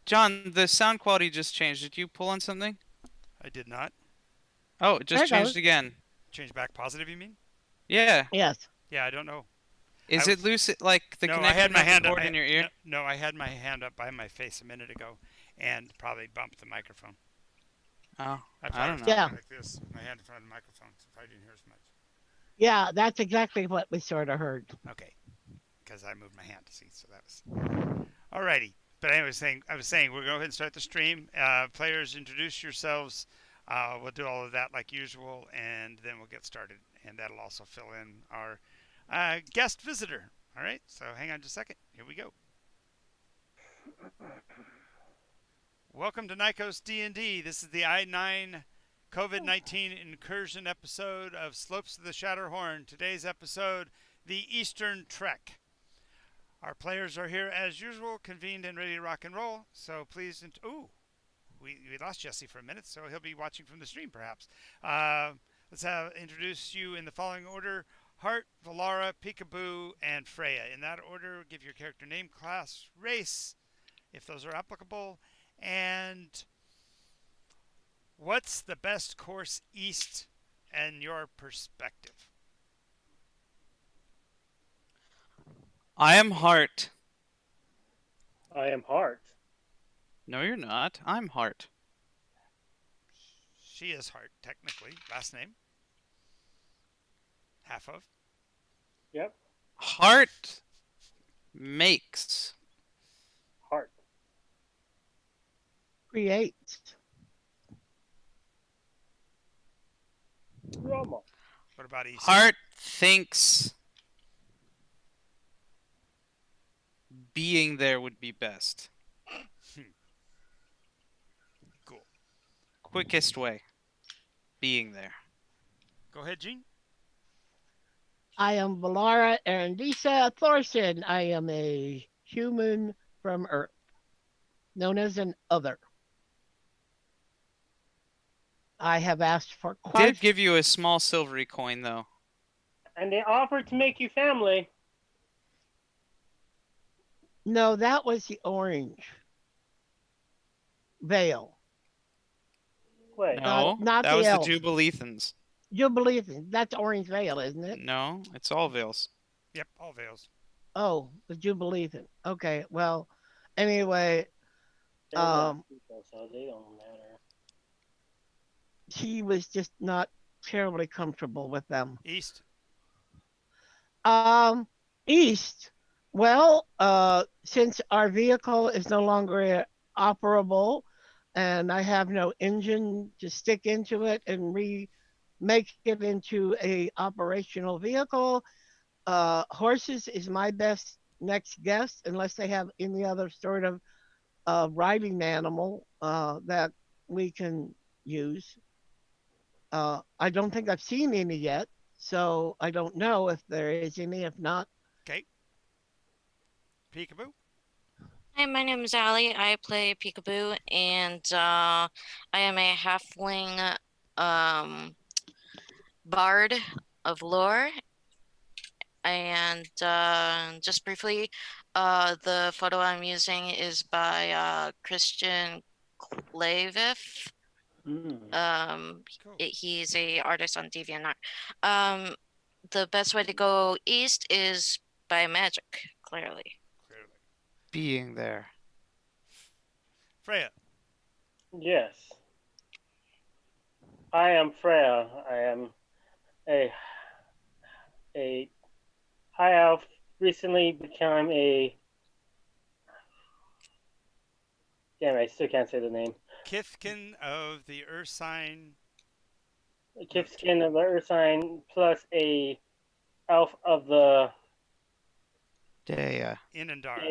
John, the sound quality just changed. Did you pull on something? I did not. Oh, it There just it changed goes. again. Change back positive, you mean? Yeah. Yes. Yeah, I don't know. I Is it was loose, like the no, I had connection my of the hand up. cord in your No, ear? no, I had my hand up by my face a minute ago, and probably bumped the microphone. Oh, I I probably don't was know. Yeah. talking like this, my hand in front of the microphone, so I probably didn't hear as much. Yeah, that's exactly what we sort of heard. Okay, because I moved my hand. See, so that was alrighty. But I was saying, we're going to go ahead and start the stream. Players, introduce yourselves. We'll do all of that like usual, and then we'll get started. And that'll also fill in our guest visitor. All right, so hang on just a second. Here we go. Welcome to Nycos D&D. This is the I-9 COVID-19 incursion episode of Slopes of the Shatterhorn. Today's episode, the Eastern Trek. Our players are here as usual, convened and ready to rock and roll. So please, we lost Jesse for a minute, so he'll be watching from the stream perhaps. Introduce you in the following order: Hart, Valara, Peekaboo, and Freya. In that order, give your character name, class, race, if those are applicable, and what's the best course east and your perspective. I am Hart. I am Hart. No, you're not. I'm Hart. She is Hart, technically. Last name. Half of. Yep. Hart makes. Hart. Create. Rama. What about east? Hart thinks being there would be best. Cool. Quickest way. Being there. Go ahead, Gene. I am Valara Arendisa Thorson. I am a human from Earth, known as an other. I have asked for quite. Did give you a small silvery coin, though. And they offered to make you family. No, that was the orange veil. Wait. No, not that the was elf. the Jubileethans. Jubileethans. That's orange veil, isn't it? No, it's all veils. Yep, all veils. Oh, the Jubileethan. Okay, well, anyway, They're not people, so they don't matter. he was just not terribly comfortable with them. East. East. Well, since our vehicle is no longer operable, and I have no engine to stick into it and make it into a operational vehicle, horses is my best next guess, unless they have any other sort of riding animal that we can use. I don't think I've seen any yet, so I don't know if there is any. If not, Okay. Peekaboo. Hi, my name is Allie. I play Peekaboo, and I am a halfling bard of lore. And just briefly, the photo I'm using is by Christian Claviff. Cool. He's a artist on DeviantArt. The best way to go east is by magic, clearly. Being there. Freya. Yes. I am Freya. I am a high elf. Recently became a. Damn, I still can't say the name. Kithkin of the Earth sign. A Kipskin of the Earth sign, plus a elf of the. Yeah. Inandaran.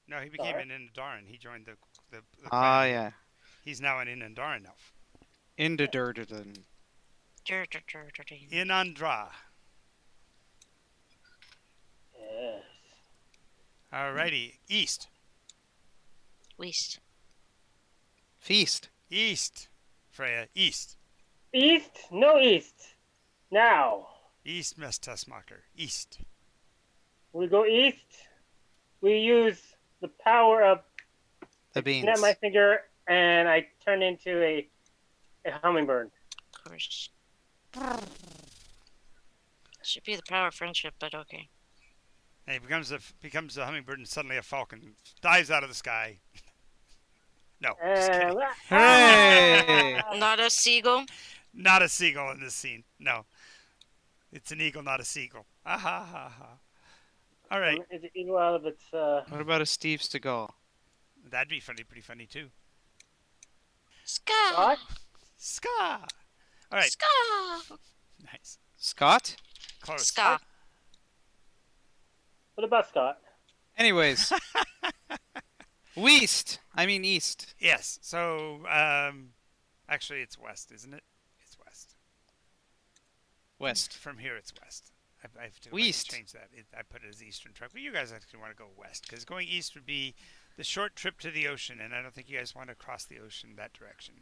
No, he became an Inandaran. He joined the Ah, yeah. He's now an Inandaran elf. Indadurdadan. Inandra. Yes. Alrighty. East. West. Feast. East. Freya. East. East? No east. Now. East, Mestesmacher. East. We go east. We use the power of The I beans. snap my finger and I turn into a hummingbird. Of course. Should be the power of friendship, but okay. And he becomes a hummingbird, and suddenly a falcon dives out of the sky. No, just kidding. And Hooray! Not a seagull. Not a seagull in this scene. No, it's an eagle, not a seagull. Ah ha ha ha. All right, It's an eagle out of its. What about a Steve Seagal? that'd be funny, pretty funny too. Ska. Scott? Ska. All right, Ska. nice. Scott? Close. Ska. What about Scott? Anyways. West. I mean east. Yes. So, actually, it's west, isn't it? It's west. West. From here, it's west. I have to West. change that. I put it as eastern truck, but you guys actually want to go west because going east would be the short trip to the ocean, and I don't think you guys want to cross the ocean that direction.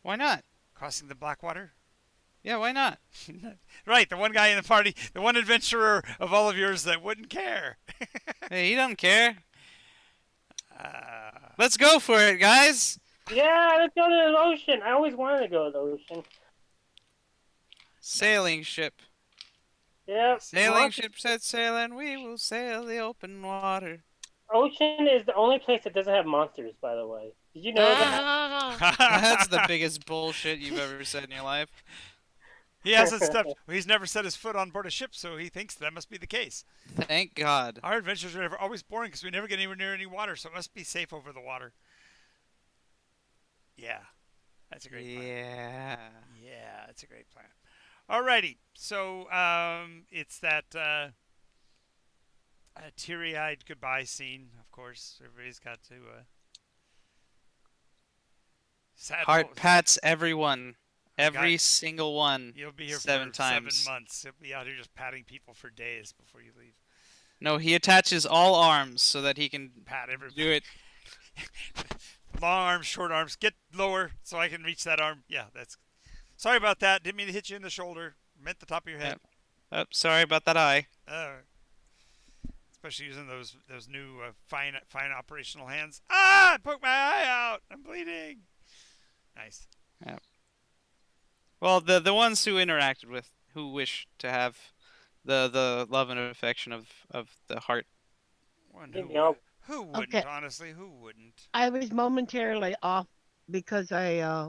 Why not? Crossing the Blackwater? Yeah, why not? Right, the one guy in the party, the one adventurer of all of yours that wouldn't care. Hey, he don't care. Uh, Let's go for it, guys. Yeah, let's go to the ocean. I always wanted to go to the ocean. Sailing ship. Yep. Sailing ship set sail and we will sail the open water. Ocean is the only place that doesn't have monsters, by the way. Did you know that? Ah. That's the biggest bullshit you've ever said in your life. he hasn't stepped. Well, he's never set his foot on board a ship, so he thinks that must be the case. Thank God. Our adventures are always boring because we never get anywhere near any water, so it must be safe over the water. Yeah, that's a great plan. Yeah, that's a great plan. Alrighty, so it's that teary-eyed goodbye scene. Of course, everybody's got to sad. Heart pats everyone. Every God. single one. You'll be here 7 for times. 7 months. You'll be out here just patting people for days before you leave. No, he attaches all arms so that he can Pat everybody. do it. Long arms, short arms. Get lower so I can reach that arm. Yeah, that's. Sorry about that. Didn't mean to hit you in the shoulder. Meant the top of your head. Oh, sorry about that eye. Especially using those new fine operational hands. Ah! I poked my eye out. I'm bleeding. Nice. Well, the ones who interacted with, who wish to have the love and affection of the heart. Who wouldn't, Okay. honestly? Who wouldn't? I was momentarily off because I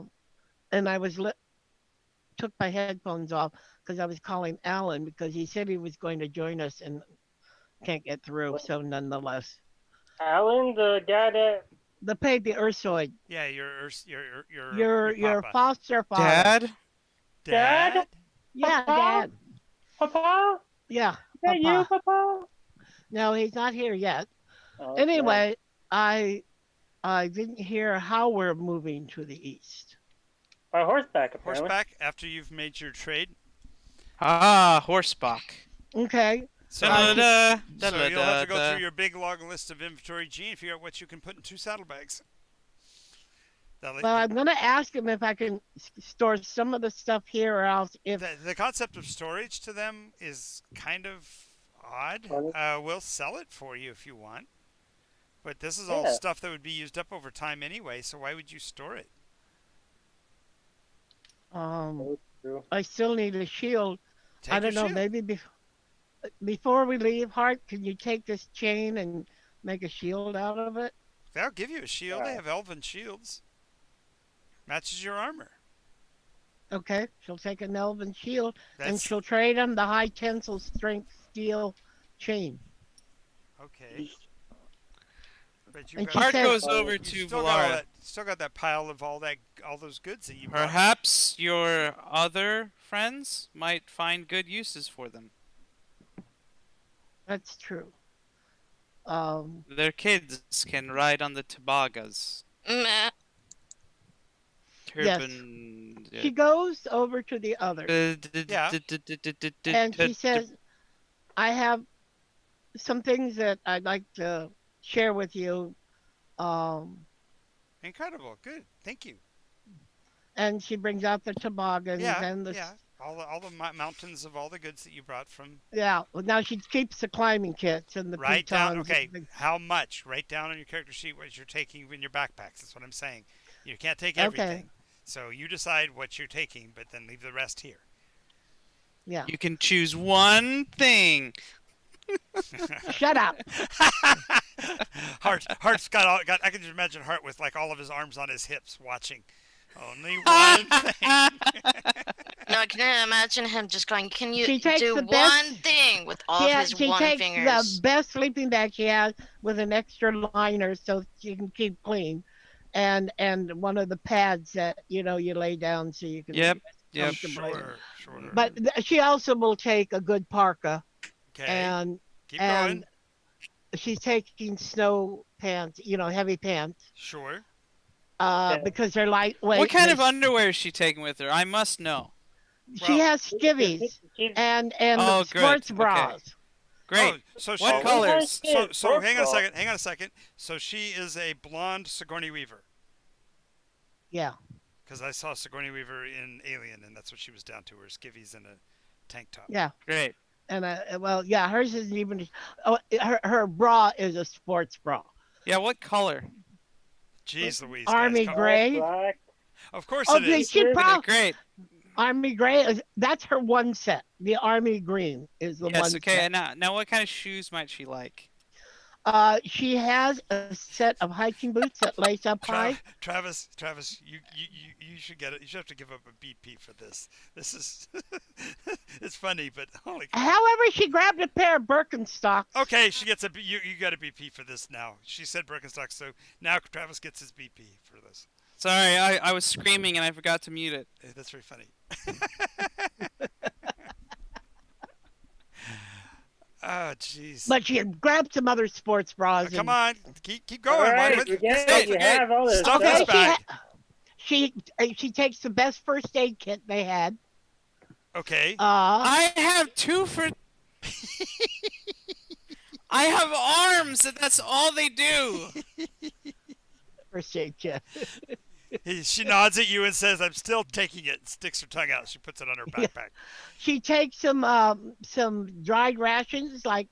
took my headphones off because I was calling Alan because he said he was going to join us and can't get through. So nonetheless, Alan, the guy that. the Ursoid, Yeah, your your papa. foster father. Dad? Dad? Yeah, Papa? Dad. Papa? Yeah. Is that you, Papa. Papa? No, he's not here yet. Oh, Anyway, I didn't hear how we're moving to the east. by horseback, apparently. Horseback after you've made your trade. Ah, horseback. Okay. So, Da-da-da, so you'll have to go da-da-da-da. through your big long list of inventory G and figure out what you can put in 2 saddlebags. Well, I'm going to ask him if I can store some of the stuff here or else if The concept of storage to them is kind of odd. Funny. We'll sell it for you if you want. But this is all Yeah. stuff that would be used up over time anyway, so why would you store it? True. I still need a shield. Take I don't your know, shield. maybe before we leave, Hart, can you take this chain and make a shield out of it? They'll give you a shield. Yeah. They have elven shields. Matches your armor. Okay, she'll take an elven shield and That's she'll trade him the high tensile strength steel chain. okay. But you And got- she Hart said- goes over you to still got all Valara. that, still got that pile of all those goods that you bought. Perhaps your other friends might find good uses for them. That's true. Their kids can ride on the tobagas. Meh. Turban. She goes over to the other and she says, I have some things that I'd like to share with you. Incredible. Good. Thank you. And she brings out the toboggans Yeah. and the Yeah. all the mountains of all the goods that you brought from. Yeah. Well, now she keeps the climbing kits and the Write down. pitons. Okay, how much? Write down on your character sheet what you're taking in your backpacks. That's what I'm saying. You can't take everything. Okay. So you decide what you're taking, but then leave the rest here. Yeah. You can choose one thing. Shut up. Hart's got. I can just imagine Hart with like all of his arms on his hips, watching. Only one thing. No, I can imagine him just going, can you She takes do the one best- thing with all of his She one takes fingers? the best sleeping bag she has with an extra liner so she can keep clean, and one of the pads that you lay down so you can. Yep. sleep Yep. comfortably. Sure. But she also will take a good parka, Okay. and Keep going. and she's taking snow pants, heavy pants, Sure. because they're lightweight. What kind and of underwear is she taking with her? I must know. She Well, has skivvies and Oh, the sports good. bras. Okay. Great. Oh, so What she, colors? So hang on a second. So she is a blonde Sigourney Weaver. Yeah. Because I saw Sigourney Weaver in Alien, and that's what she was down to, her skivvies and a tank top. Yeah. Great. And hers isn't even. Oh, her bra is a sports bra. Yeah, what color? Jeez Louise. Army guys, gray. Black. Of course Oh, it is. she probably Great. army gray. That's her one set. The army green is the Yes, one. okay. Set. Now what kind of shoes might she like? She has a set of hiking boots that lace up high. Travis, you should get it. You should have to give up a BP for this. This is, it's funny, but holy crap. However, she grabbed a pair of Birkenstocks. Okay, she gets you got a BP for this now. She said Birkenstock, so now Travis gets his BP for this. Sorry, I was screaming and I forgot to mute it. That's very funny. Oh, jeez. But she had grabbed some other sports bras. Come on, keep going. All right, Why- forget you have all this Stuff stuff. this bag. She takes the best first aid kit they had. Okay. I have two for. I have arms, and that's all they do. First aid kit. She nods at you and says, "I'm still taking it." And sticks her tongue out. She puts it on her Yeah. backpack. She takes some dried rations, like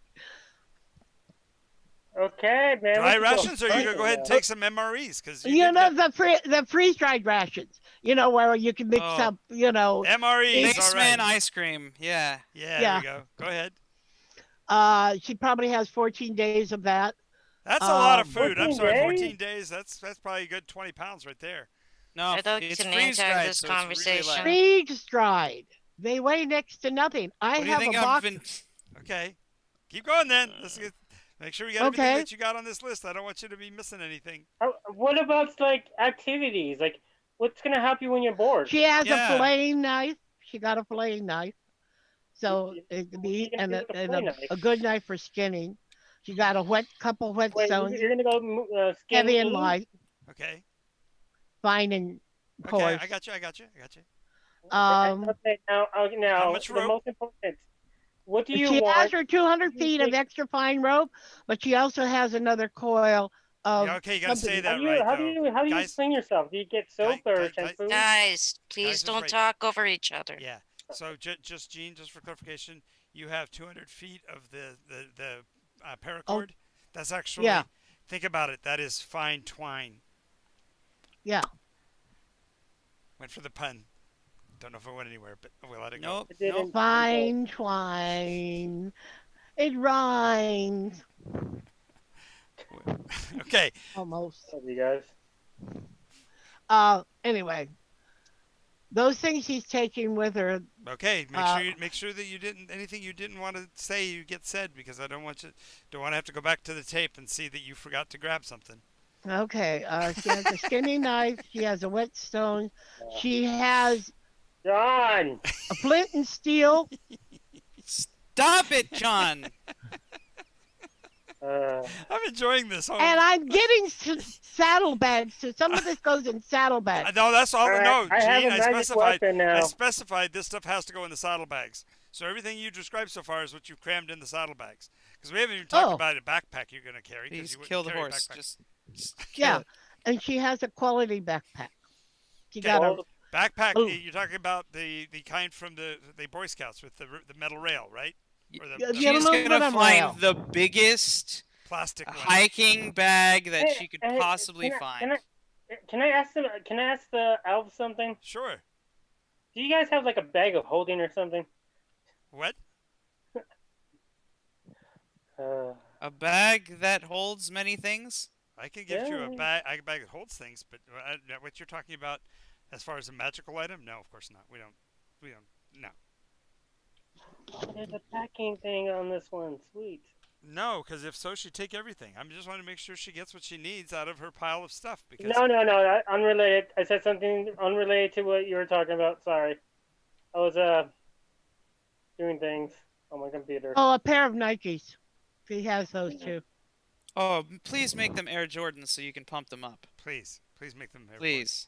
Okay, man. Dry let's rations, or you gonna go ahead and take some MREs? Because the freeze dried rations. Where you can mix Oh. up. MREs. Mix all man right. ice cream. Yeah. Yeah, Yeah. there you go. Go ahead. She probably has 14 days of that. That's a lot of food. 14 I'm sorry, days? 14 days. That's probably a good 20 pounds right there. No, I'd like it's to name freeze tag dried, this so it's really conversation. light. Freeze dried. They weigh next to nothing. I What do you have think a I've box. been? Okay, keep going then. Make sure you got Okay. everything that you got on this list. I don't want you to be missing anything. What about like activities? Like, what's gonna help you when you're bored? She has Yeah. a filleting knife. She got a filleting knife. So You- it could what are you be gonna and, do a, with a and fillet a, knife? a good knife for skinning. She got a couple Wait, whetstones, you're gonna go skin heavy and meat? light, Okay. fine and Okay, coarse. I got you. Okay, now How much the rope? most important. What do you She has want? her 200 You feet of take- extra fine rope, but she also has another coil of Yeah, okay, you gotta something- say that How do you right how though. do you how do you Guys- clean yourself? Do you get soap or guys- shampoo? Guys, Guys please is don't right. talk over each other. Yeah. So just Gene, just for clarification, you have 200 feet of the paracord. That's actually. Yeah. Think about it. That is fine twine. Yeah. Went for the pun. Don't know if it went anywhere, but we'll let it Nope. It didn't. Nope. Fine twine. It rhymes. go. Okay. Almost. Love you guys. Anyway. Those things he's taking with her. Okay. Make sure that you didn't anything you didn't want to say you get said, because I don't want to have to go back to the tape and see that you forgot to grab something. Okay. She has a skinny knife. She has a whetstone. She has John. a flint and steel. Stop it, John. I'm enjoying this. And I'm getting saddlebags. So some of this goes in saddlebags. No, that's all. All right, No, I have Gene, a I magic specified. weapon now. I specified this stuff has to go in the saddlebags. So everything you described so far is what you've crammed in the saddlebags. Because we haven't even talked Oh. about a backpack you're going to carry. 'cause Please you wouldn't kill the carry a horse. backpack. Just kill Yeah. it. And she has a quality backpack. She Okay. got All, Backpack. Oh. You're talking about the kind from the Boy Scouts with the metal rail, right? Or Yeah, the yeah, She's aluminum gonna find rail. the biggest plastic one. hiking bag that Hey, she could hey, possibly find. Can I ask them? Can I ask the elves something? Sure. Do you guys have like a bag of holding or something? What? A bag that holds many things? I can give you a Yeah. bag that holds things, but what you're talking about, as far as a magical item, no, of course not. We don't. No. There's a packing thing on this one. Sweet. No, because if so, she'd take everything. I'm just want to make sure she gets what she needs out of her pile of stuff. Because No. Unrelated. I said something unrelated to what you were talking about. Sorry. I was doing things on my computer. Oh, a pair of Nikes. He has those too. Oh, please make them Air Jordans so you can pump them up. please make them. Please.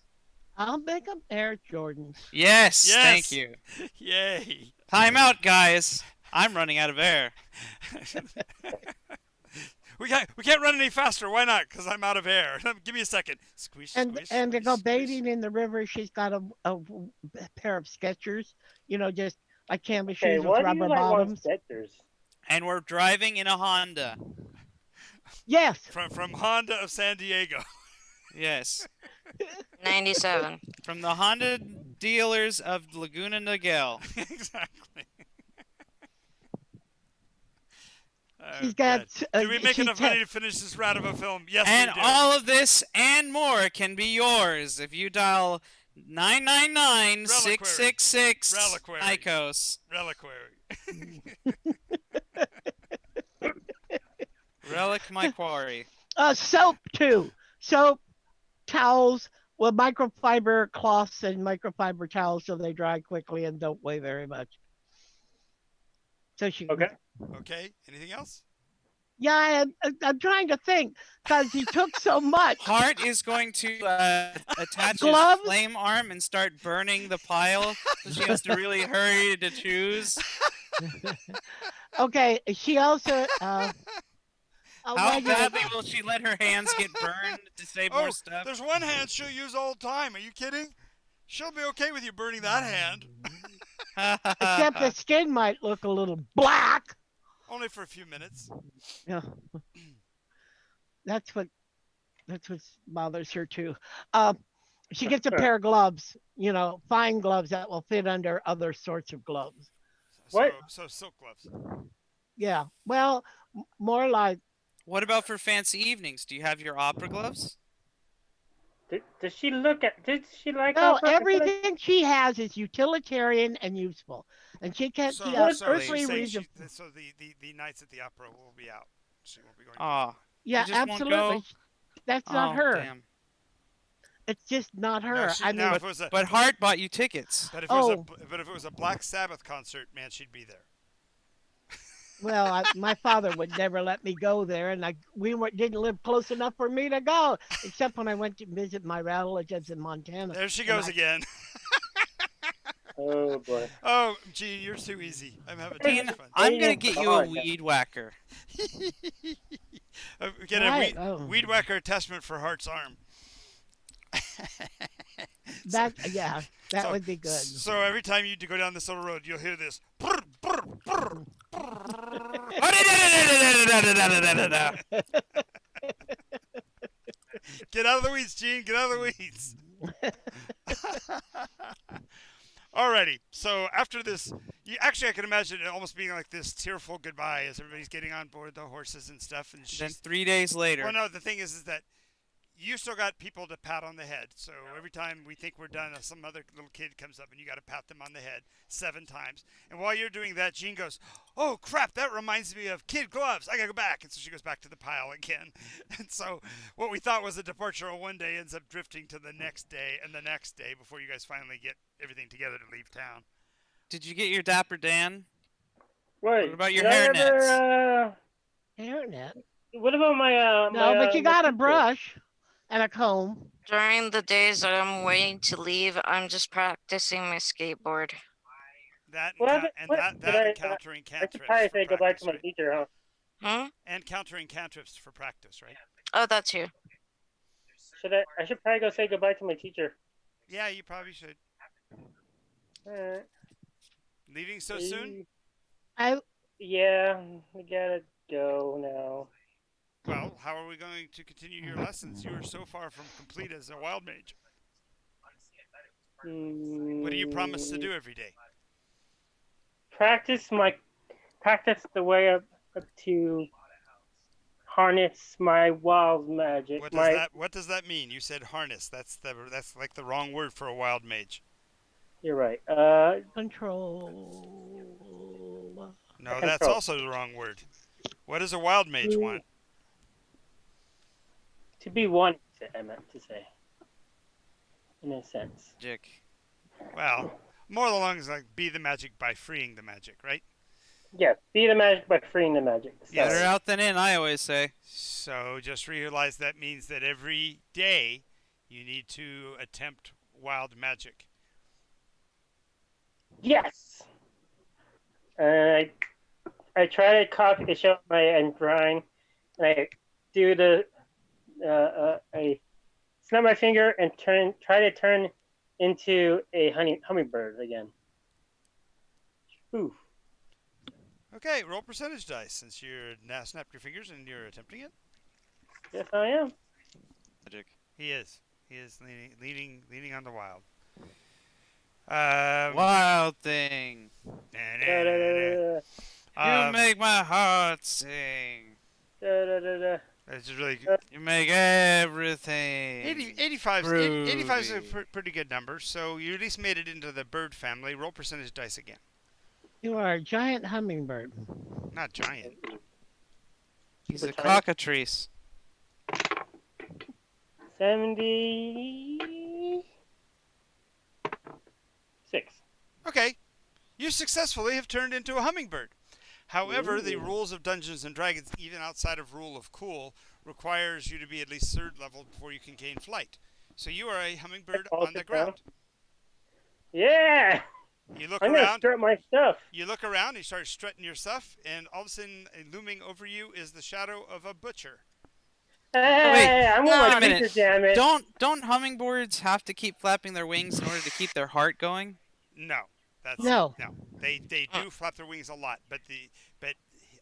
I'll make them Air Jordans. Yes, Yes! thank you. Yay! Time out, guys. I'm running out of air. we can't run any faster. Why not? Because I'm out of air. Give me a second. Squish, And squish, and to squish, go squish. bathing in the river, she's got a pair of Skechers. You know, just like canvas Okay, shoes with why do rubber you like want bottoms. Skechers? And we're driving in a Honda. Yes. From Honda of San Diego. Yes. 97. From the Honda dealers of Laguna Niguel. Exactly. She's got. Did we make she's enough money to finish this round of a film? Yes, And we did. all of this and more can be yours if you dial 999-666 Reliquary. Nycos. Reliquary. Relic my quarry. Soap too. Soap, towels, well, microfiber cloths and microfiber towels so they dry quickly and don't weigh very much. So she. Okay. Okay. Anything else? Yeah, I'm trying to think because he took so much. Hart is going to attach Gloves? his flame arm and start burning the pile, so she has to really hurry to choose. Okay, she also. How badly will she let her hands get burned to save more stuff? There's one hand she'll use all the time. Are you kidding? She'll be okay with you burning that hand. Except the skin might look a little black. Only for a few minutes. Yeah. That's what bothers her too. She gets a pair of gloves, you know, fine gloves that will fit under other sorts of gloves. What? So silk gloves. Yeah. Well, more like. What about for fancy evenings? Do you have your opera gloves? Does she look at? Did she like? No, opera? everything she has is utilitarian and useful, and she can't see a earthly she's saying reason. so the nights at the opera will be out. She won't be going. Oh, Yeah, just won't absolutely. go? That's not her. Damn. It's just not her. No, she- I mean, now, if it was a, But Hart bought you tickets. but if it was Oh. but if it was a Black Sabbath concert, man, she'd be there. well, my father would never let me go there, and didn't live close enough for me to go, except when I went to visit my relatives in Montana. There she goes again. Oh boy. Oh, gee, you're too easy. I'm having too Dean, much fun. I'm gonna get you a God. weed whacker. Get Right, a oh. weed whacker attachment for Hart's arm. That would be good. So every time you go down this little road, you'll hear this. Get out of the weeds, Gene. Get out of the weeds. Alrighty. So after this, I can imagine it almost being like this tearful goodbye as everybody's getting on board the horses and stuff. And Then she's, 3 days later. well, no, the thing is that you still got people to pat on the head. So every time we think we're done, some other little kid comes up and you got to pat them on the head 7 times. And while you're doing that, Jean goes, "Oh crap, that reminds me of kid gloves. I gotta go back." And so she goes back to the pile again. And so what we thought was a departure on one day ends up drifting to the next day and the next day before you guys finally get everything together to leave town. Did you get your Dapper Dan? Wait. What about your did I hairnets? Hairnet. What about my? No, but you got a brush and a comb. During the days that I'm waiting to leave, I'm just practicing my skateboard. That Well, and what- that, did that I- and countering I should cantrips probably for say goodbye practice, to my right? teacher, huh? Hmm? And countering cantrips for practice, right? Oh, that's you. I should probably go say goodbye to my teacher. Yeah, you probably should. Alright. Leaving so soon? I Yeah, we gotta go now. Well, how are we going to continue your lessons? You are so far from complete as a wild mage. What do you promise to do every day? Practice the way up to harness my wild magic. What does that mean? You said harness. That's like the wrong word for a wild mage. You're right. control. No, that's Control. also the wrong word. What does a wild mage want? To be one, I meant to say. In a sense. Magic. Well, more along as like be the magic by freeing the magic, right? Yeah, be the magic by freeing the magic. Yes. Better out than in, I always say. So just realize that means that every day you need to attempt wild magic. Yes. I try to copy the show my drawing, and I do the I snap my finger and try to turn into a hummingbird again. Ooh. Okay, roll percentage dice since you're now snapped your fingers and you're attempting it. Yes, I am. Magic. He is. He is leaning on the wild. Wild thing. Da-da-da-da. You make my heart sing. Da-da-da-da. It's just really You make everything. 85 is a groovy. pretty good number, so you at least made it into the bird family. Roll percentage dice again. You are a giant hummingbird. Not giant. He's a Which cockatrice. 76. Okay. You successfully have turned into a hummingbird. However, the Ooh. rules of Dungeons and Dragons, even outside of Rule of Cool, requires you to be at least 3rd level before you can gain flight. So you are a hummingbird on the ground. Yeah! You look I'm gonna around. strut my stuff. You look around. You start strutting your stuff, and all of a sudden, looming over you is the shadow of a butcher. Hey, I'm with wait my a minute. feature, damn it. Don't hummingbirds have to keep flapping their wings in order to keep their heart going? No, that's No. no. They do flap their wings a lot, but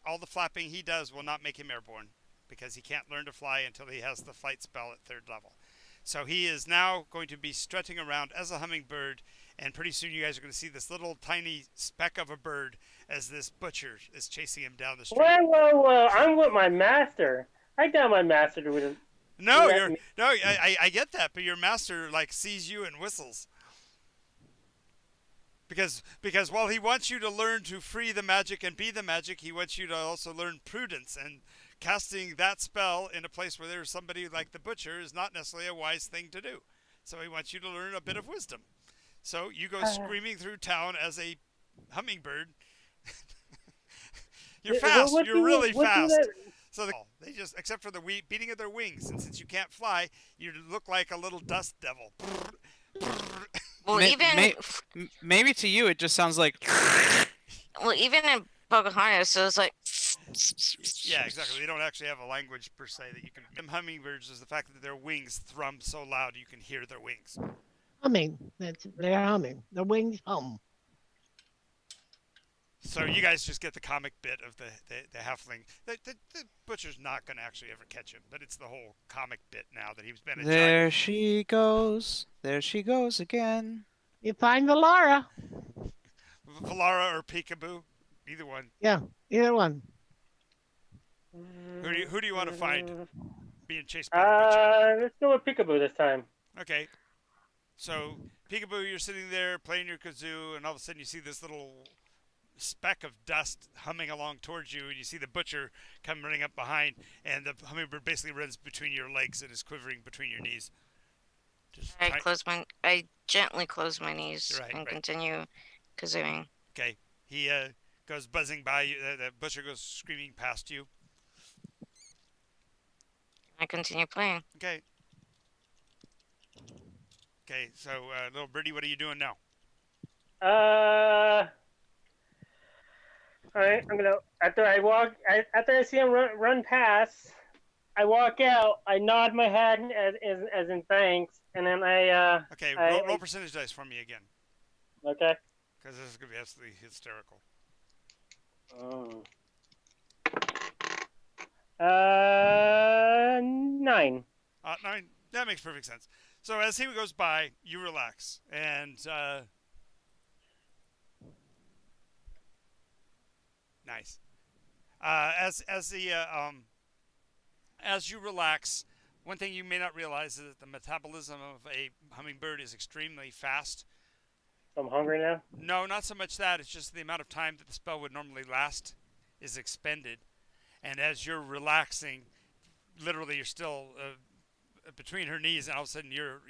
all the flapping he does will not make him airborne because he can't learn to fly until he has the flight spell at 3rd level. So he is now going to be strutting around as a hummingbird, and pretty soon you guys are going to see this little tiny speck of a bird as this butcher is chasing him down the street. Whoa! I'm with my master. I got my master to it. No, Let me- I get that, but your master like sees you and whistles. Because while he wants you to learn to free the magic and be the magic, he wants you to also learn prudence, and casting that spell in a place where there's somebody like the butcher is not necessarily a wise thing to do. So he wants you to learn a bit of wisdom. So you go screaming through town as a hummingbird. You're fast. You're really fast. So they just, except for the beating of their wings, and since you can't fly, you look like a little dust devil. Well, Maybe to you it just sounds like. even in Pocahontas, it was like. Yeah, exactly. They don't actually have a language per se that you can. Them hummingbirds is the fact that their wings thrum so loud you can hear their wings. Humming. They're humming. The wings hum. So you guys just get the comic bit of the halfling. The butcher's not going to actually ever catch him, but it's the whole comic bit now that he's been a There giant. she goes. There she goes again. You find Valara. Valara or Peekaboo, either one. Yeah, either one. Who do you want to find being chased by the butcher? Let's go with Peekaboo this time. Okay. So Peekaboo, you're sitting there playing your kazoo, and all of a sudden you see this little speck of dust humming along towards you, and you see the butcher come running up behind, and the hummingbird basically runs between your legs and is quivering between your knees. I gently close my knees Right, and right. continue kazooing. Okay, he goes buzzing by you. The butcher goes screaming past you. I continue playing. Okay. Okay, so little birdie, what are you doing now? All right, I'm gonna after I see him run past, I walk out. I nod my head as in thanks, and then Okay, roll percentage dice for me again. Okay. because this is going to be absolutely hysterical. Oh. 9. No, that makes perfect sense. So as he goes by, you relax, and nice. As you relax, one thing you may not realize is that the metabolism of a hummingbird is extremely fast. I'm hungry now. No, not so much that. It's just the amount of time that the spell would normally last is expended, and as you're relaxing, literally you're still between her knees, and all of a sudden you're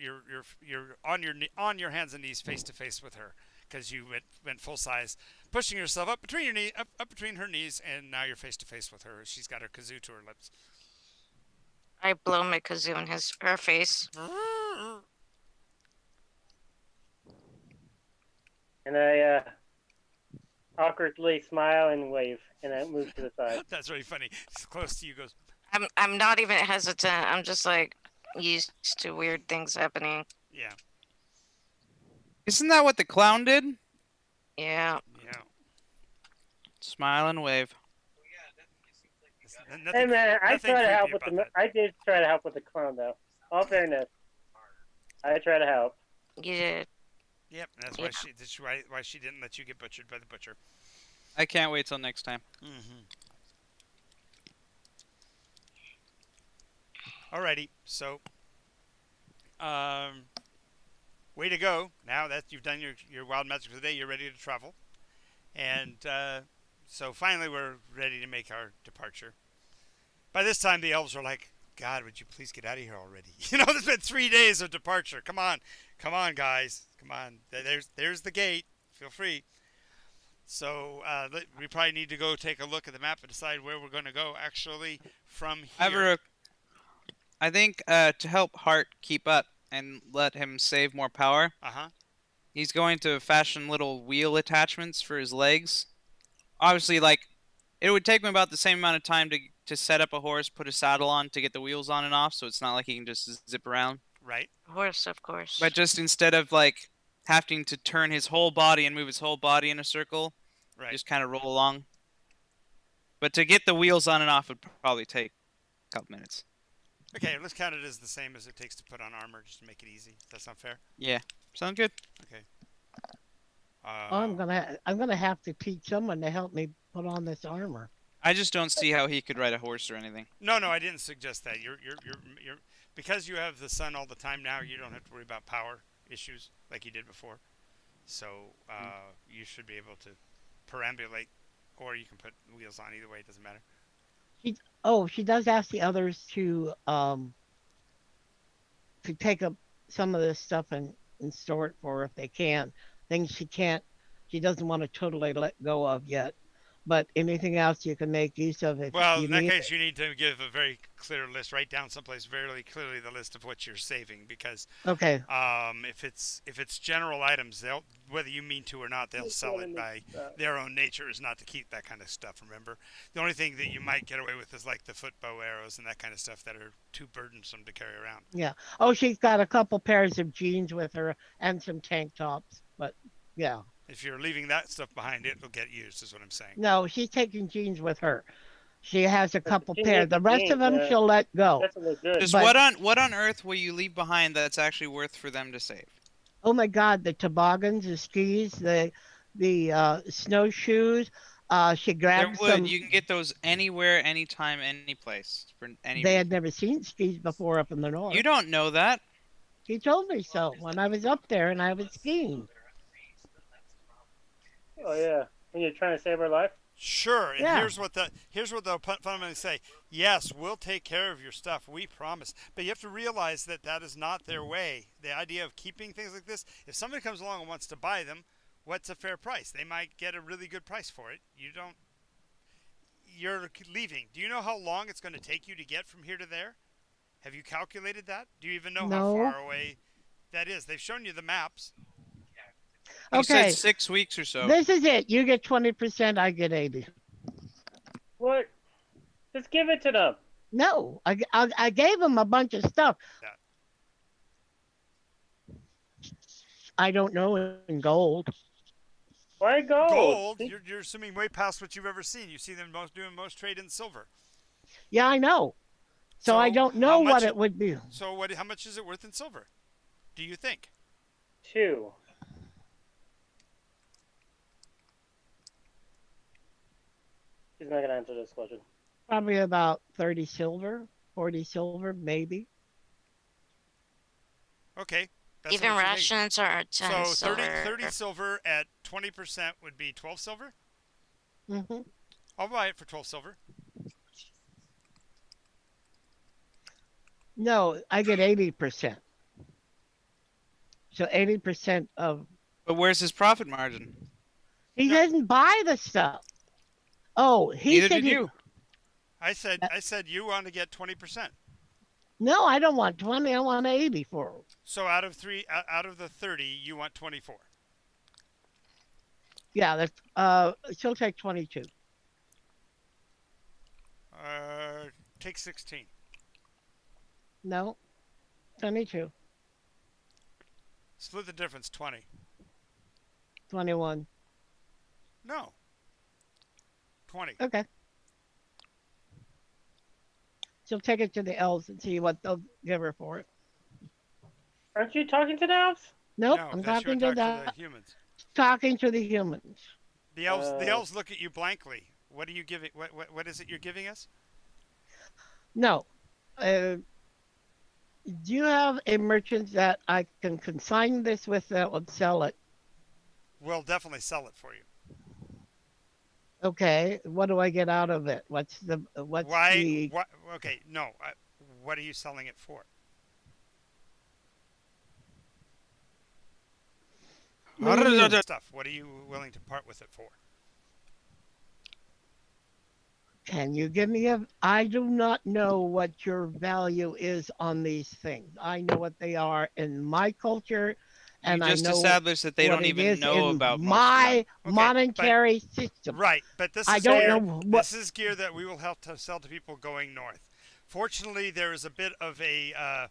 on your hands and knees face to face with her because you went full size, pushing yourself up between up between her knees, and now you're face to face with her. She's got her kazoo to her lips. I blow my kazoo in her face. And I awkwardly smile and wave, and I move to the side. That's really funny. It's close to you. Goes. I'm not even hesitant. I'm just like used to weird things happening. Yeah. Isn't that what the clown did? Yeah. Yeah. Smile and wave. Hey man, I try to help with the. I did try to help with the clown though. All fairness, I try to help. You did. Yep, that's why she didn't let you get butchered by the butcher. I can't wait till next time. Mm-hmm. Alrighty, so, way to go. Now that you've done your wild magic for the day, you're ready to travel. And so finally we're ready to make our departure. By this time the elves are like, God, would you please get out of here already? You know, there's been 3 days of departure. Come on, guys. Come on. There's the gate. Feel free. So we probably need to go take a look at the map and decide where we're going to go actually from here. I think to help Hart keep up and let him save more power, he's going to fashion little wheel attachments for his legs. Obviously, like, it would take him about the same amount of time to set up a horse, put a saddle on, to get the wheels on and off, so it's not like he can just zip around. Right. Horse, of course. But just instead of, like, having to turn his whole body and move his whole body in a circle, just kind of roll along. But to get the wheels on and off would probably take a couple minutes. Okay, let's count it as the same as it takes to put on armor, just to make it easy. Does that sound fair? Yeah, sound good. Okay. I'm gonna have to teach someone to help me put on this armor. I just don't see how he could ride a horse or anything. No, I didn't suggest that. You're because you have the sun all the time now. You don't have to worry about power issues like you did before. So you should be able to perambulate, or you can put wheels on. Either way, it doesn't matter. She does ask the others to take up some of this stuff and store it for her if they can. Things she doesn't want to totally let go of yet. But anything else you can make use of if well, you in that need case, it. you need to give a very clear list. Write down someplace very clearly the list of what you're saving, because Okay. if it's general items, they'll, whether you mean to or not, they'll sell it by their own nature is not to keep that kind of stuff. Remember, the only thing that you might get away with is like the foot bow arrows and that kind of stuff that are too burdensome to carry around. Yeah. Oh, she's got a couple pairs of jeans with her and some tank tops. But yeah. If you're leaving that stuff behind, it'll get used, is what I'm saying. No, she's taking jeans with her. She has a couple She pairs. needs The rest jeans, of them she'll let go. That's what looks good. Just But- what on earth will you leave behind that's actually worth for them to save? Oh my God, the toboggans, the skis, the snowshoes. She They're grabbed wood. some. You can get those anywhere, anytime, any place for any. They had never seen skis before up in the north. You don't know that. He told me so when I was up there and I was skiing. Oh yeah, when you're trying to save her life. Sure, and Yeah. here's what they'll fundamentally say. Yes, we'll take care of your stuff, we promise. But you have to realize that that is not their way. The idea of keeping things like this, if somebody comes along and wants to buy them, what's a fair price? They might get a really good price for it. You're leaving. Do you know how long it's going to take you to get from here to there? Have you calculated that? Do you even know how No. far away that is? They've shown you the maps. You Okay. said 6 weeks or so. This is it. You get 20%. I get 80. What? Just give it to them. No, I gave him a bunch of stuff. Yeah. I don't know in gold. Why gold? Gold, you're assuming way past what you've ever seen. You see them doing most trade in silver. Yeah, I know. So I don't know what it would be. So how much is it worth in silver? Do you think? 2. He's not gonna answer this question. Probably about 30 silver, 40 silver, maybe. Okay. That's Even rations are 10 so silver. 30 silver at 20% would be 12 silver? Mm-hmm. I'll buy it for 12 silver. No, I get 80%. So 80% of. But where's his profit margin? He doesn't buy the stuff. Oh, he Neither said did you. I said you want to get 20%. No, I don't want 20. I want 80 for him. So out of the 30, you want 24. Yeah, that's she'll take 22. Take 16. No, 22. Split the difference, 20. 21. No. 20. Okay. She'll take it to the elves and see what they'll give her for it. Aren't you talking to the elves? Nope, No, I'm that's talking you to the humans. talking to the humans. The elves look at you blankly. What are you giving? What is it you're giving us? No. Do you have a merchant that I can consign this with that would sell it? We'll definitely sell it for you. Okay, what do I get out of it? What's the Okay, no. What are you selling it for? Stuff. What are you willing to part with it for? Can you give me a? I do not know what your value is on these things. I know what they are in my culture, and you just I know established that they don't even know about my monetary system. Right, but this is I don't know what this is gear that we will help to sell to people going north. Fortunately, there is a bit of a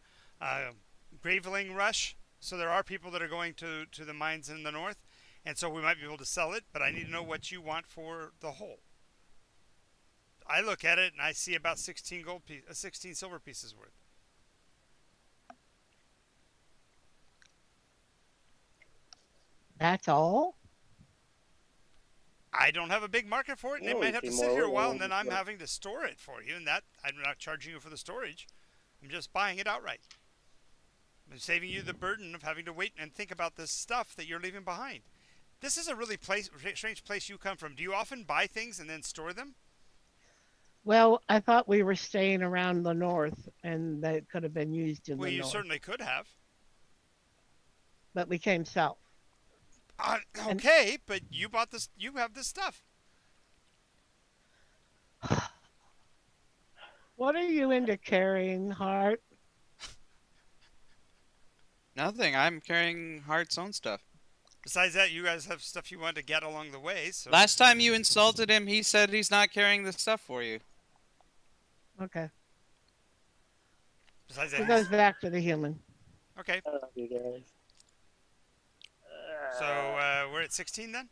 graveling rush, so there are people that are going to the mines in the north, and so we might be able to sell it. But I need to know what you want for the whole. I look at it and I see about 16 silver pieces worth. That's all? I don't have a big market for it, and it might have to sit here a while, and then I'm having to store it for you, and that I'm not charging you for the storage. I'm just buying it outright. I'm saving you the burden of having to wait and think about this stuff that you're leaving behind. This is a really strange place you come from. Do you often buy things and then store them? Well, I thought we were staying around the north, and that could have been used in the north. Well, you certainly could have. But we came south. Okay, but you bought this. You have this stuff. What are you into carrying, Hart? Nothing. I'm carrying Hart's own stuff. Besides that, you guys have stuff you want to get along the way. So last time you insulted him, he said he's not carrying the stuff for you. Okay. Besides that, it goes back to the human. Okay. I love you guys. So we're at 16 then?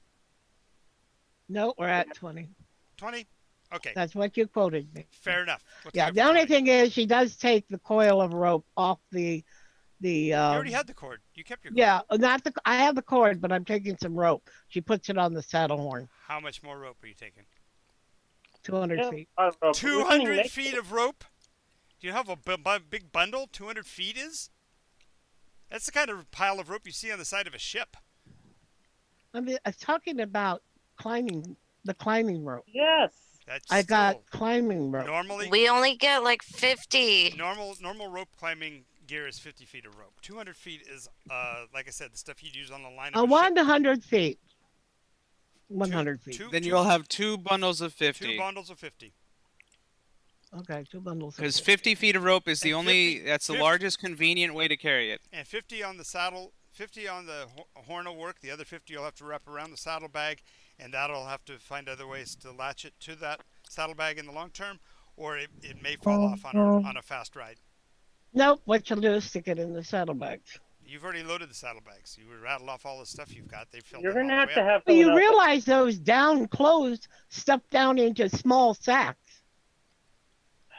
No, we're at 20. 20? Okay. That's what you quoted me. Fair enough. Yeah, the only thing is she does take the coil of rope off the you already had the cord. You kept your cord. Yeah, I have the cord, but I'm taking some rope. She puts it on the saddle horn. How much more rope are you taking? 200 feet. 200 feet of rope? Do you have a big bundle? 200 feet is? That's the kind of pile of rope you see on the side of a ship. I'm talking about the climbing rope. Yes. I got climbing rope. Normally, we only get like 50. Normal rope climbing gear is 50 feet of rope. 200 feet is, like I said, the stuff you'd use on the line of a ship. 100 feet. 100 feet. Then you'll have 2 bundles of 50. 2 bundles of 50. Okay, 2 bundles. Because 50 feet of rope is that's the largest convenient way to carry it. And 50 on the saddle, 50 on the horn will work. The other 50 you'll have to wrap around the saddlebag, and that'll have to find other ways to latch it to that saddlebag in the long term, or it may fall off on a fast ride. Nope, what you'll do is stick it in the saddlebags. You've already loaded the saddlebags. You rattled off all the stuff you've got. They filled You're them gonna all have the to way up. have Well, someone you else. realize those down clothes stuffed down into small sacks.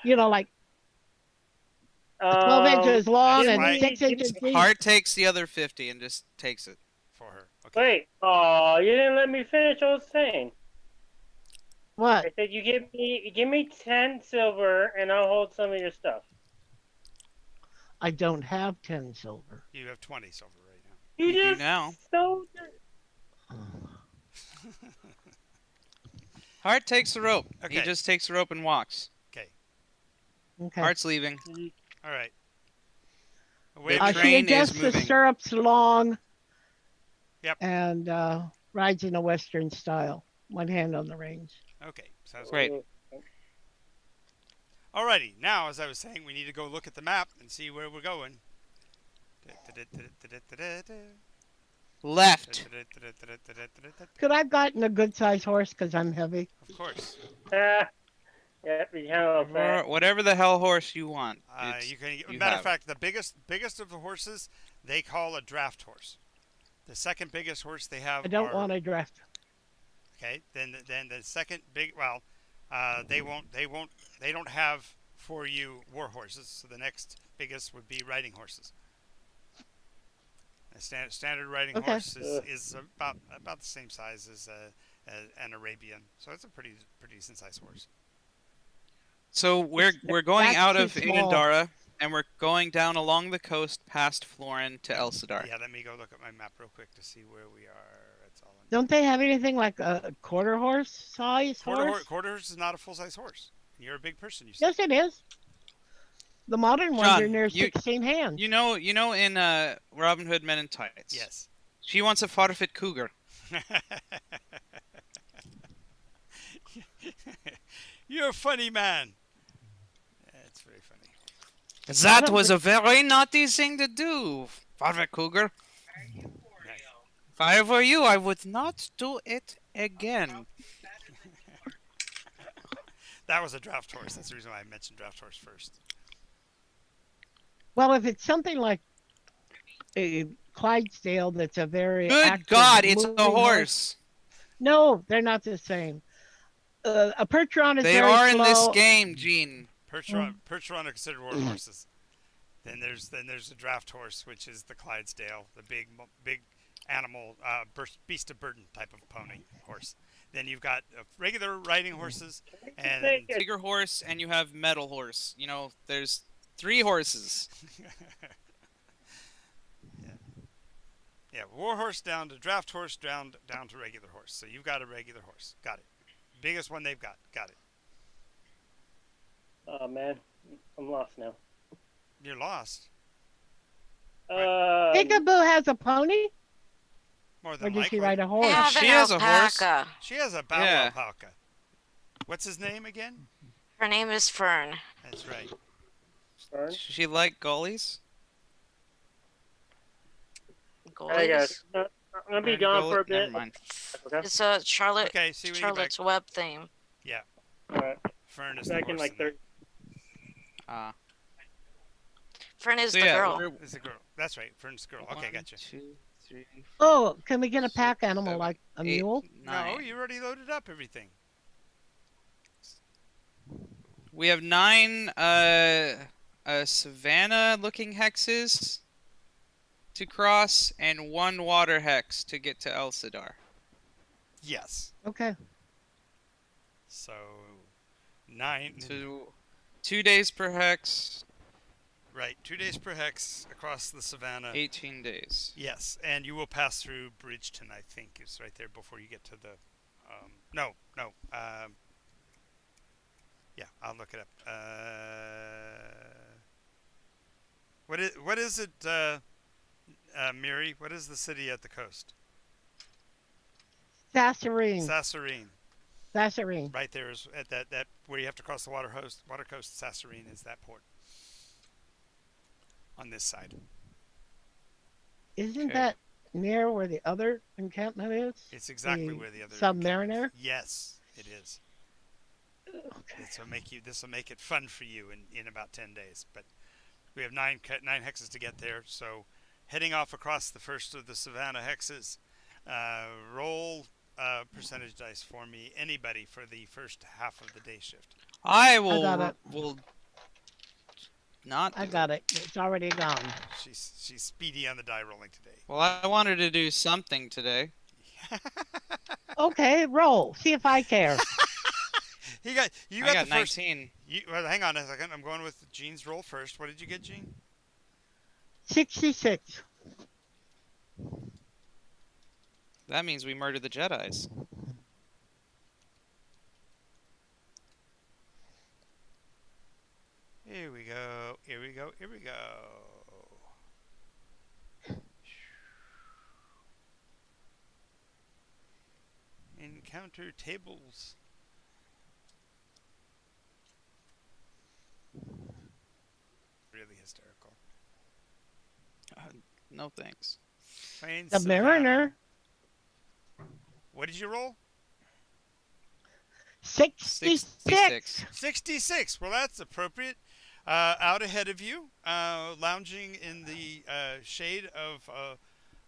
You know, like 12 inches long That's and why- 6 inches deep. Hart takes the other 50 and just takes it. For her. Okay. Wait. Oh, you didn't let me finish. I was saying. What? I said you give me 10 silver, and I'll hold some of your stuff. I don't have 10 silver. You have 20 silver right now. You do just now. stole Hart takes the rope. Okay. He just takes the rope and walks. Okay. Okay. Hart's leaving. All right. The She train is adjusts the moving. stirrups long. Yep. And rides in a Western style. One hand on the reins. Okay. Sounds Great. good. Alrighty. Now, as I was saying, we need to go look at the map and see where we're going. Left. Could I have gotten a good sized horse because I'm heavy? Of course. Yeah, you handle that. Whatever the hell horse you want. You can. you Matter have of fact, the biggest of the horses they call a draft horse. The second biggest horse they have. I don't want a draft. Okay, then the second big. Well, they don't have for you war horses. So the next biggest would be riding horses. A standard riding horse is about the same size as an Arabian. So it's a pretty decent sized horse. So we're going That's out too of small. Unandara, and we're going down along the coast past Florin to Elsadar. Yeah, let me go look at my map real quick to see where we are. It's all in. Don't they have anything like a quarter horse size horse? Quarter horse is not a full size horse. You're a big person, you said. Yes, it is. The modern ones John, are near you- 16 hands. You know in Robin Hood Men in Tights. Yes. She wants a forfeit cougar. You're a funny man. That's very funny. That was a very naughty thing to do, forfeit cougar. Nice. If I were you, I would not do it again. That was a draft horse. That's the reason why I mentioned draft horse first. Well, if it's something like a Clydesdale that's a very Good active, God, it's a moving horse. No, they're not the same. A Percheron is They very are slow. in this game, Gene. Percheron are considered war horses. Then there's a draft horse, which is the Clydesdale, the big animal, beast of burden type of pony horse. Then you've got regular riding horses and Bigger horse, and you have metal horse. You know, there's 3 horses. yeah, war horse down to draft horse down to regular horse. So you've got a regular horse. Got it. Biggest one they've got. Got it. Oh man, I'm lost now. You're lost. Peekaboo has a pony? More Or than does she likely. ride a I horse? have an She has a horse. alpaca. She has a battle Yeah. alpaca. What's his name again? Her name is Fern. That's right. Fern? She like gullies? Hey guys, Goalies. I'm gonna be gone for a bit. Never mind. Okay. It's a Charlotte Okay, see when you get back. Charlotte's Web theme. Alright. Fern is the Back in horse like in there. 30. Fern is So the yeah, girl. we're- It's a girl. That's right. Fern's the girl. Okay, 1, gotcha. 2, 3, Oh, can we get a pack animal 7, like a 8, mule? 9. No, you already loaded up everything. We have 9 savannah-looking hexes to cross, and 1 water hex to get to Elsadar. Yes. Okay. So 9. So 2 days per hex, Right. 2 days per hex across the savannah. 18 days. Yes, and you will pass through Bridgeton. I think it's right there before you get to the. No. Yeah, I'll look it up. What is it, Miri? What is the city at the coast? Sasserine. Sasserine. Right there is at that where you have to cross the water coast. Sasserine is that port. On this side. Isn't Okay. that near where the other encampment is? It's exactly The where the other Submariner? encampment is. Yes, it is. Okay. This will make it fun for you in about 10 days. But we have nine hexes to get there, so heading off across the first of the Savannah hexes. Roll percentage dice for me. Anybody for the first half of the day shift. I got it. will not. I got it. It's already gone. She's speedy on the die rolling today. Well, I wanted to do something today. Okay, roll. See if I care. You got I got the first. 19. Well, hang on a second. I'm going with Gene's roll first. What did you get, Gene? 66. That means we murdered the Jedis. Here we go. Here we go. Here we go. Encounter tables. Really hysterical. No thanks. Plains The Savannah. Mariner. What did you roll? 66. 66. Well, that's appropriate. Out ahead of you, lounging in the shade of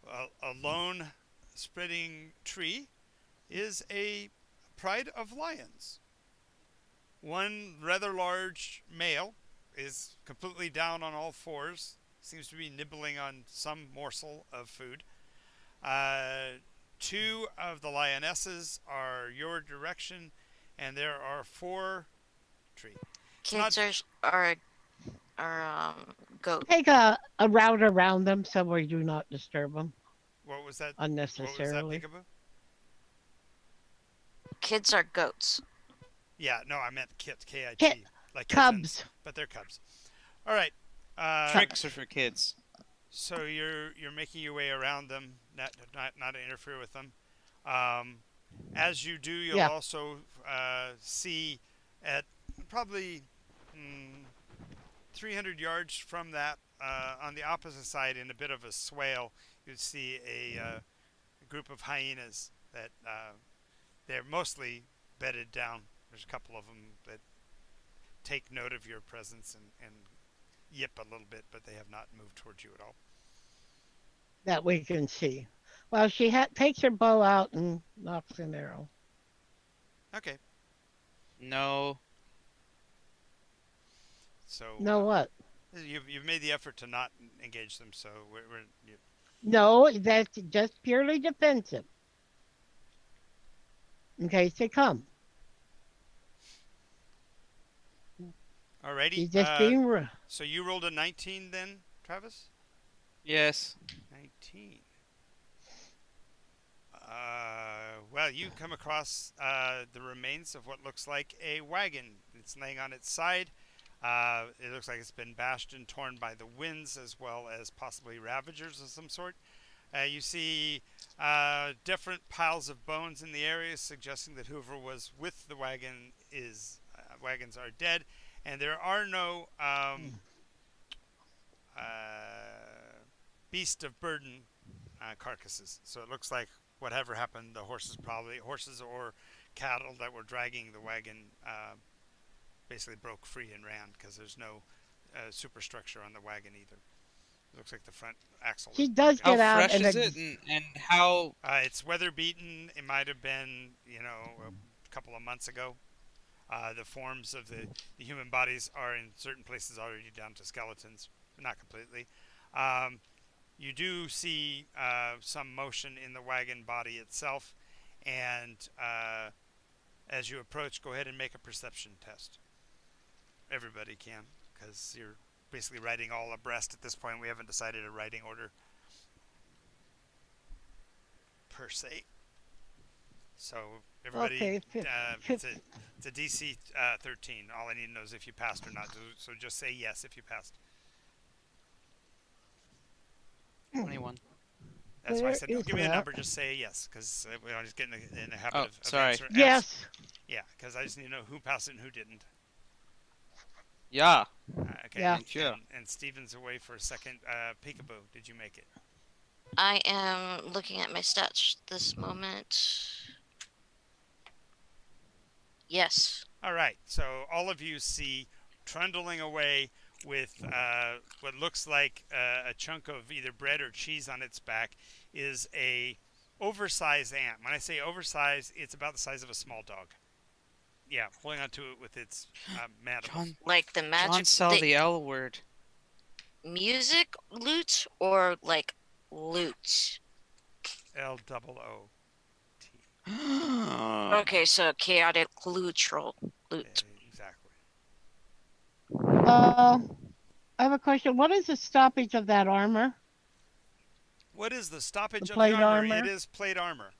a lone spreading tree, is a pride of lions. One rather large male is completely down on all fours, seems to be nibbling on some morsel of food. Two of the lionesses are your direction, and there are 4 tree. Kids are goat. Take a route around them so we do not disturb them What was that? unnecessarily. What was that, Peekaboo? Kids are goats. Yeah, no, I meant kit, K-I-T. Kit. Like Cubs. kittens, but they're cubs. All right. Tricks are for kids. So you're making your way around them, not to interfere with them. As you do, you'll also see at probably 300 yards from that, on the opposite side, in a bit of a swale, you'd see a group of hyenas that they're mostly bedded down. There's a couple of them that take note of your presence and yip a little bit, but they have not moved towards you at all. That we can see. Well, she takes her bow out and knocks an arrow. Okay. No. So No what? You've made the effort to not engage them, so No, that's just purely defensive. In case they come. Alrighty. She's just being So you rolled a 19 then, Travis? Yes. 19. Well, you come across the remains of what looks like a wagon. It's laying on its side. It looks like it's been bashed and torn by the winds, as well as possibly ravagers of some sort. You see different piles of bones in the area, suggesting that whoever was with the wagon wagons are dead, and there are no beast of burden carcasses. So it looks like whatever happened, the horses or cattle that were dragging the wagon basically broke free and ran, because there's no superstructure on the wagon either. It looks like the front axle. She does get How out. fresh is it, and how? It's weather beaten. It might have been, a couple of months ago. The forms of the human bodies are in certain places already down to skeletons, but not completely. You do see some motion in the wagon body itself, and as you approach, go ahead and make a perception test. Everybody can, because you're basically riding all abreast at this point. We haven't decided a riding order per se. So everybody, Okay, it's a DC 13. All I need to know is if you passed or not. So just say yes if you passed. 21. That's why I said, Where don't is give me a that? number, just say yes, because I'm just getting in the habit of sorry. answering. Yes. Yeah, because I just need to know who passed it and who didn't. Yeah. Okay. Yeah. Sure. And Steven's away for a second. Peekaboo, did you make it? I am looking at my stats this moment. Yes. All right. So all of you see trundling away with what looks like a chunk of either bread or cheese on its back is a oversized ant. When I say oversized, it's about the size of a small dog. Yeah, holding onto it with its mandibles. Like the John magic, saw the L word. music loot or like loot? L-O-O-T. Okay, so chaotic loot. Exactly. I have a question. What is the stoppage of that armor? What is the stoppage The of the plate armor? armor? It is plate armor.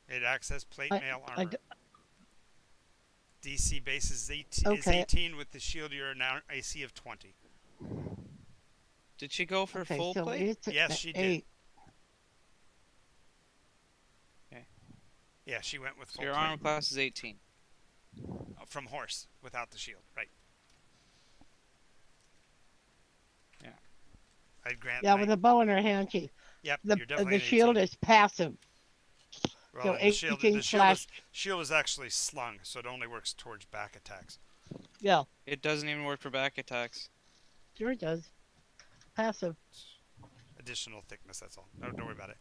It acts as plate mail armor. DC base is 18 with the shield. You're now AC of 20. Did she go for full so plate? Yes, she did. Okay. Yeah, she went with So full your plate. armor class is 18. From horse, without the shield, right? Yeah. I'd grant. Yeah, with a bow in her hand, she. Yep, The you're definitely the shield is passive. Well, so the 18 shield is actually slung, so it only works towards back attacks. Yeah. It doesn't even work for back attacks. Sure it does. Passive. Additional thickness, that's all. No, don't worry about it.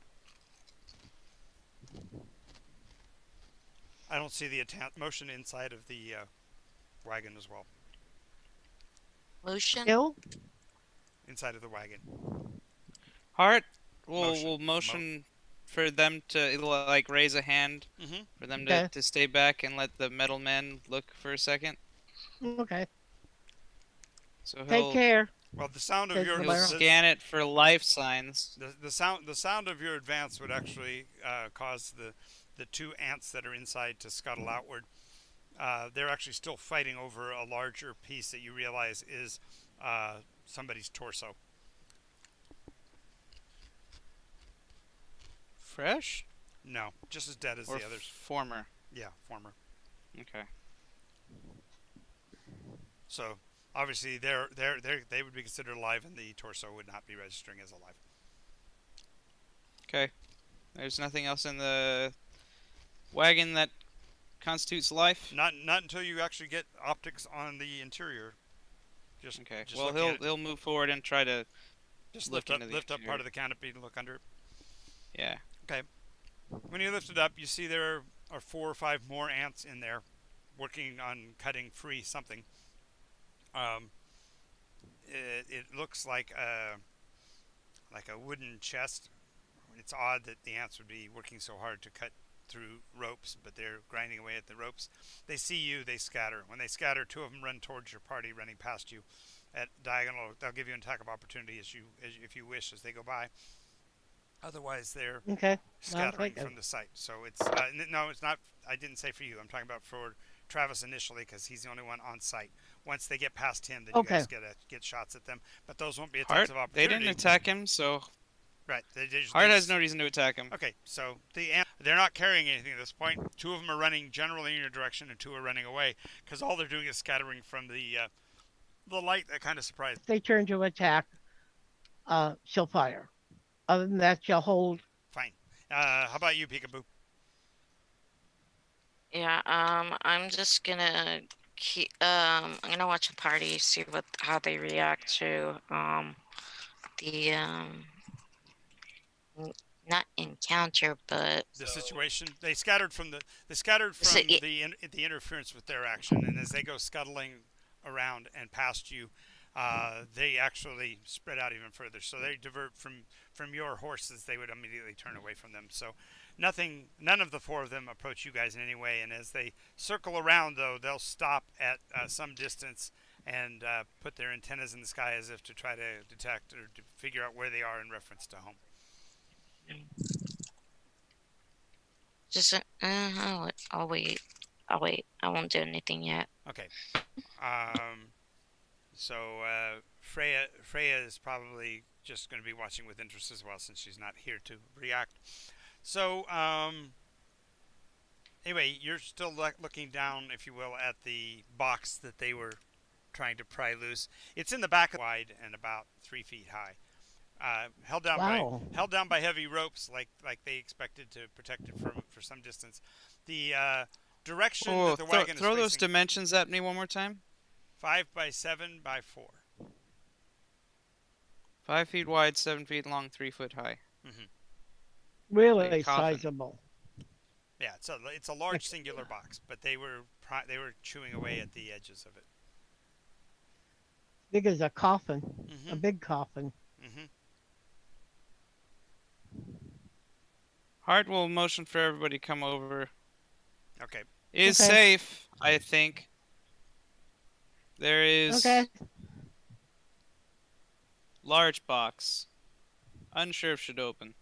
I don't see the motion inside of the wagon as well. Motion? Ill? Inside of the wagon. Heart will motion for them to like raise a hand for them to stay back and let the metal men look for a second. Okay. So he'll take care. Well, the sound of he'll scan it for life signs. The sound of your advance would actually cause the two ants that are inside to scuttle outward. They're actually still fighting over a larger piece that you realize is somebody's torso. Fresh? No, just as dead as the others. Former. Yeah, former. Okay. So obviously they would be considered alive, and the torso would not be registering as alive. Okay. There's nothing else in the wagon that constitutes life. Not until you actually get optics on the interior. Just okay. Well, he'll move forward and try to just lift up part of the canopy and look under it. Yeah. Okay. When you lift it up, you see there are 4 or 5 more ants in there, working on cutting free something. It looks like a wooden chest. It's odd that the ants would be working so hard to cut through ropes, but they're grinding away at the ropes. They see you, they scatter. When they scatter, 2 of them run towards your party, running past you at diagonal. They'll give you an attack of opportunity if you wish as they go by. Otherwise, they're scattering from the site. So it's no, it's not. I didn't say for you. I'm talking about for Travis initially, because he's the only one on site. Once they get past him, then you guys get shots at them. But those won't be attacks of opportunity. They didn't attack him, so right. Heart has no reason to attack him. Okay, so they're not carrying anything at this point. 2 of them are running generally in your direction, and 2 are running away because all they're doing is scattering from the light that kind of surprised. If they turn to attack, she'll fire. Other than that, she'll hold. Fine. How about you, Peekaboo? Yeah. I'm just gonna I'm gonna watch the party, see how they react to the not encounter, but the situation. They scattered from the interference with their action, and as they go scuttling around and past you, they actually spread out even further. So they divert from your horses. They would immediately turn away from them. So none of the 4 of them approach you guys in any way. And as they circle around, though, they'll stop at some distance and put their antennas in the sky as if to try to detect or to figure out where they are in reference to home. just I'll wait. I won't do anything yet. Okay. So Freya is probably just going to be watching with interest as well, since she's not here to react. So anyway, you're still looking down, if you will, at the box that they were trying to pry loose. It's in the back, wide and about 3 feet high. Held down by heavy ropes, like they expected to protect it for some distance. The direction that the wagon is throw facing, those dimensions at me one more time. 5 by 7 by 4. 5 feet wide, 7 feet long, 3 foot high. Mm-hmm. Really coffin. sizable. Yeah, it's a large singular box, but they were chewing away at the edges of it. Big as a coffin, Mm-hmm. a big coffin. Mm-hmm. Hart will motion for everybody to come over. Okay. It is safe, I think. There is large box. Unsure if should open.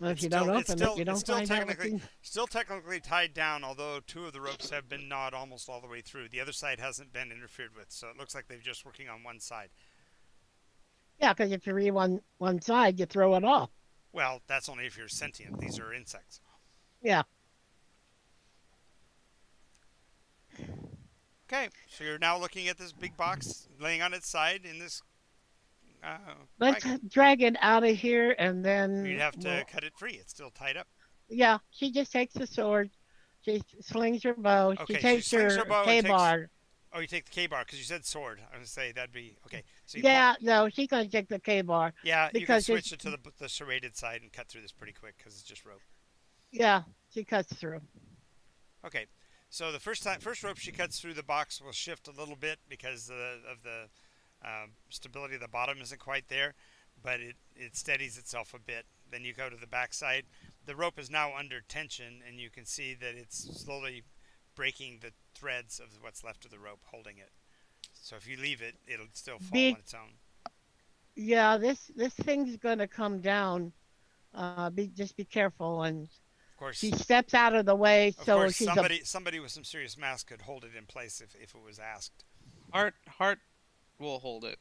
Well, if you don't open it, you don't find out what's in. Still technically tied down, although 2 of the ropes have been gnawed almost all the way through. The other side hasn't been interfered with, so it looks like they're just working on one side. Yeah, because if you read one side, you throw it off. Well, that's only if you're sentient. These are insects. Yeah. Okay, so you're now looking at this big box laying on its side in this. Let's drag it out of here, and then you'd have to cut it free. It's still tied up. Yeah, she just takes the sword. She slings her bow. Okay, she takes her K-bar. Oh, you take the K-bar because you said sword. I would say that'd be okay. So no, she's gonna take the K-bar. Yeah, you can switch it to the serrated side and cut through this pretty quick because it's just rope. Yeah, she cuts through. Okay, so the first rope she cuts through, the box will shift a little bit because of the stability of the bottom isn't quite there, but it steadies itself a bit. Then you go to the back side. The rope is now under tension, and you can see that it's slowly breaking the threads of what's left of the rope holding it. So if you leave it, it'll still fall on its own. Yeah, this thing's gonna come down. Just be careful, and of course she steps out of the way. So she's somebody with some serious mass could hold it in place if it was asked. Hart will hold it.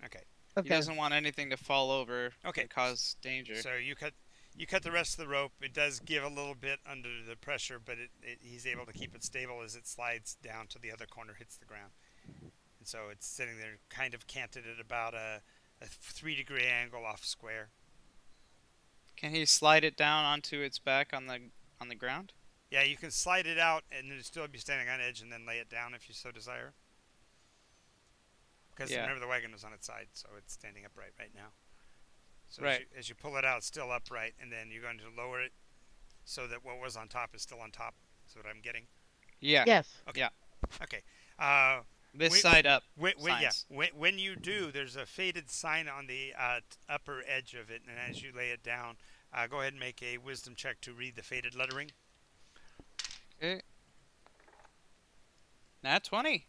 Okay. He doesn't want anything to fall over. Okay. Cause danger. So you cut the rest of the rope. It does give a little bit under the pressure, but he's able to keep it stable as it slides down to the other corner, hits the ground. And so it's sitting there kind of canted at about a 3-degree angle off square. Can he slide it down onto its back on the ground? Yeah, you can slide it out and then still be standing on edge and then lay it down if you so desire. Because remember the wagon was on its side, so it's standing upright right now. So as you pull it out, it's still upright, and then you're going to lower it so that what was on top is still on top. Is what I'm getting? Yeah. Yes. Okay. Yeah. Okay. This side up. When you do, there's a faded sign on the upper edge of it, and as you lay it down, go ahead and make a wisdom check to read the faded lettering. Okay. Nat 20.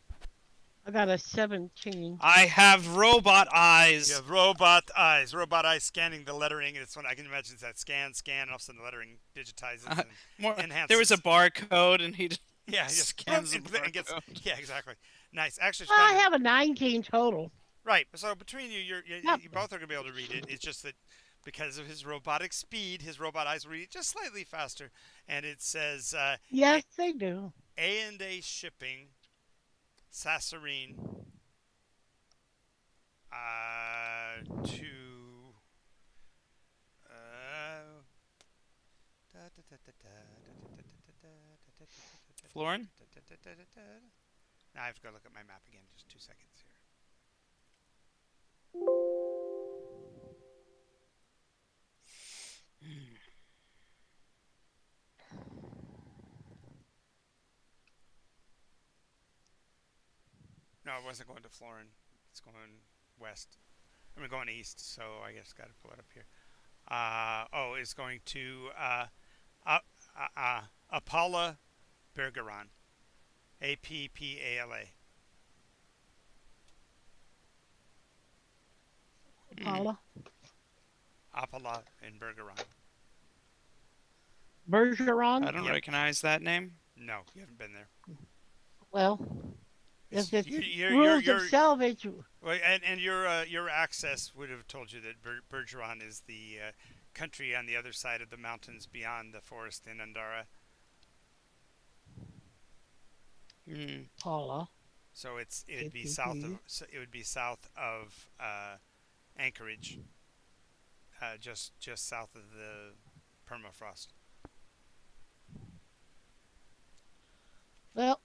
I got a 17. I have robot eyes. You have robot eyes. Robot eyes scanning the lettering. It's when I can imagine it's that scan, and all of a sudden the lettering digitizes and enhances. There was a barcode, and he just scans the and gets. Yeah, exactly. Nice. Actually, I have a 19 total. Right. So between you, you both are going to be able to read it. It's just that because of his robotic speed, his robot eyes will read it just slightly faster. And it says... yes, they do. A&A Shipping, Sassarine, to... Florin? Now I have to go look at my map again. Just 2 seconds here. No, it wasn't going to Florin. It's going west. I mean, going east, so I guess got to pull it up here. It's going to Appala Bergeron. Appala. Paula? Appala and Bergeron. Bergeron? I don't recognize that name. No, you haven't been there. Well, if it's rules of salvage... Well, and your access would have told you that Bergeron is the country on the other side of the mountains beyond the forest in Andara. Paula. So it would be south of Anchorage, just south of the permafrost. Well,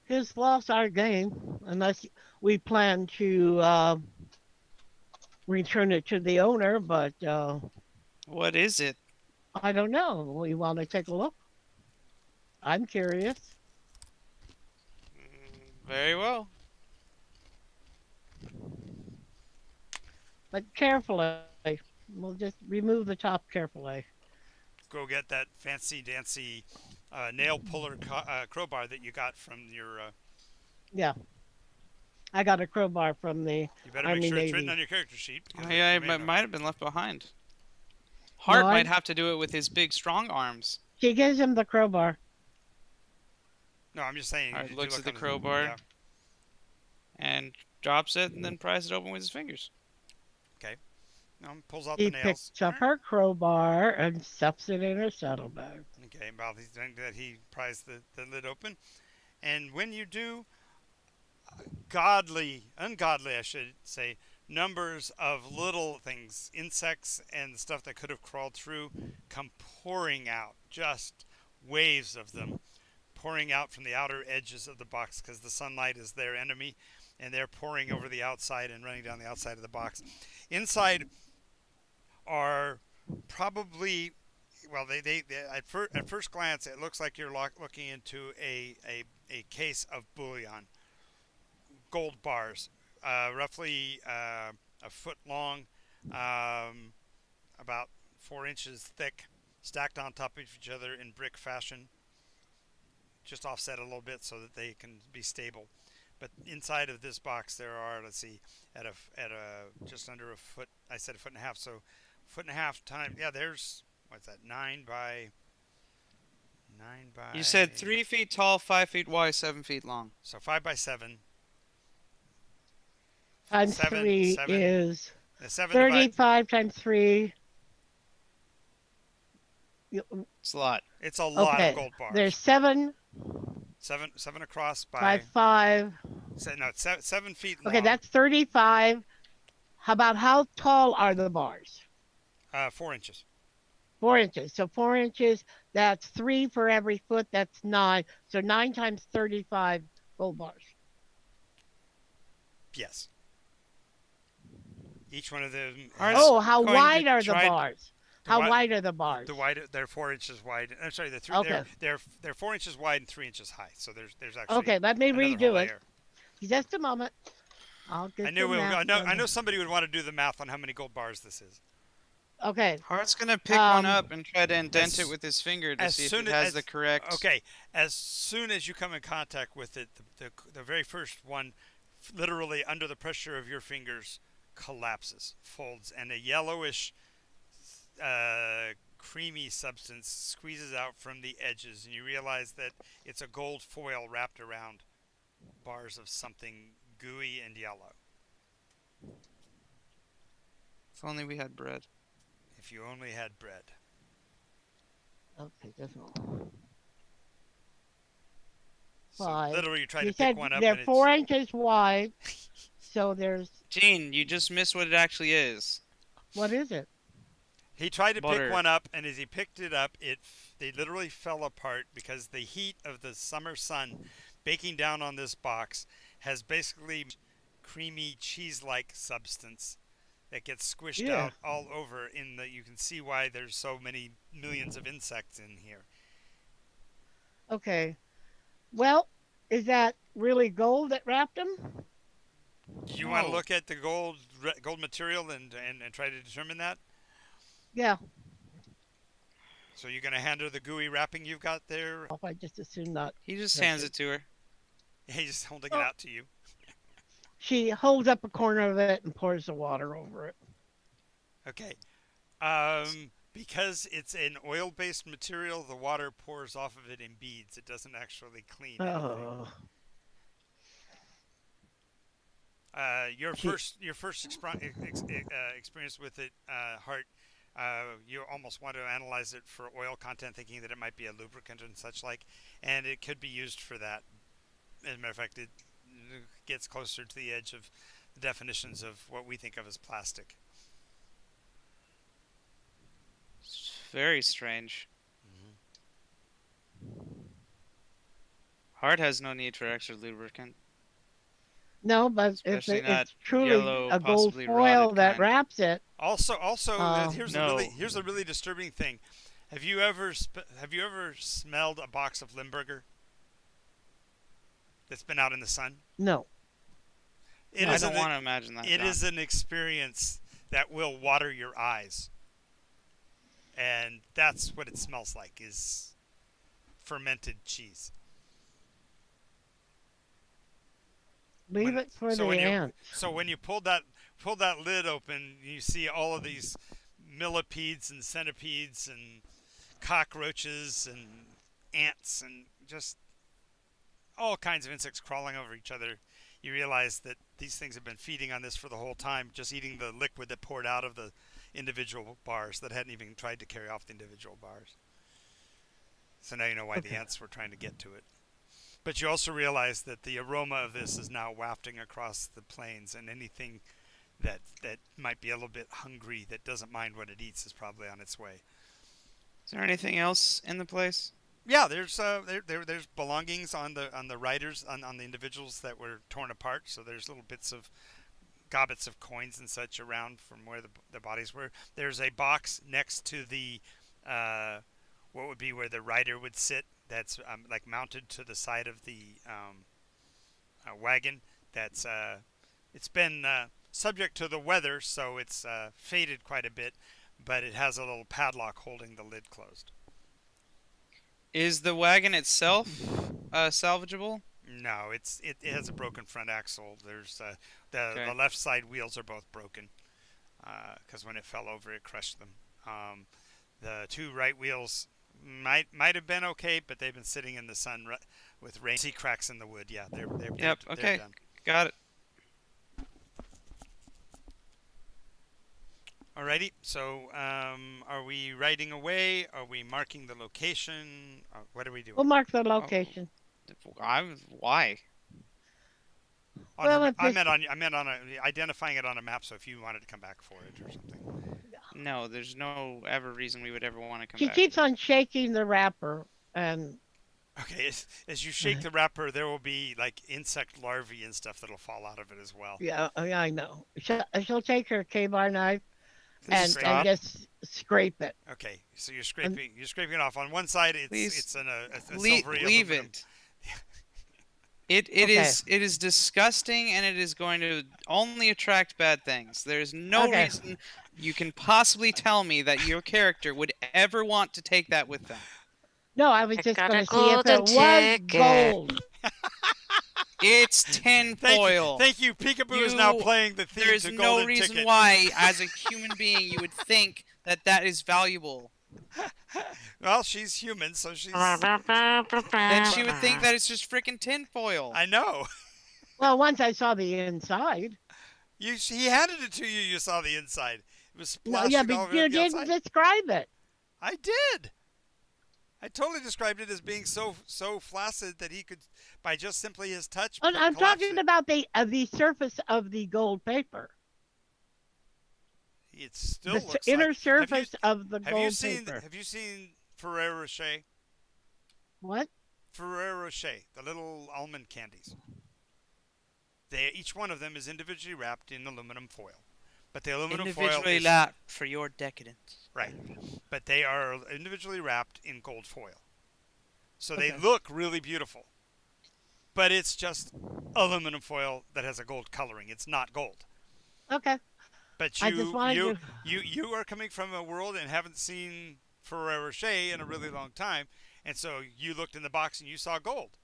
his loss, our gain, unless we plan to return it to the owner. But What is it? I don't know. We want to take a look. I'm curious. Very well. But carefully. We'll just remove the top carefully. Go get that fancy dancy nail puller crowbar that you got from your. Yeah. I got a crowbar from the You better make Army sure it's written Navy. on your character sheet. Because Yeah, it might have been left behind. Hart No, might have to do it with his big, strong arms. She gives him the crowbar. No, I'm just saying. Hart you looks look at the on crowbar yeah. and drops it and then pries it open with his fingers. Okay. Pulls out He the nails. picks up her crowbar and stuffs it in her saddlebag. Okay, while he's doing that, he pries the lid open. And when you do, ungodly, I should say, numbers of little things, insects and stuff that could have crawled through, come pouring out. Just waves of them pouring out from the outer edges of the box because the sunlight is their enemy, and they're pouring over the outside and running down the outside of the box. Inside are probably, well, they at first glance it looks like you're looking into a case of bullion, gold bars, roughly a foot long, about 4 inches thick, stacked on top of each other in brick fashion, just offset a little bit so that they can be stable. But inside of this box there are, let's see, at a just under a foot. I said a foot and a half, so foot and a half times. Yeah, there's what's that? 9 by. You said 3 feet tall, 5 feet wide, 7 feet long. So 5 by 7. Times Seven, 3 seven. is 7 35 times 3. It's a lot. It's a lot Okay. of gold bars. There's 7 seven across by by 5. no, it's 7 feet long. Okay, that's 35. How tall are the bars? 4 inches. 4 inches. So 4 inches, that's 3 for every foot. That's 9. So 9 times 35 gold bars. Yes. Each one of them. Oh, how wide are the bars? How wide are the bars? They're 4 inches wide. I'm sorry, they're Okay. they're 4 inches wide and 3 inches high. So there's actually Okay, let me another redo whole it. layer. Just a moment. I'll get I knew the math I know somebody would want to do the math on how many gold bars this is. Okay. Hart's gonna pick one up and try to indent it with his finger to see if it has the correct. Okay, as soon as you come in contact with it, the very first one, literally under the pressure of your fingers, collapses, folds, and a yellowish, creamy substance squeezes out from the edges, and you realize that it's a gold foil wrapped around bars of something gooey and yellow. If only we had bread. If you only had bread. Okay, this one. So 5. literally, you try You to pick said one up, they're and 4 inches wide. So there's. Gene, you just missed what it actually is. What is it? he tried to Butter. pick one up, and as he picked it up, they literally fell apart because the heat of the summer sun baking down on this box has basically creamy cheese-like substance that gets squished out all over. You can see why there's so many millions of insects in here. Okay. Well, is that really gold that wrapped them? Do you want to look at the gold material and try to determine that? Yeah. So you're going to hand her the gooey wrapping you've got there? I just assume not. He just hands it to her. He's just holding it out to you. She holds up a corner of it and pours the water over it. Okay. Because it's an oil-based material, the water pours off of it in beads. It doesn't actually clean anything. Your first experience with it, Hart, you almost want to analyze it for oil content, thinking that it might be a lubricant and such like, and it could be used for that. As a matter of fact, it gets closer to the edge of the definitions of what we think of as plastic. It's very strange. Heart has no need for extra lubricant, No, but if especially not it's truly yellow, a gold possibly foil rotted that kind. wraps it, Also, No. here's a really disturbing thing. Have you ever smelled a box of Limburger that's been out in the sun? no. I don't want to imagine that. It is an experience that will water your eyes, and that's what it smells like, is fermented cheese. Leave it for the ants. So when you pulled that lid open, you see all of these millipedes and centipedes and cockroaches and ants and just all kinds of insects crawling over each other. You realize that these things have been feeding on this for the whole time, just eating the liquid that poured out of the individual bars that hadn't even tried to carry off the individual bars. So now you know why the ants were trying to get to it. But you also realize that the aroma of this is now wafting across the plains, and anything that might be a little bit hungry that doesn't mind what it eats is probably on its way. Is there anything else in the place? Yeah, there's there's belongings on the riders, on the individuals that were torn apart. So there's little bits of gobbets of coins and such around from where the bodies were. There's a box next to the what would be where the rider would sit. That's like mounted to the side of the wagon. That's it's been subject to the weather, so it's faded quite a bit, but it has a little padlock holding the lid closed. Is the wagon itself salvageable? No, it has a broken front axle. There's the left side wheels are both broken because when it fell over, it crushed them. The two right wheels might have been okay, but they've been sitting in the sun with rain. See cracks in the wood. Yeah, they're Yep. Okay. done. Got it. Alrighty. So, are we riding away? Are we marking the location? What are we doing? We'll mark the location. Why? Well, I meant on identifying it on a map. So if you wanted to come back for it or something. No, there's no ever reason we would ever want to come She back. keeps on shaking the wrapper, and okay, as you shake the wrapper, there will be like insect larvae and stuff that'll fall out of it as well. yeah, I know. She'll take her K-bar knife and just scrape it. Okay, so you're scraping it off. On one side, it's a silvery leave aluminum. it. It is disgusting, and it is going to only attract bad things. There's no reason you can possibly tell me that your character would ever want to take that with them. No, I was just going to see if it was gold. It's tin foil. Thank you. Peekaboo is now playing the theme There's to Golden no reason Ticket. why, as a human being, you would think that is valuable. Well, she's human, so she's... Then she would think that it's just freaking tin foil. I know. Well, once I saw the inside. He handed it to you. You saw the inside. It was splashing No, all over you the didn't outside. describe it. I did. I totally described it as being so flaccid that he could, by just simply his touch. I'm talking about the surface of the gold paper. It still the looks inner like, surface of the gold paper. Have you seen Ferrero Rocher? What? Ferrero Rocher, the little almond candies. Each one of them is individually wrapped in aluminum foil. But the aluminum foil is wrapped for your decadence. Right. But they are individually wrapped in gold foil. So they look really beautiful. But it's just aluminum foil that has a gold coloring. It's not gold. Okay. But you are coming from a world and haven't seen Ferrero Rocher in a really long time, and so you looked in the box and you saw gold.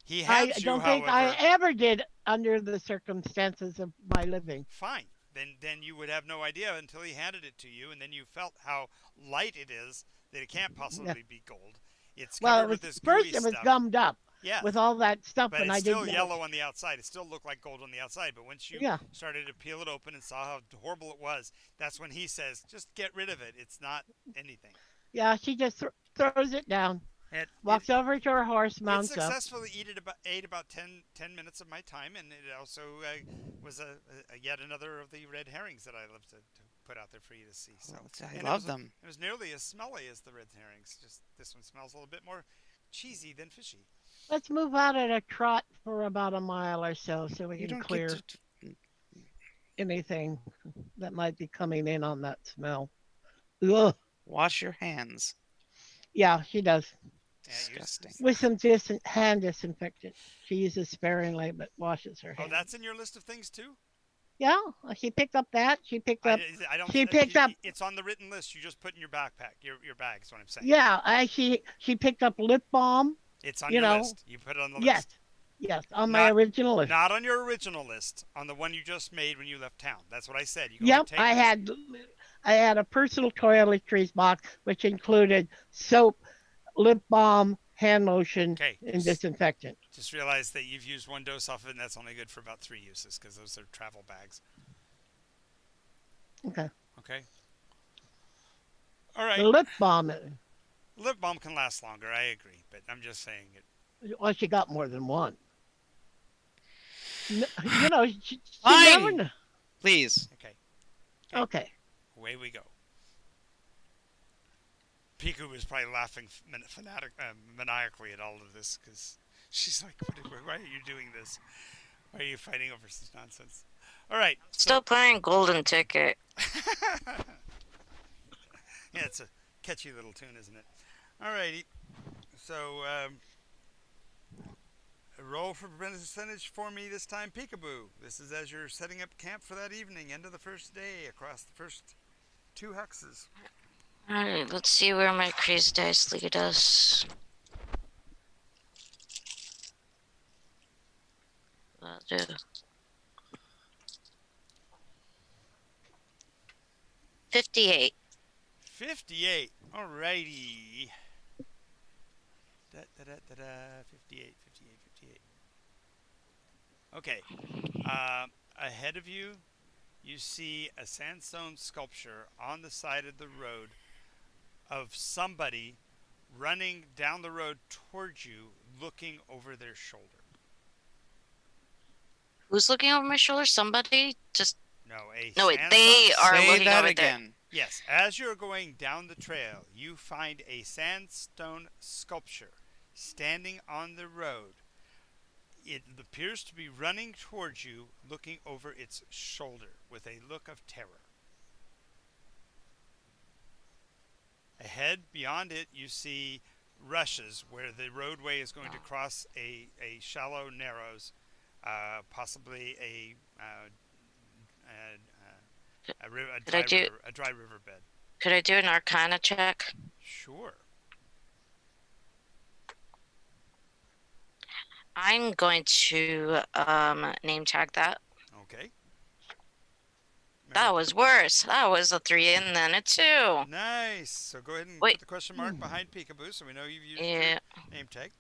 I don't think I ever did under the circumstances of my living. Fine. Then you would have no idea until he handed it to you, and then you felt how light it is, that it can't possibly be gold. It's covered with this gooey stuff. It was gummed up. Yeah. With all that stuff, but and it's I didn't still yellow on the outside. It still looked like gold on the outside. But once you started to peel it open and saw how horrible it was, that's when he says, "Just get rid of it. It's not anything." Yeah, she just throws it down. Walks over to her horse, mounts up. It successfully ate about 10 minutes of my time, and it also was yet another of the red herrings that I love to put out there for you to see. So I love them. It was nearly as smelly as the red herrings. Just this one smells a little bit more cheesy than fishy. Let's move out at a trot for about a mile or so we You can don't get clear anything that might be coming in on that smell. Ugh. wash your hands. Yeah, she does. Yeah, Disgusting. With some hand disinfectant. She uses sparingly, but washes her Oh, hands. that's in your list of things too. Yeah, she picked up that. She picked I, up. I don't. She picked up. It's on the written list. You just put in your backpack. Your bag is what I'm saying. Yeah, she picked up lip balm. It's on You your know. list. You put it on the Yes, list. yes, on my Not original list. not on your original list. On the one you just made when you left town. That's what I said. You can only Yep, take. I had a personal toiletries box which included soap, lip balm, hand lotion, Okay. and disinfectant. Just realize that you've used one dose off of it, and that's only good for about 3 uses because those are travel bags. Okay. Okay. All right. The lip balm. Lip balm can last longer. I agree, but I'm just saying it. Well, she got more than one. You know, she never. Fine. Please. Okay. Okay. Away we go. Piku was probably laughing maniacally at all of this because she's like, why are you doing this? Why are you fighting over this nonsense? All right. Still playing Golden Ticket. Yeah, it's a catchy little tune, isn't it? All righty. So, roll for percentage for me this time, Peekaboo. This is as you're setting up camp for that evening, end of the first day, across the first 2 hexes. Alright, let's see where my crazy dice lead us. I'll do. 58. 58. Alrighty. 58, 58, 58. Okay. Ahead of you, you see a sandstone sculpture on the side of the road of somebody running down the road towards you, looking over their shoulder. Who's looking over my shoulder? Somebody? Just. No, No, wait, they are Say looking that over again. there. Yes, as you're going down the trail, you find a sandstone sculpture standing on the road. It appears to be running towards you, looking over its shoulder with a look of terror. Ahead, beyond it, you see rushes where the roadway is going to cross a shallow narrows, possibly a dry riverbed. Could I do an Arcana check? Sure. I'm going to name tag that. Okay. That was worse. That was a 3 and then a 2. Nice. So go ahead and put the question mark behind Peekaboo so we know you've used your name tag.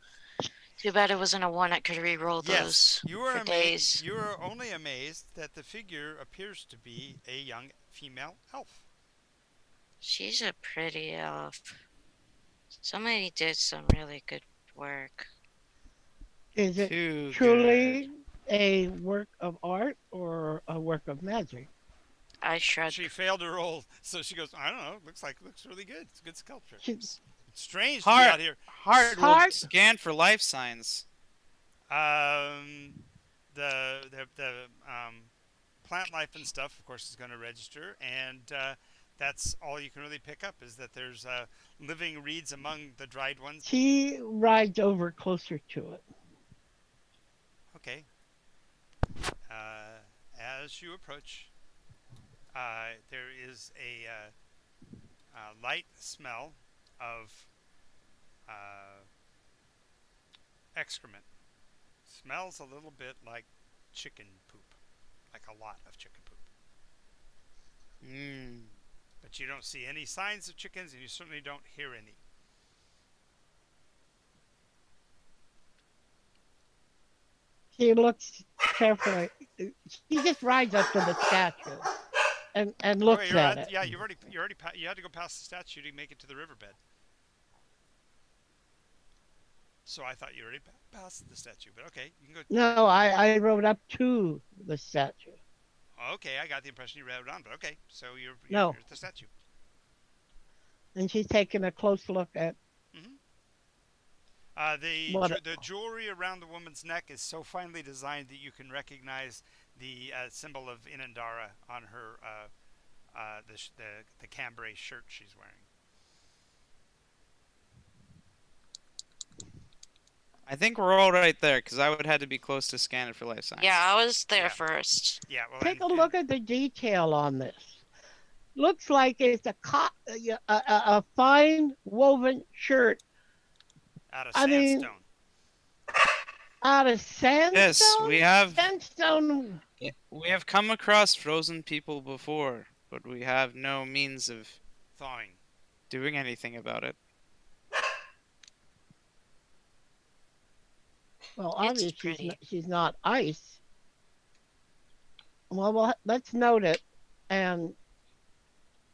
Too bad it wasn't a 1. I could re-roll those you are for days. You are only amazed that the figure appears to be a young female elf. She's a pretty elf. Somebody did some really good work. Is it Too truly good. a work of art or a work of magic? I shrugged. She failed to roll, so she goes, I don't know. Looks really good. It's a good sculpture. She's, It's strange to be out here. Heart will scan for life signs. The plant life and stuff, of course, is going to register, and that's all you can really pick up is that there's living reeds among the dried ones. she rides over closer to it. Okay. As you approach, there is a light smell of excrement. Smells a little bit like chicken poop, like a lot of chicken poop. But you don't see any signs of chickens, and you certainly don't hear any. She looks carefully. She just rides up to the statue and looks at it. Yeah, you had to go past the statue to make it to the riverbed. So I thought you already passed the statue, but okay, you can go. No, I rode up to the statue. Okay, I got the impression you rode on, but okay, so you're at the statue. And she's taking a close look at. The jewelry around the woman's neck is so finely designed that you can recognize the symbol of Inandara on her the cambray shirt she's wearing. I think we're all right there because I would have to be close to scan it for life science. Yeah, I was there first. Yeah, well, take a look at the detail on this. Looks like it's a fine woven shirt. Out of sandstone. Out of sandstone? Yes, we have. Sandstone. We have come across frozen people before, but we have no means of thawing, doing anything about it. Well, obviously she's not ice. Well, let's note it, and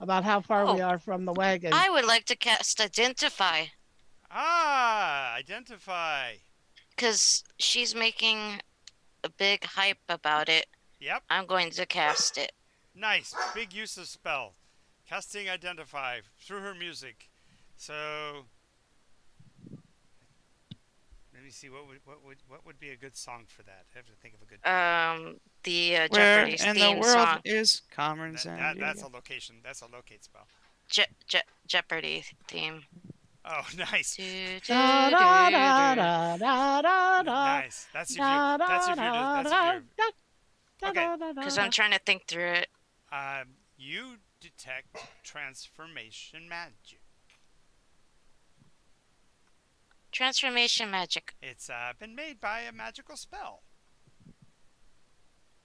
about how far we are from the wagon. I would like to cast Identify. Identify. Because she's making a big hype about it. Yep. I'm going to cast it. Nice. Big use of spell. Casting Identify through her music. So let me see what would be a good song for that. I have to think of a good the Where Jeopardy in theme the world song. is Comrade San That's a location. That's a locate spell. Jeopardy theme. Oh, nice. Nice. That's if you're okay. Because I'm trying to think through it. You detect transformation magic. Transformation magic. It's been made by a magical spell.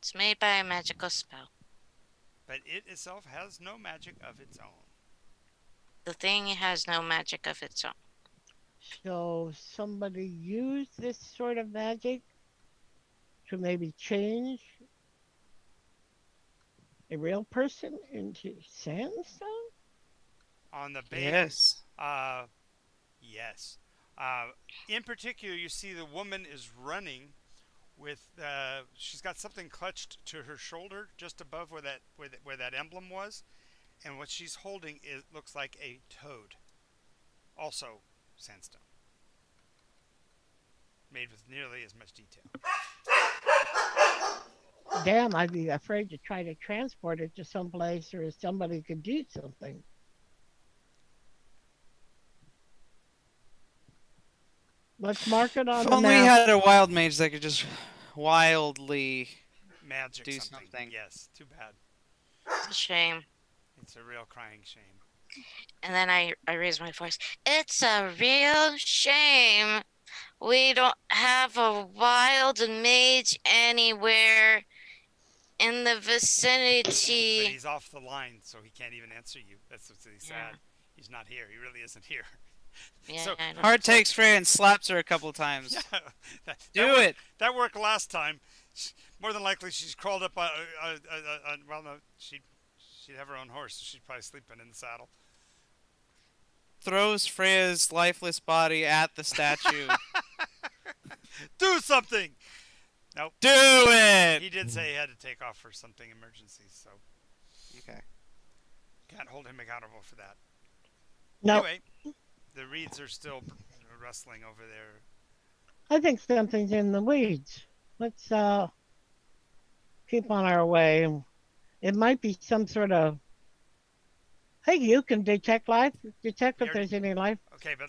It's made by a magical spell. But it itself has no magic of its own. The thing has no magic of its own. So somebody used this sort of magic to maybe change a real person into sandstone? On the base. Yes. Yes. In particular, you see the woman is running with she's got something clutched to her shoulder just above where that emblem was, and what she's holding looks like a toad, also sandstone, made with nearly as much detail. Damn, I'd be afraid to try to transport it to someplace where somebody could do something. Let's mark it on If the only map. we had a wild mage that could just wildly magic do something. Yes, too bad. It's a shame. It's a real crying shame. And then I raise my voice. It's a real shame. We don't have a wild mage anywhere in the vicinity. But he's off the line, so he can't even answer you. That's what's really sad. Yeah. He's not here. He really isn't here. Yeah, So, Hard takes Freya and slaps her a couple times. Yeah, Do it. That worked last time. More than likely, she's crawled up on. Well, no, she'd have her own horse. So she'd probably sleeping in the saddle. Throws Freya's lifeless body at the statue. Do something. Nope. Do it. He did say he had to take off for something emergency, so Okay. can't hold him accountable for that. No, Anyway, the reeds are still rustling over there. I think something's in the weeds. Let's keep on our way. It might be some sort of. Hey, you can detect life. Detect if there's any life. Okay, but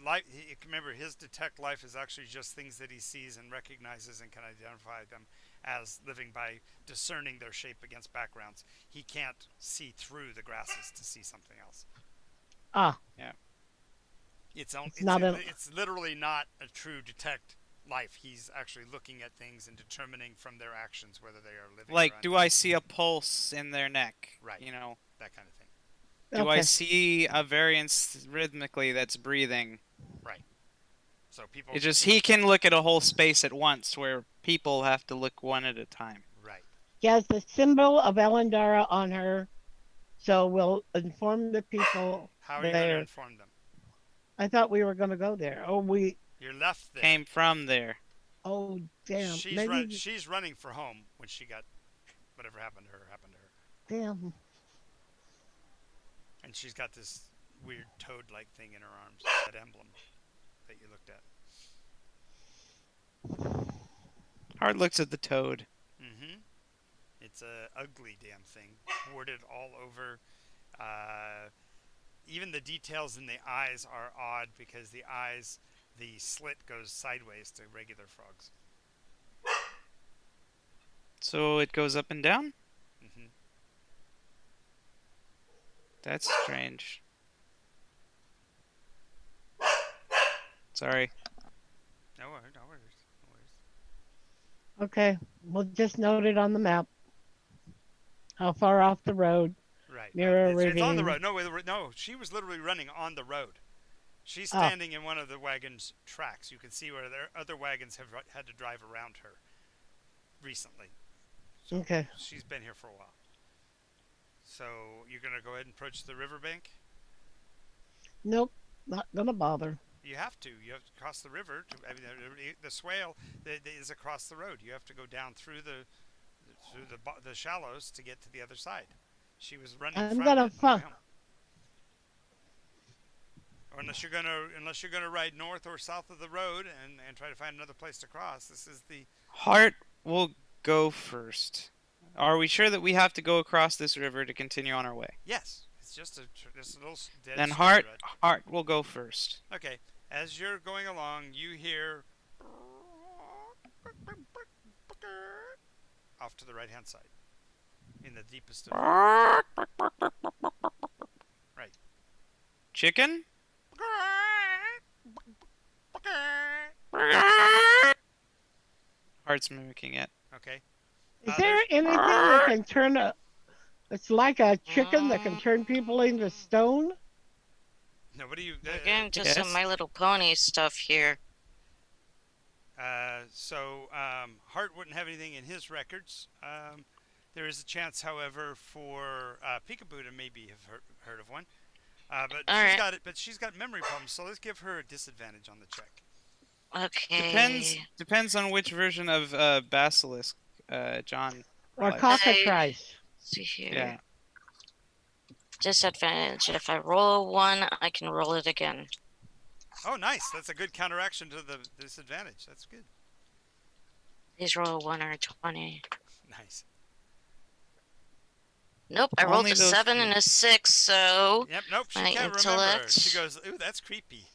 remember, his detect life is actually just things that he sees and recognizes and can identify them as living by discerning their shape against backgrounds. He can't see through the grasses to see something else. Ah. Yeah. It's literally not a true detect life. He's actually looking at things and determining from their actions whether they are living. Like, do I see a pulse in their neck? Right. You know, that kind of thing. Do I see a variance rhythmically that's breathing? Right. So people. It's just he can look at a whole space at once, where people have to look one at a time. Right. She has the symbol of Elendara on her, so we'll inform the people. How are you going to inform them? I thought we were going to go there. You're left there. Came from there. Oh, damn. She's running for home when she got whatever happened to her. Damn. And she's got this weird toad-like thing in her arms, that emblem that you looked at. Hart looks at the toad. Mm-hmm. It's a ugly damn thing, warded all over. Even the details in the eyes are odd because the slit goes sideways to regular frogs. So it goes up and down? Mm-hmm. That's strange. Sorry. No worries, no worries, no worries. Okay, we'll just note it on the map. How far off the road? Right. Mirror It's on the ravine. road. No, she was literally running on the road. She's Oh. standing in one of the wagon's tracks. You can see where their other wagons have had to drive around her recently. So Okay. she's been here for a while. So you're going to go ahead and approach the riverbank? Nope, not gonna bother. You have to. You have to cross the river. The swale is across the road. You have to go down through the shallows to get to the other side. She was running I'm from gonna it on the way fuck. home. Or unless you're gonna ride north or south of the road and try to find another place to cross. This is the Hart will go first. Are we sure that we have to go across this river to continue on our way? yes. It's just a little dead. Then stretch of Hart will go first. it. Okay. As you're going along, you hear off to the right hand side, in the deepest of right. Chicken? Hart's mimicking it. Okay. Is there anything that can turn a? It's like a chicken that can turn people into stone. No, what do you? We're getting into yes. some My Little Pony stuff here. Hart wouldn't have anything in his records. There is a chance, however, for Peekaboo to maybe have heard of one. But she's got memory problems, so let's give her a disadvantage on the check. Okay. Depends on which version of Basilisk John Or likes. cockatrice. See here. Yeah. Disadvantage. If I roll a 1, I can roll it again. Oh, nice. That's a good counteraction to the disadvantage. That's good. Please roll a 1 or a 20. Nice. Nope, I rolled Only a those 7 two. and a 6, so Yep. Nope. She my can't remember. intellect. She goes, "Ooh, that's creepy.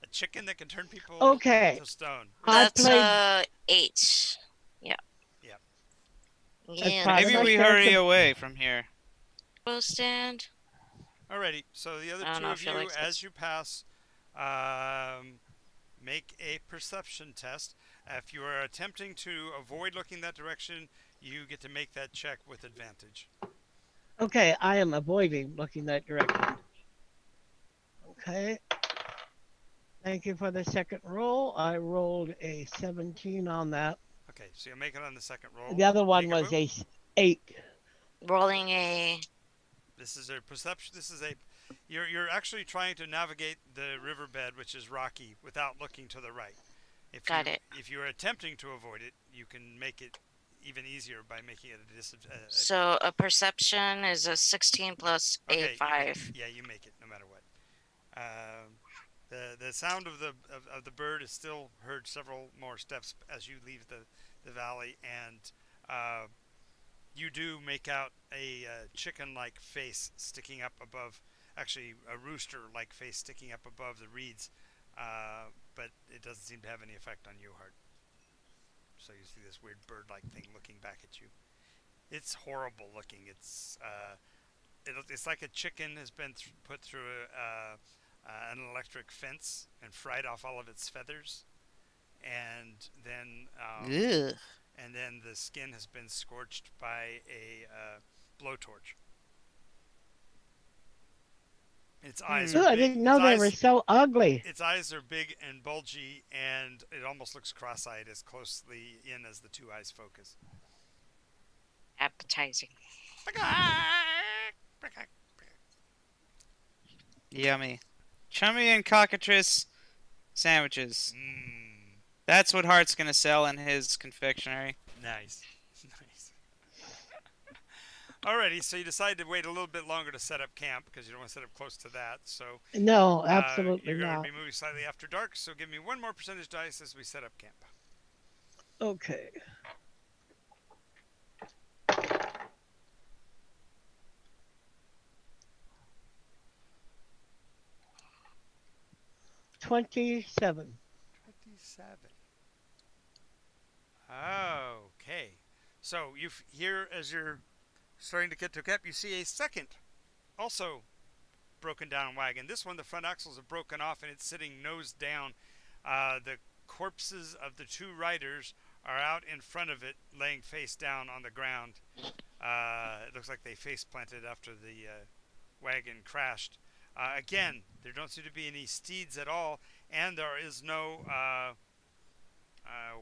A chicken that can turn people Okay. to stone." I that's played. 8. Yeah. Yep. Yeah. part of Maybe my we character- hurry away from here. Roll stand. Alrighty. So the other I don't two know, I of feel you, like as you pass, make a perception test. If you are attempting to avoid looking that direction, you get to make that check with advantage. Okay, I am avoiding looking that direction. Okay. Thank you for the second roll. I rolled a 17 on that. Okay, so you'll make it on the second roll. The other one Peekaboo. was a 8. Rolling a. This is a perception. You're actually trying to navigate the riverbed, which is rocky, without looking to the right. Got it. If you're attempting to avoid it, you can make it even easier by making it a disadvantage. So a perception is a 16 plus a 5. Yeah, you make it no matter what. The sound of the bird is still heard several more steps as you leave the valley, and you do make out a chicken-like face sticking up above, actually a rooster-like face sticking up above the reeds, but it doesn't seem to have any effect on you, Hart. So you see this weird bird-like thing looking back at you. It's horrible looking. It's like a chicken has been put through an electric fence and fried off all of its feathers, and then the skin has been scorched by a blowtorch. Its eyes Ooh, are I big. didn't know they were so ugly. Its eyes are big and bulgy, and it almost looks cross-eyed as closely in as the two eyes focus. Appetizing. Yummy. Chummy and cockatrice sandwiches. Mmm. That's what Hart's gonna sell in his confectionery. Nice. Nice. Alrighty, so you decide to wait a little bit longer to set up camp because you don't want to set up close to that. So No, absolutely you're going not. to be moving slightly after dark. So give me one more percentage dice as we set up camp. Okay. $27. 27. Okay. So you here as you're starting to get to cap, you see a second, also broken down wagon. This one, the front axles are broken off and it's sitting nose down. The corpses of the two riders are out in front of it, laying face down on the ground. It looks like they face planted after the wagon crashed. Again, there don't seem to be any steeds at all, and there is no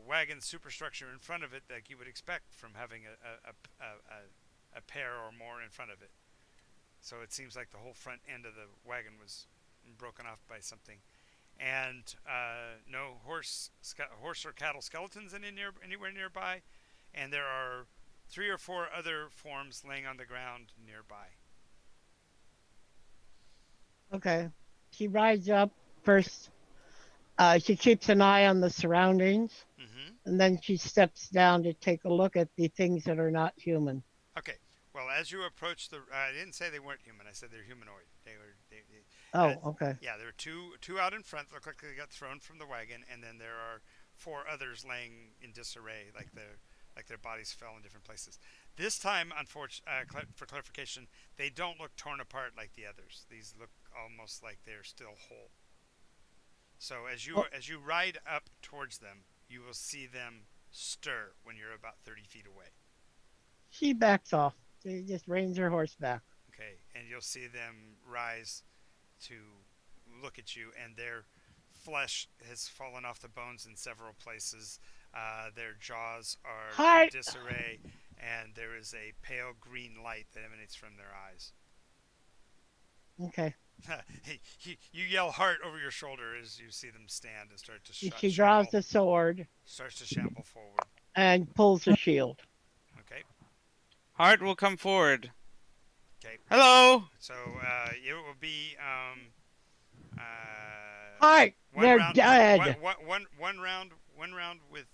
wagon superstructure in front of it like you would expect from having a pair or more in front of it. So it seems like the whole front end of the wagon was broken off by something. And no horse or cattle skeletons anywhere nearby. And there are 3 or 4 other forms laying on the ground nearby. Okay. She rides up first. She keeps an eye on the surroundings, and then she steps down to take a look at the things that are not human. Okay. Well, as you approach the, I didn't say they weren't human. I said they're humanoid. Okay. Yeah, there were two out in front. Look like they got thrown from the wagon, and then there are 4 others laying in disarray, like their bodies fell in different places. This time, for clarification, they don't look torn apart like the others. These look almost like they're still whole. So as you ride up towards them, you will see them stir when you're about 30 feet away. She backs off. She just reins her horse back. Okay, and you'll see them rise to look at you, and their flesh has fallen off the bones in several places. Their jaws are in disarray, and there is a pale green light that emanates from their eyes. Okay. You yell "Heart" over your shoulder as you see them stand and start to She draws the sword. Starts to shamble forward. And pulls the shield. Okay. Heart will come forward. Okay. Hello. So it will be Heart. They're dead. One round with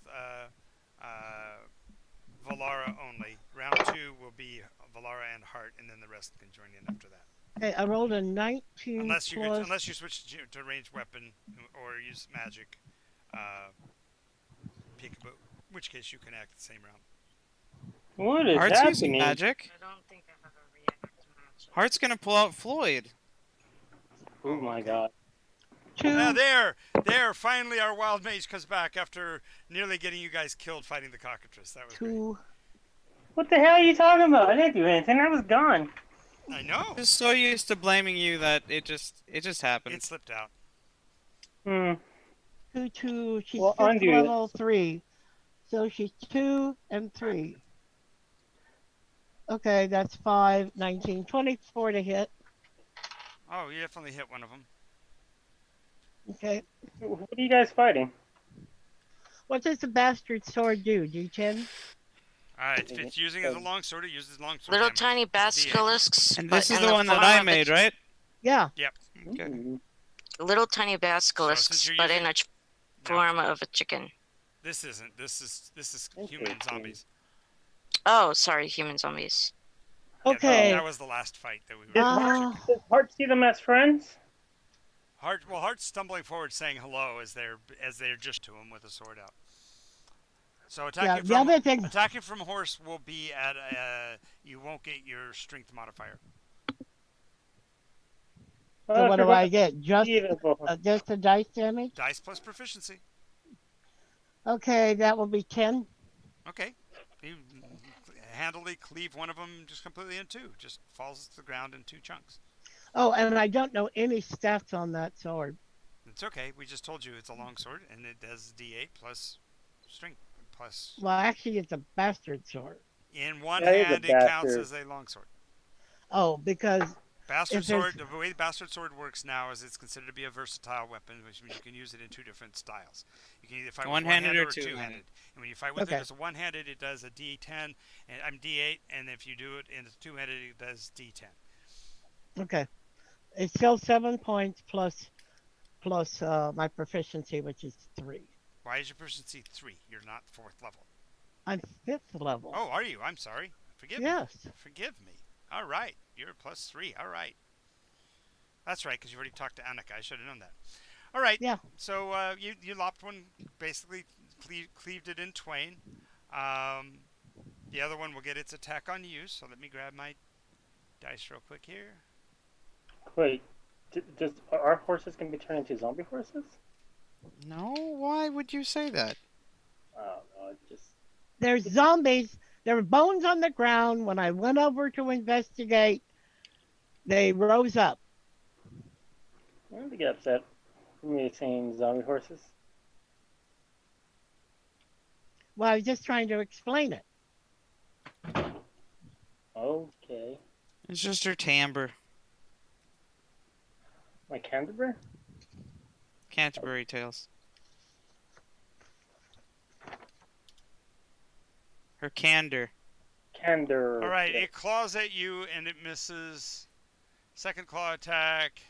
Valara only. Round 2 will be Valara and Heart, and then the rest can join in after that. Okay, I rolled a 19 unless you switch to ranged weapon or use magic, peekaboo. In which case you can act the same round. What is Heart's happening? using magic. I don't think I have a react to magic. Heart's gonna pull out Floyd. Oh my god. There! Finally, our wild mage comes back after nearly getting you guys killed fighting the cockatrice. That was great. What the hell are you talking about? I didn't do anything. I was gone. I know. Just so used to blaming you that it just happened. It slipped out. 2. She's level 3. So she's 2 and 3. Okay, that's 5, 19, 24 to hit. Oh, you definitely hit one of them. Okay. What are you guys fighting? What does the bastard sword do? D10? It's using as a longsword. It uses longsword. Little damage. tiny basilisks. And this is the one that I made, right? Yeah. Yep. Okay. Little tiny basilisks, but in a form of a chicken. This isn't. This is human zombies. Oh, sorry, human zombies. Okay. That was the last fight that we were. Does Heart see them as friends? Heart's stumbling forward, saying hello as they're just to him with a sword out. So attacking from horse will be at you won't get your strength modifier. So what do I get? Just the dice damage? Dice plus proficiency. Okay, that will be 10. Okay. You handily cleave one of them just completely in 2. Just falls to the ground in 2 chunks. Oh, and I don't know any stats on that sword. It's okay. We just told you it's a longsword, and it does D8 plus strength plus. Well, actually, it's a bastard sword. In one hand, it counts as a longsword. Oh, because bastard sword. The way the bastard sword works now is it's considered to be a versatile weapon, which means you can use it in 2 different styles. You can either fight with one-handed or two-handed. And when you fight with it as a one-handed, it does a D10, and I'm D8, and if you do it in a two-handed, it does D10. Okay. It's still 7 points plus my proficiency, which is 3. Why is your proficiency 3? You're not 4th level. I'm 5th level. Oh, are you? I'm sorry. Forgive me. Yes. Forgive me. All right. You're +3. All right. That's right, because you already talked to Annika. I should have known that. All right. Yeah. So you lopped one, basically cleaved it in twain. The other one will get its attack on you. So let me grab my dice real quick here. Wait, our horses can be turned into zombie horses? No, why would you say that? I don't know. It just There's zombies. There were bones on the ground. When I went over to investigate, they rose up. I don't get upset for me saying zombie horses. Well, I was just trying to explain it. Okay. It's just her timbre. My Canterbury? Canterbury Tales. Her candor. Candor. All right. Yes. It claws at you and it misses. Second claw attack.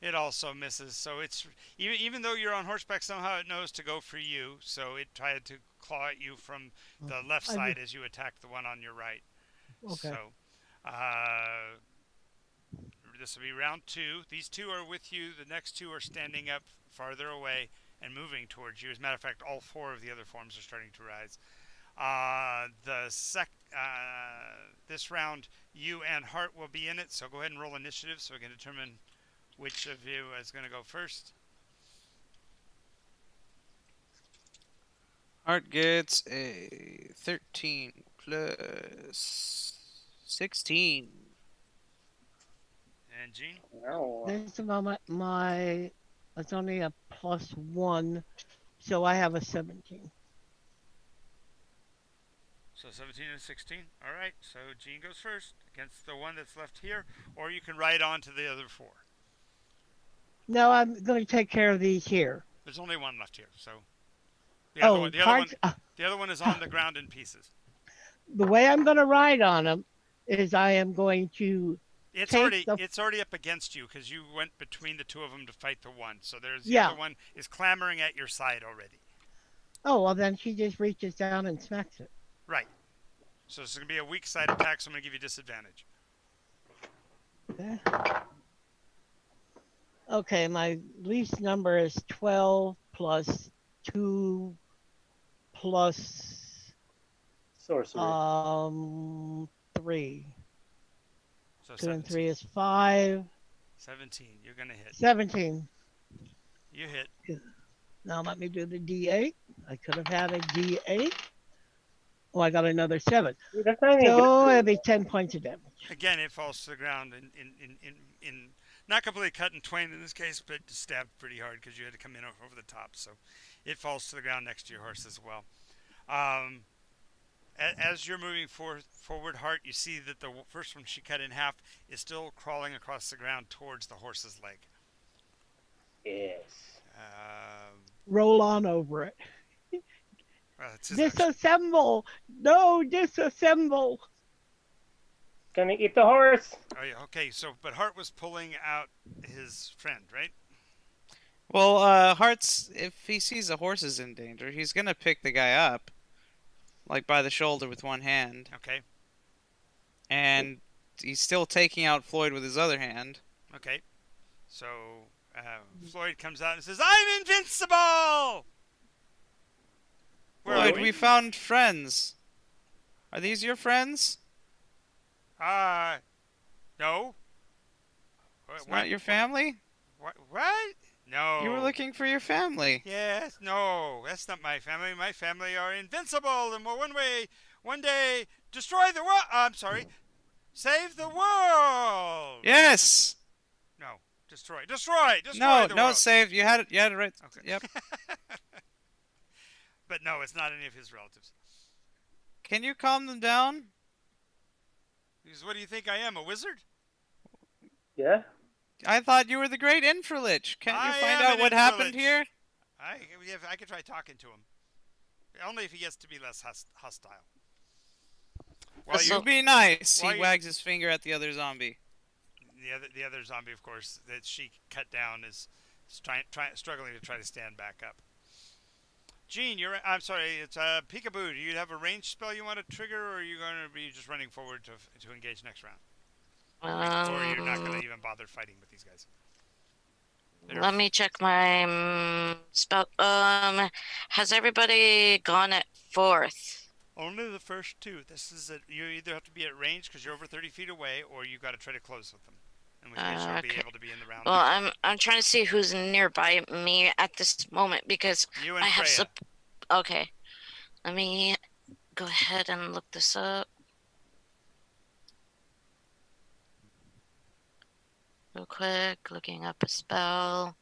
It also misses. So it's even though you're on horseback, somehow it knows to go for you. So it tried to claw at you from the left side as you attack the one on your right. Okay. So this will be round 2. These 2 are with you. The next 2 are standing up farther away and moving towards you. As a matter of fact, all 4 of the other forms are starting to rise. This round, you and Hart will be in it. So go ahead and roll initiative so we can determine which of you is going to go first. Hart gets a 13 plus 16. And Gene? No. This moment, it's only a +1, so I have a 17. So 17 and 16. All right. So Gene goes first against the one that's left here, or you can ride on to the other 4. No, I'm going to take care of these here. There's only one left here, so the other one is on the ground in pieces. The way I'm going to ride on them is I am going to. It's already up against you because you went between the 2 of them to fight the one. So the other one is clamoring at your side already. Oh, well, then she just reaches down and smacks it. Right. So it's going to be a weak side attack, so I'm going to give you disadvantage. Okay. Okay, my least number is 12 plus 2 plus Sorcery. 3. So 2 and 3 is 5. 17. You're going to hit. 17. You hit. Now let me do the D8. I could have had a D8. Oh, I got another 7. That's not even So good. it'll be 10 points of damage. Again, it falls to the ground in not completely cut in twain in this case, but stabbed pretty hard because you had to come in over the top. So it falls to the ground next to your horse as well. As you're moving forward, Hart, you see that the first one she cut in half is still crawling across the ground towards the horse's leg. Yes. Roll on over it. It's Disassemble! No, disassemble! Gonna eat the horse. Oh yeah, okay. So, but Hart was pulling out his friend, right? Well, Hart's, if he sees a horse is in danger, he's gonna pick the guy up, like by the shoulder with one hand. Okay. And he's still taking out Floyd with his other hand. Okay. So Floyd comes out and says, "I'm invincible." Where Floyd, are we found friends. Are these your friends? No. It's not your family? What? No. You were looking for your family. Yes, no, that's not my family. My family are invincible and will one day destroy the world. I'm sorry, save the world. Yes. No, destroy the world. No, save. You had it right. Okay. Yep. But no, it's not any of his relatives. Can you calm them down? Because what do you think I am, a wizard? Yeah. I thought you were the great Infralich. Can't you I find am out an what happened Infralich. here? I could try talking to him. Only if he gets to be less hostile. Well, You be nice. while He you- wags his finger at the other zombie. the other zombie, of course, that she cut down is struggling to try to stand back up. Gene, I'm sorry. It's Peekaboo. Do you have a ranged spell you want to trigger, or are you going to be just running forward to engage next round? Or you're not going to even bother fighting with these guys? Let me check my spell. Has everybody gone at 4th? Only the first 2. This is you either have to be at range because you're over 30 feet away, or you got to try to close with them. In which case you'll be able to be in the round. Well, I'm trying to see who's nearby me at this moment because you and I have Freya. Okay, let me go ahead and look this up real quick. Looking up a spell.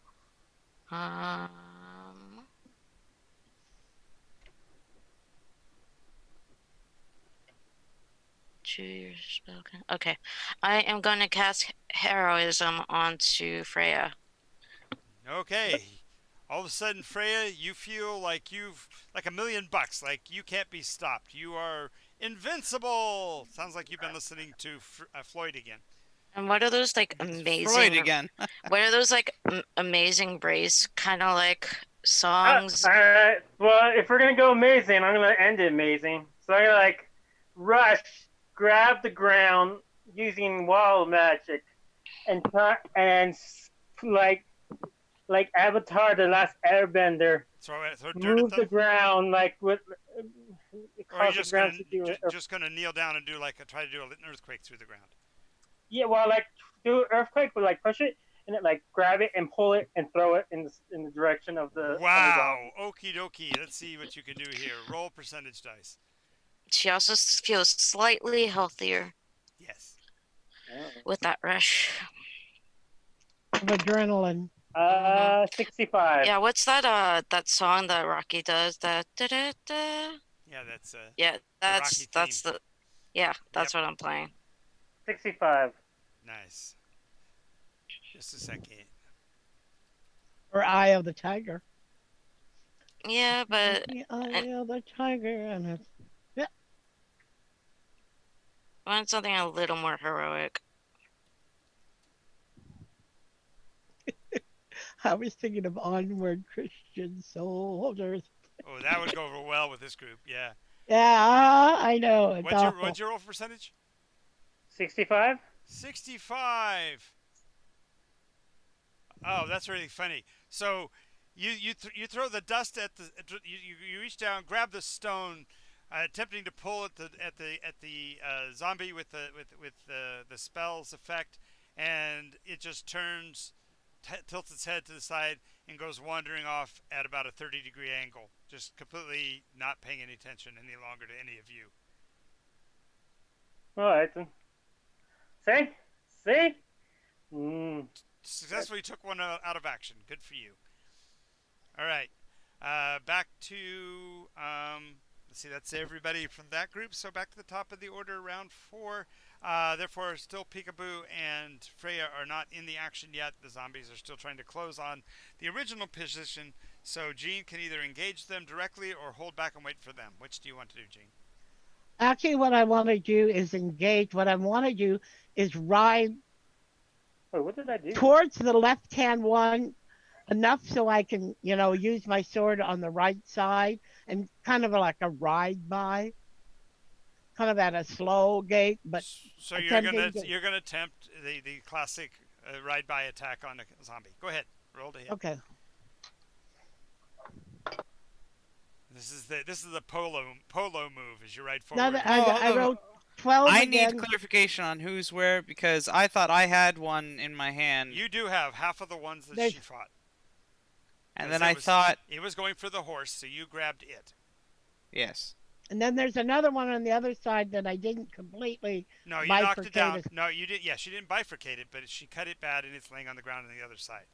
Choose spell. Okay, I am going to cast Heroism onto Freya. Okay. All of a sudden, Freya, you feel like like $1,000,000, like you can't be stopped. You are invincible. Sounds like you've been listening to Floyd again. And what are those like amazing? Freud again. What are those like amazing Grace kind of like songs? Well, if we're gonna go amazing, I'm gonna end it amazing. So I'm gonna like rush, grab the ground using wild magic, and like Avatar: The Last Airbender, move the ground like with. Or are you just gonna kneel down and try to do an earthquake through the ground? Yeah, well, like do earthquake, but like push it and it like grab it and pull it and throw it in the direction of the. Wow, okie dokie. Let's see what you can do here. Roll percentage dice. She also feels slightly healthier. Yes. With that rush. Of adrenaline. 65. Yeah, what's that song that Rocky does? That da da da. Yeah, that's that's what I'm playing. 65. Nice. Just a second. Or Eye of the Tiger. Yeah, but the Eye of the Tiger, and it's I want something a little more heroic. I was thinking of Onward Christian Soldiers. Oh, that would go over well with this group, yeah. Yeah, I know. What's your roll percentage? 65. 65. Oh, that's really funny. So, you throw the dust at the you reach down, grab the stone, attempting to pull at the zombie with the spell's effect, and it just turns. Tilts its head to the side and goes wandering off at about a 30-degree angle, just completely not paying any attention any longer to any of you. All right then. See? Successfully took one out of action. Good for you. All right, back to let's see. That's everybody from that group. So back to the top of the order, round 4. Therefore, still Peekaboo and Freya are not in the action yet. The zombies are still trying to close on the original position. So Gene can either engage them directly or hold back and wait for them. Which do you want to do, Gene? Actually, what I want to do is engage. What I want to do is ride what did I do? Towards the left-hand one, enough so I can, use my sword on the right side and kind of like a ride by. Kind of at a slow gait, but so you're gonna attempt the classic ride by attack on a zombie. Go ahead, roll to hit. Okay. This is the polo move as you ride forward. Now I wrote 12. I need clarification on who's where because I thought I had one in my hand. You do have half of the ones that she fought. And then I thought it was going for the horse, so you grabbed it. Yes. And then there's another one on the other side that I didn't completely. No, you knocked it down. No, you did. Yeah, she didn't bifurcate it, but she cut it bad, and it's laying on the ground on the other side.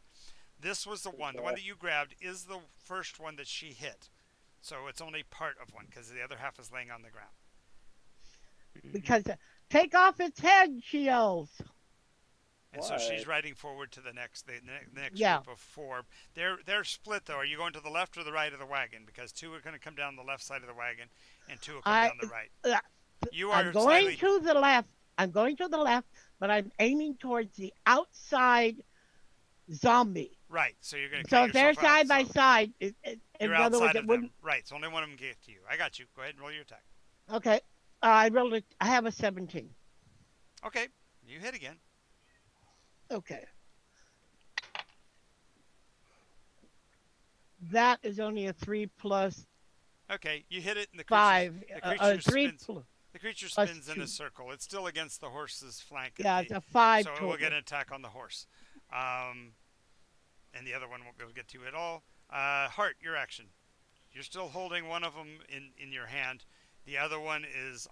This was the one. The one that you grabbed is the first one that she hit. So it's only part of one because the other half is laying on the ground. Because take off its head, she yells. And so she's riding forward to the next group of 4. They're split though. Are you going to the left or the right of the wagon? Because 2 are going to come down the left side of the wagon, and 2 will come down the right. I'm going to the left. I'm going to the left, but I'm aiming towards the outside zombie. Right. So you're going to So cut if they're yourself out. side by So side, you're in other words, outside it of them. wouldn't. Right. So only one of them can get to you. I got you. Go ahead and roll your attack. Okay. I have a 17. Okay. You hit again. Okay. That is only a 3 plus Okay. You hit it, and the 5. creature 3 spins. The creature plus spins in 2. a circle. It's still against the horse's flank. Yeah, it's a 5 so total. we'll get an attack on the horse. And the other one won't be able to get to you at all. Hart, your action. You're still holding one of them in your hand. The other one is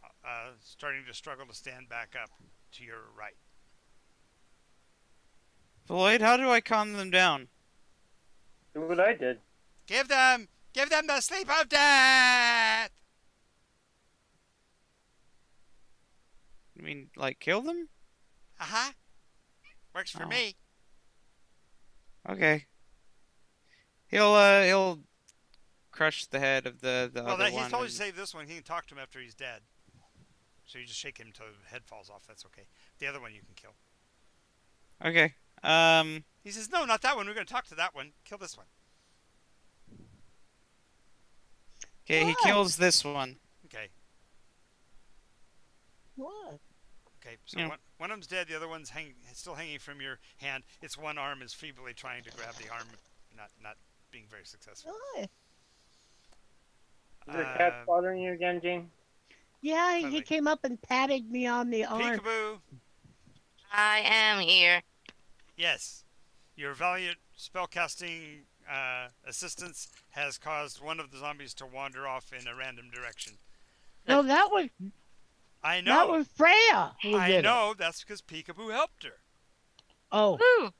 starting to struggle to stand back up to your right. Floyd, how do I calm them down? Do what I did. Give them the sleep of death. You mean, like, kill them? Uh-huh. Works for Oh. me. Okay. He'll crush the head of the Well, other he's one. told you to save this one. He can talk to him after he's dead. So you just shake him until the head falls off. That's okay. The other one you can kill. Okay. He says, no, not that one. We're going to talk to that one. Kill this one. Okay, he kills this one. Okay. What? Okay, so Yeah. one of them's dead. The other one's still hanging from your hand. Its one arm is feebly trying to grab the arm, not being very successful. What? Is your cat bothering you again, Jane? Yeah, he Totally. came up and patted me on the arm. Peekaboo. I am here. Yes, your valiant spellcasting assistance has caused one of the zombies to wander off in a random direction. No, that was I know. that was Freya who I did it. know. That's because Peekaboo helped her. Oh, Woo.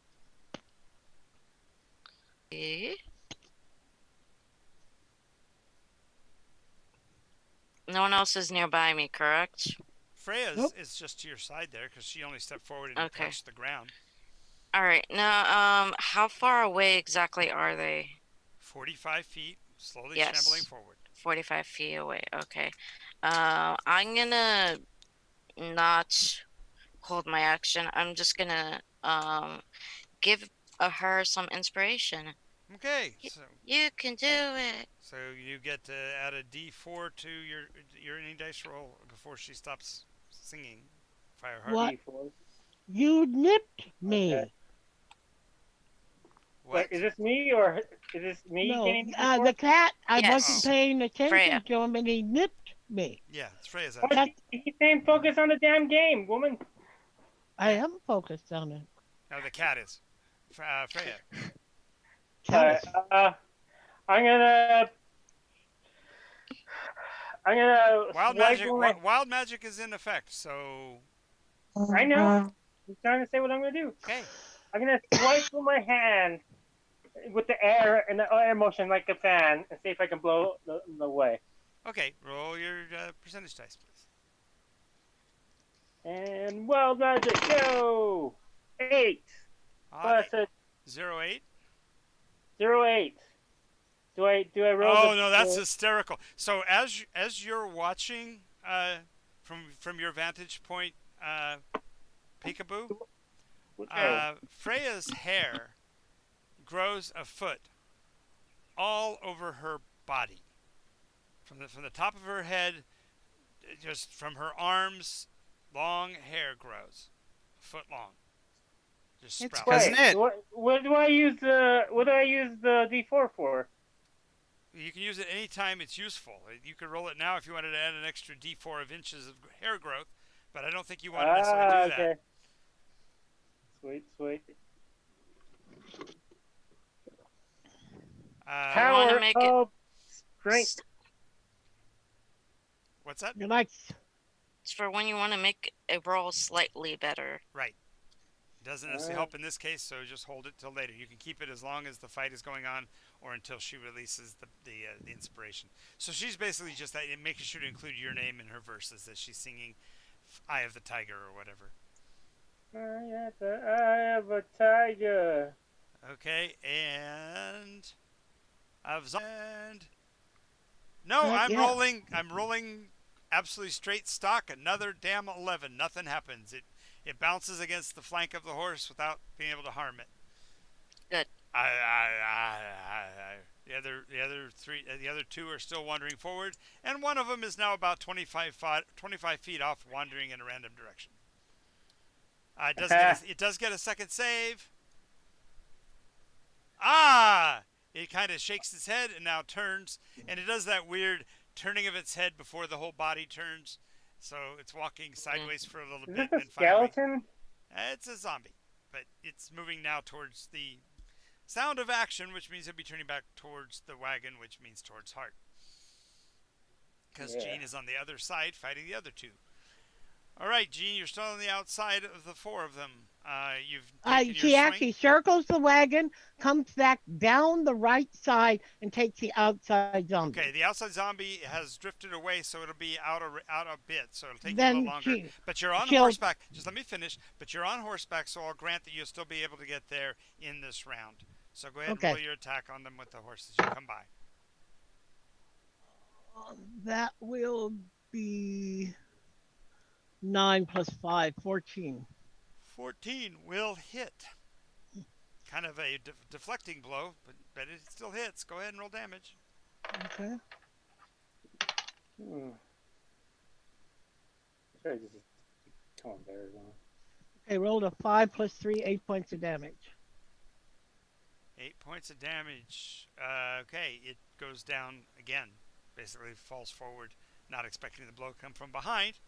Okay. No one else is nearby me, correct? Freya's Nope. is just to your side there because she only stepped forward and Okay. touched the ground. All right. Now, how far away exactly are they? 45 feet, slowly Yes. shambling forward. 45 feet away. Okay. I'm gonna not hold my action. I'm just gonna give her some inspiration. Okay, so You can do it. so you get to add a D4 to your any dice roll before she stops singing. Fireheart. What? D4. you nipped me. Okay. What? Wait, is this me or is this me No, getting the cat. I Yes. wasn't paying attention Freya. to him, and he nipped me. Yeah, it's Freya's What? action. He's saying focus on the damn game, woman. I am focused on it. No, the cat is. Freya. Cat is- I'm gonna Wild swipe magic. with my- Wild magic is in effect. So I know. I'm trying to say what I'm gonna do. okay. I'm gonna swipe with my hand with the air and the air motion like a fan and see if I can blow the way. Okay, roll your percentage dice, please. And wild magic, go! 8 plus a 0.8. 0.8. Do I roll? Oh no, that's hysterical. So as you're watching from your vantage point, Peekaboo, Freya's hair grows a foot all over her body, from the top of her head, just from her arms, long hair grows, a foot long. Just It's sprouts. Isn't it? What do I use the D4 for? You can use it anytime it's useful. You could roll it now if you wanted to add an extra D4 of inches of hair growth, but I don't think you want to necessarily do that. Okay. Sweet. wanna Power make it- of strength. What's that? You're like, It's for when you want to make a roll slightly better. Right. Doesn't necessarily help in this case, so just hold it till later. You can keep it as long as the fight is going on, or until she releases the inspiration. So she's basically just making sure to include your name in her verses as she's singing "Eye of the Tiger" or whatever. I have the eye of a tiger. Okay, and no, Yeah. I'm rolling absolutely straight stock. Another damn 11. Nothing happens. It bounces against the flank of the horse without being able to harm it. Good. The other two are still wandering forward, and one of them is now about 25 feet off, wandering in a random direction. It does get a second save. It kind of shakes its head and now turns, and it does that weird turning of its head before the whole body turns. So it's walking sideways for a little Is bit. this a skeleton? It's a zombie, but it's moving now towards the sound of action, which means it'll be turning back towards the wagon, which means towards Hart. Because Gene is on the other side fighting the other two. All right, Gene, you're still on the outside of the four of them. She actually circles the wagon, comes back down the right side, and takes the outside zombie. Okay, the outside zombie has drifted away, so it'll be out a bit, so it'll take you a little longer. But you're on horseback. Just let me finish. But you're on horseback, so I'll grant that you'll still be able to get there in this round. So go ahead and roll your attack on them with the horses you come by. That will be 9 plus 5, 14. 14 will hit. Kind of a deflecting blow, but it still hits. Go ahead and roll damage. Okay. Okay, rolled a 5 plus 3, 8 points of damage. 8 points of damage. Okay, it goes down again. Basically falls forward, not expecting the blow to come from behind.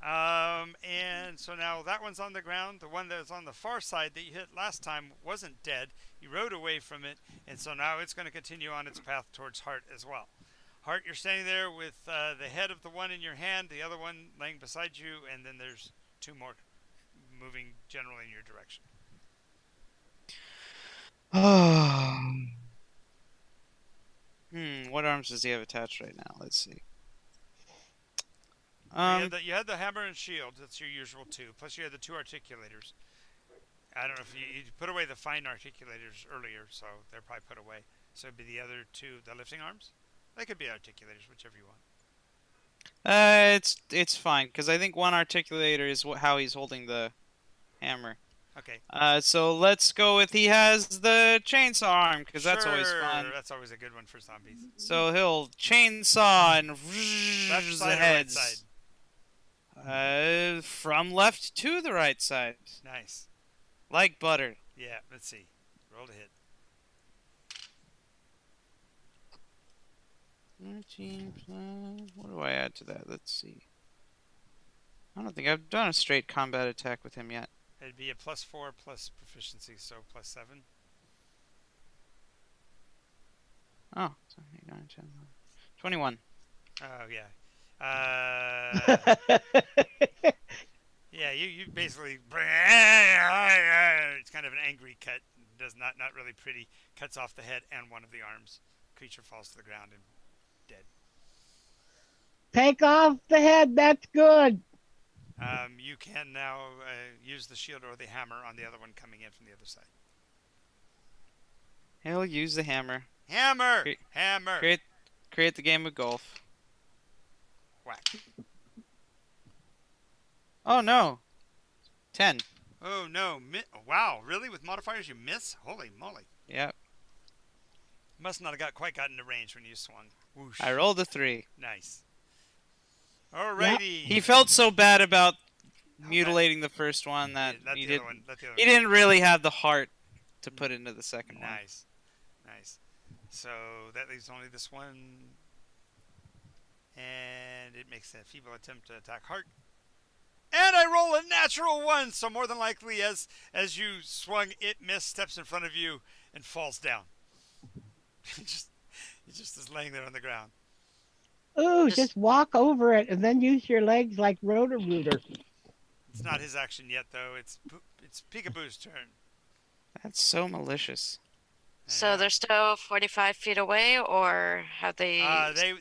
And so now that one's on the ground. The one that was on the far side that you hit last time wasn't dead. You rode away from it, and so now it's going to continue on its path towards Hart as well. Hart, you're standing there with the head of the one in your hand, the other one laying beside you, and then there's two more moving generally in your direction. What arms does he have attached right now? Let's see. You had the hammer and shield. That's your usual two. Plus you had the two articulators. I don't know if you put away the fine articulators earlier, so they're probably put away. So it'd be the other two, the lifting arms. They could be articulators, whichever you want. It's fine because I think one articulator is how he's holding the hammer. Okay. So let's go with he has the chainsaw arm because that's always fun. That's always a good one for zombies. So he'll chainsaw and left side heads. Or right side? From left to the right side. Nice. Like butter. Yeah. Let's see. Roll to hit. 13 plus. What do I add to that? Let's see. I don't think I've done a straight combat attack with him yet. It'd be a +4 plus proficiency, so +7. Oh, 8, 9, 10, 11, 21. Oh, yeah. Yeah, you basically... It's kind of an angry cut. Does not really pretty. Cuts off the head and one of the arms. Creature falls to the ground and dead. Take off the head. That's good. You can now use the shield or the hammer on the other one coming in from the other side. He'll use the hammer. Hammer! Hammer! Create the game of golf. Whack. Oh, no. 10. Oh, no. Wow, really? With modifiers you miss? Holy moly. Yep. Must not have quite gotten to range when you swung. Whoosh. I rolled a 3. Nice. Alrighty. He felt so bad about mutilating the first one that he didn't really have the heart to put into the second one. Nice. So that leaves only this one. And it makes a feeble attempt to attack Hart. And I roll a natural 1, so more than likely as you swung, it missed, steps in front of you, and falls down. It just is laying there on the ground. Ooh, just walk over it and then use your legs like Roto-Rooter. It's not his action yet, though. It's Peekaboo's turn. That's so malicious. So they're still 45 feet away, or have they...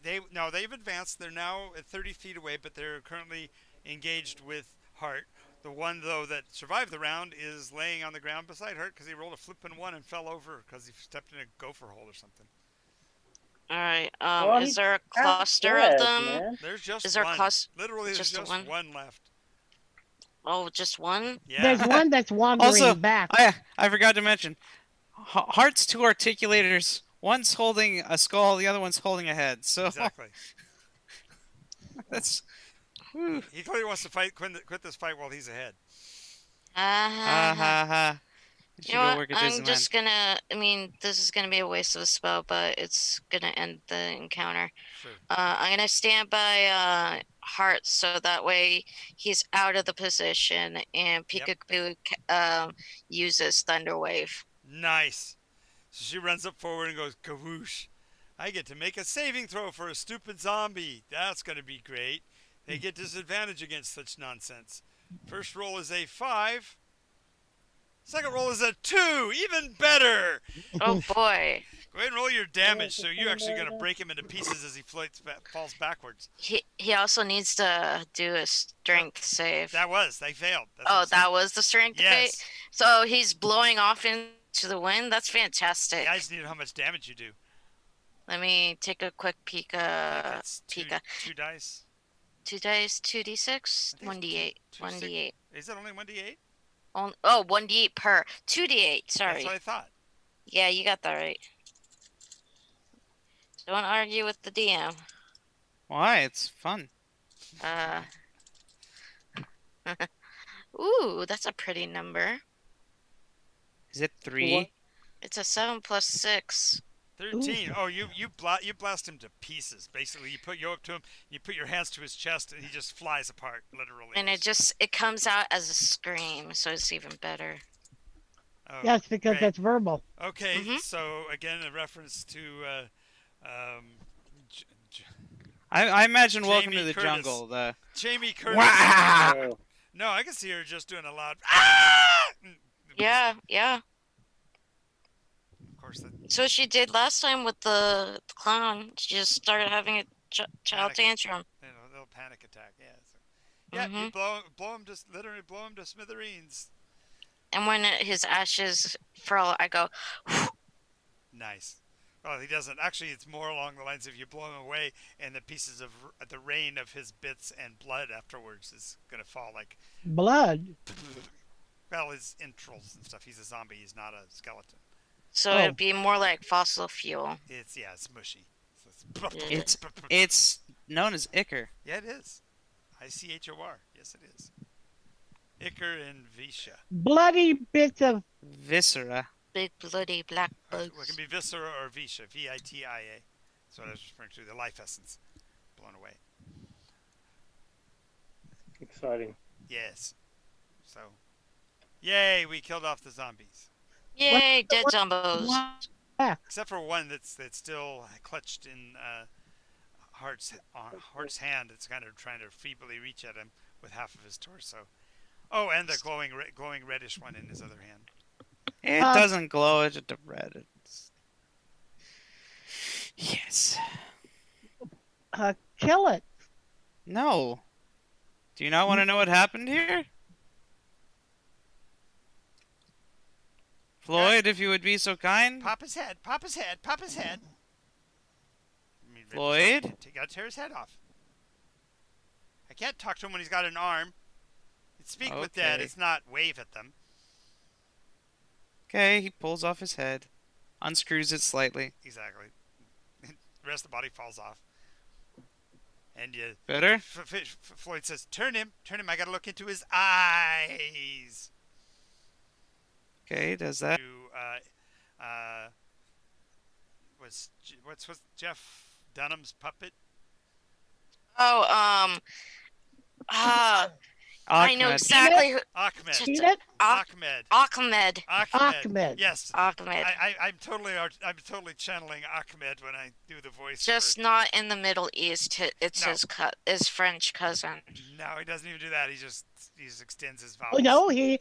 They've advanced. They're now at 30 feet away, but they're currently engaged with Hart. The one, though, that survived the round is laying on the ground beside Hart because he rolled a flippin' 1 and fell over because he stepped in a gopher hole or something. All right. Is there a cluster of them? Man. There's just is there one. Literally, there's just one left. Oh, just one? Yeah. There's one that's wandering also, back. I forgot to mention, Heart's two articulators. One's holding a skull, the other one's holding a head. So Exactly. that's. Whew. He clearly wants to quit this fight while he's ahead. Ha ha ha. You You should know go what? work at I'm Disneyland. just gonna. I mean, this is gonna be a waste of a spell, but it's gonna end the encounter. Sure. I'm gonna stand by Heart so that way he's out of the position, and Yep. Peekaboo uses Thunder Wave. Nice. So she runs up forward and goes, "Kawoosh! I get to make a saving throw for a stupid zombie. That's gonna be great. They get disadvantage against such nonsense. First roll is a 5. Second roll is a 2. Even better. Oh boy. Go ahead and roll your damage. So you're actually gonna break him into pieces as he falls backwards. He also needs to do a strength save. They failed. That's what Oh, I'm saying. that was the strength Yes. save. So he's blowing off into the wind. That's fantastic. Yeah, I just need to know how much damage you do. Let me take a quick peek. That's Peek. two dice. 2 dice, 2d6, I think 1d8, two 1d8. Is it only 1d8? Oh, 1d8 per. 2d8, sorry. That's what I thought. Yeah, you got that right. Don't argue with the DM. Why? It's fun. Ooh, that's a pretty number. Is it 3? It's a 7 plus 6. 13. Ooh. Oh, you blast him to pieces. Basically, you go up to him, you put your hands to his chest, and he just flies apart, literally. And it comes out as a scream, so it's even better. Oh, Yes, because great. that's verbal. Okay, Mhm. so again, a reference to I imagine Welcome Jamie to the Curtis. Jungle. The Jamie Curtis. Wow! Oh, No, I can see her just doing a loud. Ah! Yeah. Of course, So she did last time with the clown. She just started having a child Panic. tantrum. little panic attack. Yeah. So, yeah, you blow him, just literally blow him to smithereens. And when his ashes furl, I go, Nice. Well, he doesn't. Actually, it's more along the lines of you blow him away, and the pieces of the rain of his bits and blood afterwards is gonna fall like. Blood. Well, his entrails and stuff. He's a zombie. He's not a skeleton. so it'd be more like fossil fuel. It's mushy. So It's known as Ichor. yeah, it is. ICHOR. Yes, it is. Ichor and Visha. Bloody bits of. Viscera. Big bloody black Or bugs. it can be Viscera or Visha. VITIA. That's what I was referring to. The life essence. Blown away. exciting. Yes. So, yay, we killed off the zombies. Yay, dead zombos. Except for one that's still clutched in Hart's hand. It's kind of trying to feebly reach at him with half of his torso. Oh, and the glowing reddish one in his other hand. It doesn't glow. It's just a red. Yes. Kill it. No. Do you not want to know what happened here? Floyd, if you would be so kind. Pop his head. Pop his head. Pop his head. Floyd? You gotta tear his head off. I can't talk to him when he's got an arm. It's speak with Dad. Okay. It's not wave at them. Okay, he pulls off his head, unscrews it slightly. Exactly. The rest of the body falls off. And you. Better? Floyd says, "Turn him. Turn him. I gotta look into his eyes." Okay, he does that. What's Jeff Dunham's puppet? Oh, I know Ahmed. exactly who. Ahmed. Eat it. Ahmed. Ahmed. Ahmed. Yes. Ahmed. I'm totally channeling Ahmed when I do the voice. Just not in the Middle East. It's No. his French cousin. No, he doesn't even do that. He just extends his Oh, vowels. no, he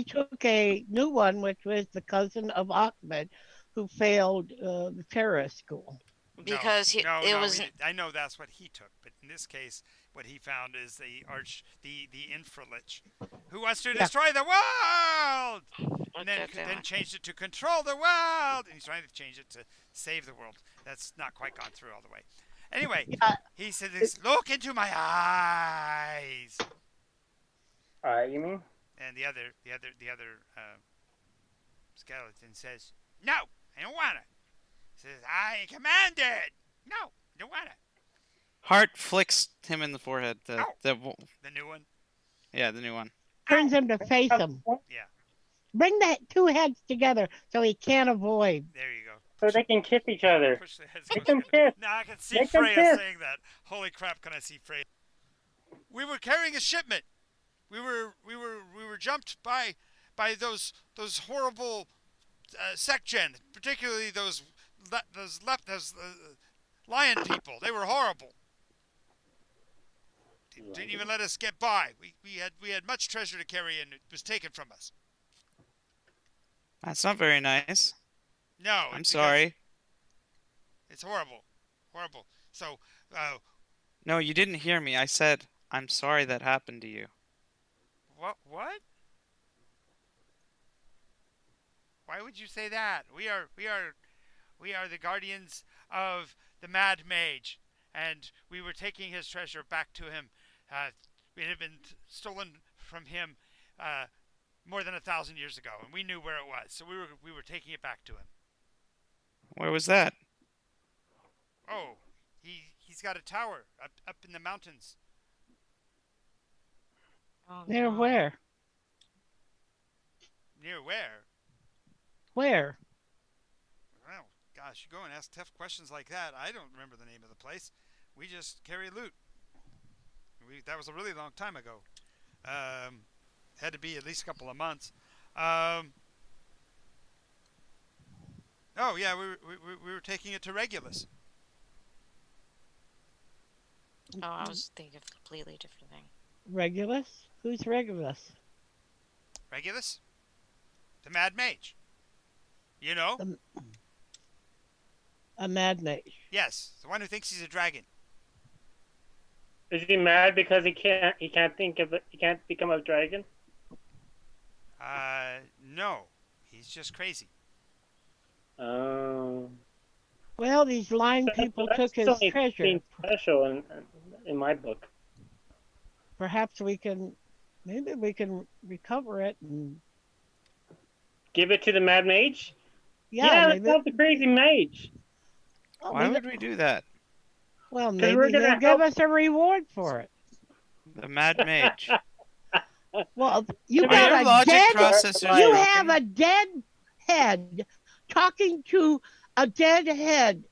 took a new one, which was the cousin of Ahmed, who failed the terrorist school. Because I know that's what he took, but in this case, what he found is the infralich, who wants to destroy the world, and then changed it to control the world, and he's trying to change it to save the world. That's not quite gone through all the way. Anyway, he said, "Look into my eyes." You mean? And the other Skeleton says, "No, I don't want it." Says, "I commanded." "No, I don't want it." Hart flicks him in the forehead. The new one. Yeah, the new one. Turns him to face him. Yeah. Bring the two heads together so he can't avoid. There you go. So they can kiss each other. Push the heads. Make them kiss. Now I can see Make them Freya kiss. saying that. Holy crap! Can I see Freya? We were carrying a shipment. We were jumped by those horrible secgen, particularly those lion people. They were horrible. Didn't even let us get by. We had much treasure to carry, and it was taken from us. That's not very nice. No, I'm sorry. It's horrible, horrible. So, No, you didn't hear me. I said I'm sorry that happened to you. what? Why would you say that? We are the guardians of the Mad Mage, and we were taking his treasure back to him. It had been stolen from him more than 1,000 years ago, and we knew where it was, so we were taking it back to him. Where was that? Oh, he's got a tower up in the mountains. Oh, Near no. where? Near where? Where? Well, gosh, you go and ask tough questions like that. I don't remember the name of the place. We just carry loot. That was a really long time ago. Had to be at least a couple of months. Oh yeah, we were taking it to Regulus. Oh, I was thinking of a completely different thing. Regulus? Who's Regulus? Regulus? The Mad Mage. You know? A mad mage. Yes, the one who thinks he's a dragon. Is he mad because he can't become a dragon? No. He's just crazy. Oh. Well, these lying people That's took his still treasure. anything special in my book. Perhaps maybe we can recover it and Give it to the Mad Mage? yeah, let's maybe. help the crazy mage. Oh, Why would we do that? Well, 'Cause maybe we're gonna they'll give help- us a reward for it. The Mad Mage. Well, you Are got your a logic dead. processors You broken? have a dead head talking to a dead head,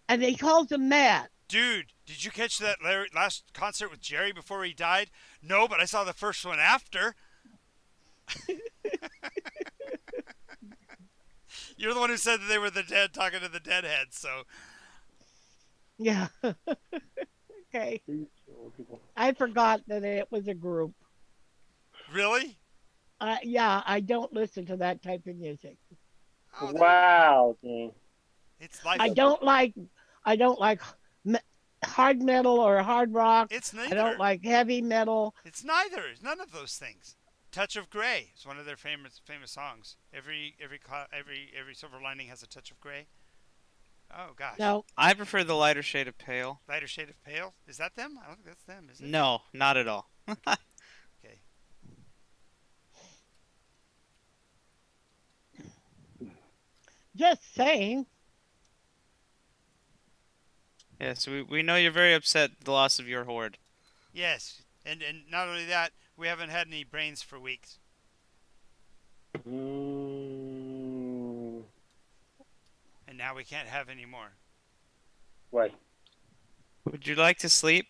and they called him mad. Dude, did you catch that last concert with Jerry before he died? No, but I saw the first one after. You're the one who said that they were the dead talking to the deadhead, so. Yeah. Okay. I forgot that it was a group. Really? Yeah, I don't listen to that type of music. Oh, Wow, dude. It's life. I don't like hard metal or hard rock. It's I neither. don't like heavy metal. It's neither. It's none of those things. Touch of Grey is one of their famous songs. Every Silver Lining has a touch of gray. Oh gosh. No, I prefer the lighter shade of pale. Lighter shade of pale. Is that them? I don't think that's them. Is it? No, not at all. Okay. just saying. Yes, we know you're very upset at the loss of your horde. Yes, and not only that, we haven't had any brains for weeks. Mm, And now we can't have any more. why? Would you like to sleep?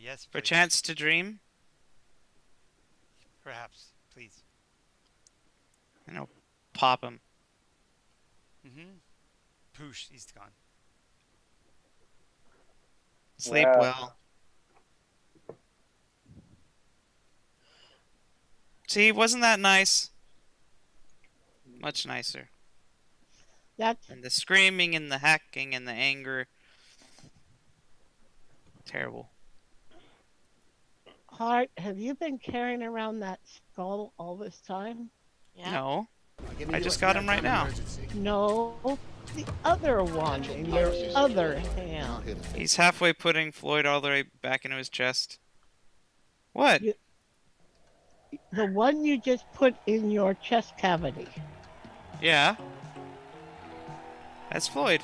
Yes, For a please. chance to dream? Perhaps, please. Pop him. Mm-hmm. Poosh, he's gone. Sleep Wow. well. See, wasn't that nice? Much nicer. That's And the screaming and the hacking and the anger. Terrible. Hart. Have you been carrying around that skull all this time? Yeah. No, I just got him right now. No, the other one in your other hand. He's halfway putting Floyd all the way back into his chest. What? You- The one you just put in your chest cavity. Yeah. That's Floyd.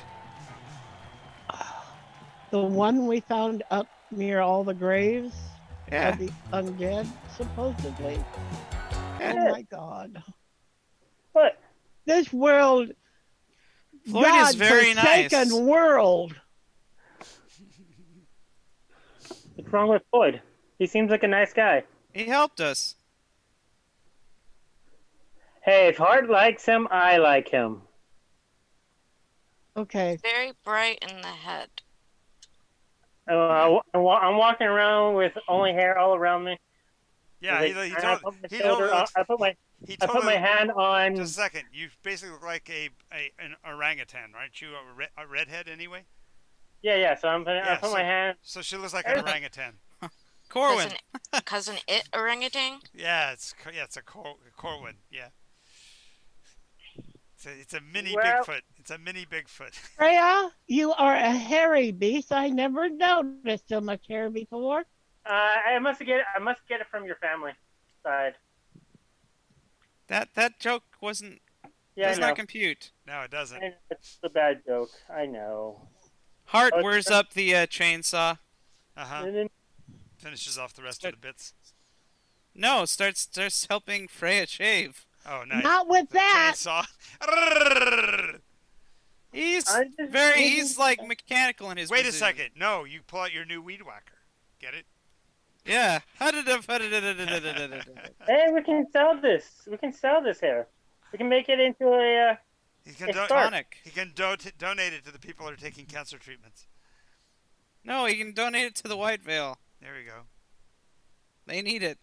The one we found up near all the graves Yeah. of the undead, supposedly. Yeah. Oh my God. What? This world, Floyd is very God-forsaken nice. world. What's wrong with Floyd? He seems like a nice guy. He helped us. Hey, if Hart likes him, I like him. Okay. Very bright in the head. I'm walking around with only hair all around me. Yeah, Like, he I totally. put my He shoulder totally. on, I put my hand on. Just a second. You basically look like an orangutan, right? You a redhead anyway. Yeah. So I put my hand. So she looks like an orangutan. Corwin. Cousin it orangutan? Yeah, it's a Corwin. Yeah. It's a mini Well- Bigfoot. It's a mini Bigfoot. Freya, you are a hairy beast. I never noticed so much hair before. I must get it from your family side. That joke wasn't. Yeah, does I know. not compute. No, it doesn't. It's a bad joke. I know. Hart Oh, wears up the chainsaw. Uh-huh. Finishes off the rest of the bits. No, starts helping Freya shave. Oh, nice. Not with The that. chainsaw. He's like mechanical in his Wait a position. second. No, you pull out your new weed whacker. Get it? Yeah. Hey, we can sell this. We can sell this hair. We can make it into a. He can, tonic. he can donate it to the people who are taking cancer treatments. No, he can donate it to the White Veil. There we go. They need it.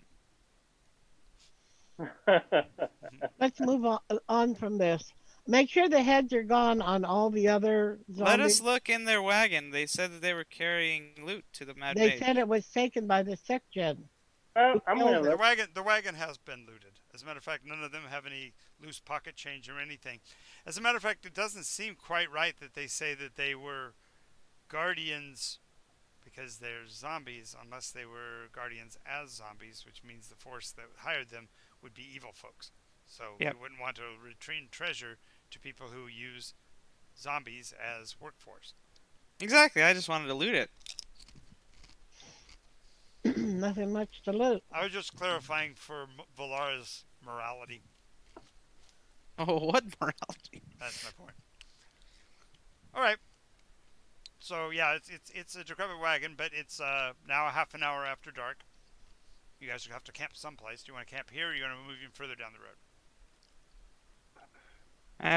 Let's move on from this. Make sure the heads are gone on all the other zombies. Let us look in their wagon. They said that they were carrying loot to the Mad They Mage. said it was taken by the section. Well, I'm gonna The look. wagon has been looted. As a matter of fact, none of them have any loose pocket change or anything. As a matter of fact, it doesn't seem quite right that they say that they were guardians because they're zombies, unless they were guardians as zombies, which means the force that hired them would be evil folks. So Yep. we wouldn't want to return treasure to people who use zombies as workforce. Exactly. I just wanted to loot it. Nothing much to loot. I was just clarifying for Valara's morality. Oh, what morality? That's my point. All right. So yeah, it's a decrepit wagon, but it's now a half an hour after dark. You guys have to camp someplace. Do you want to camp here, or are you going to move even further down the road?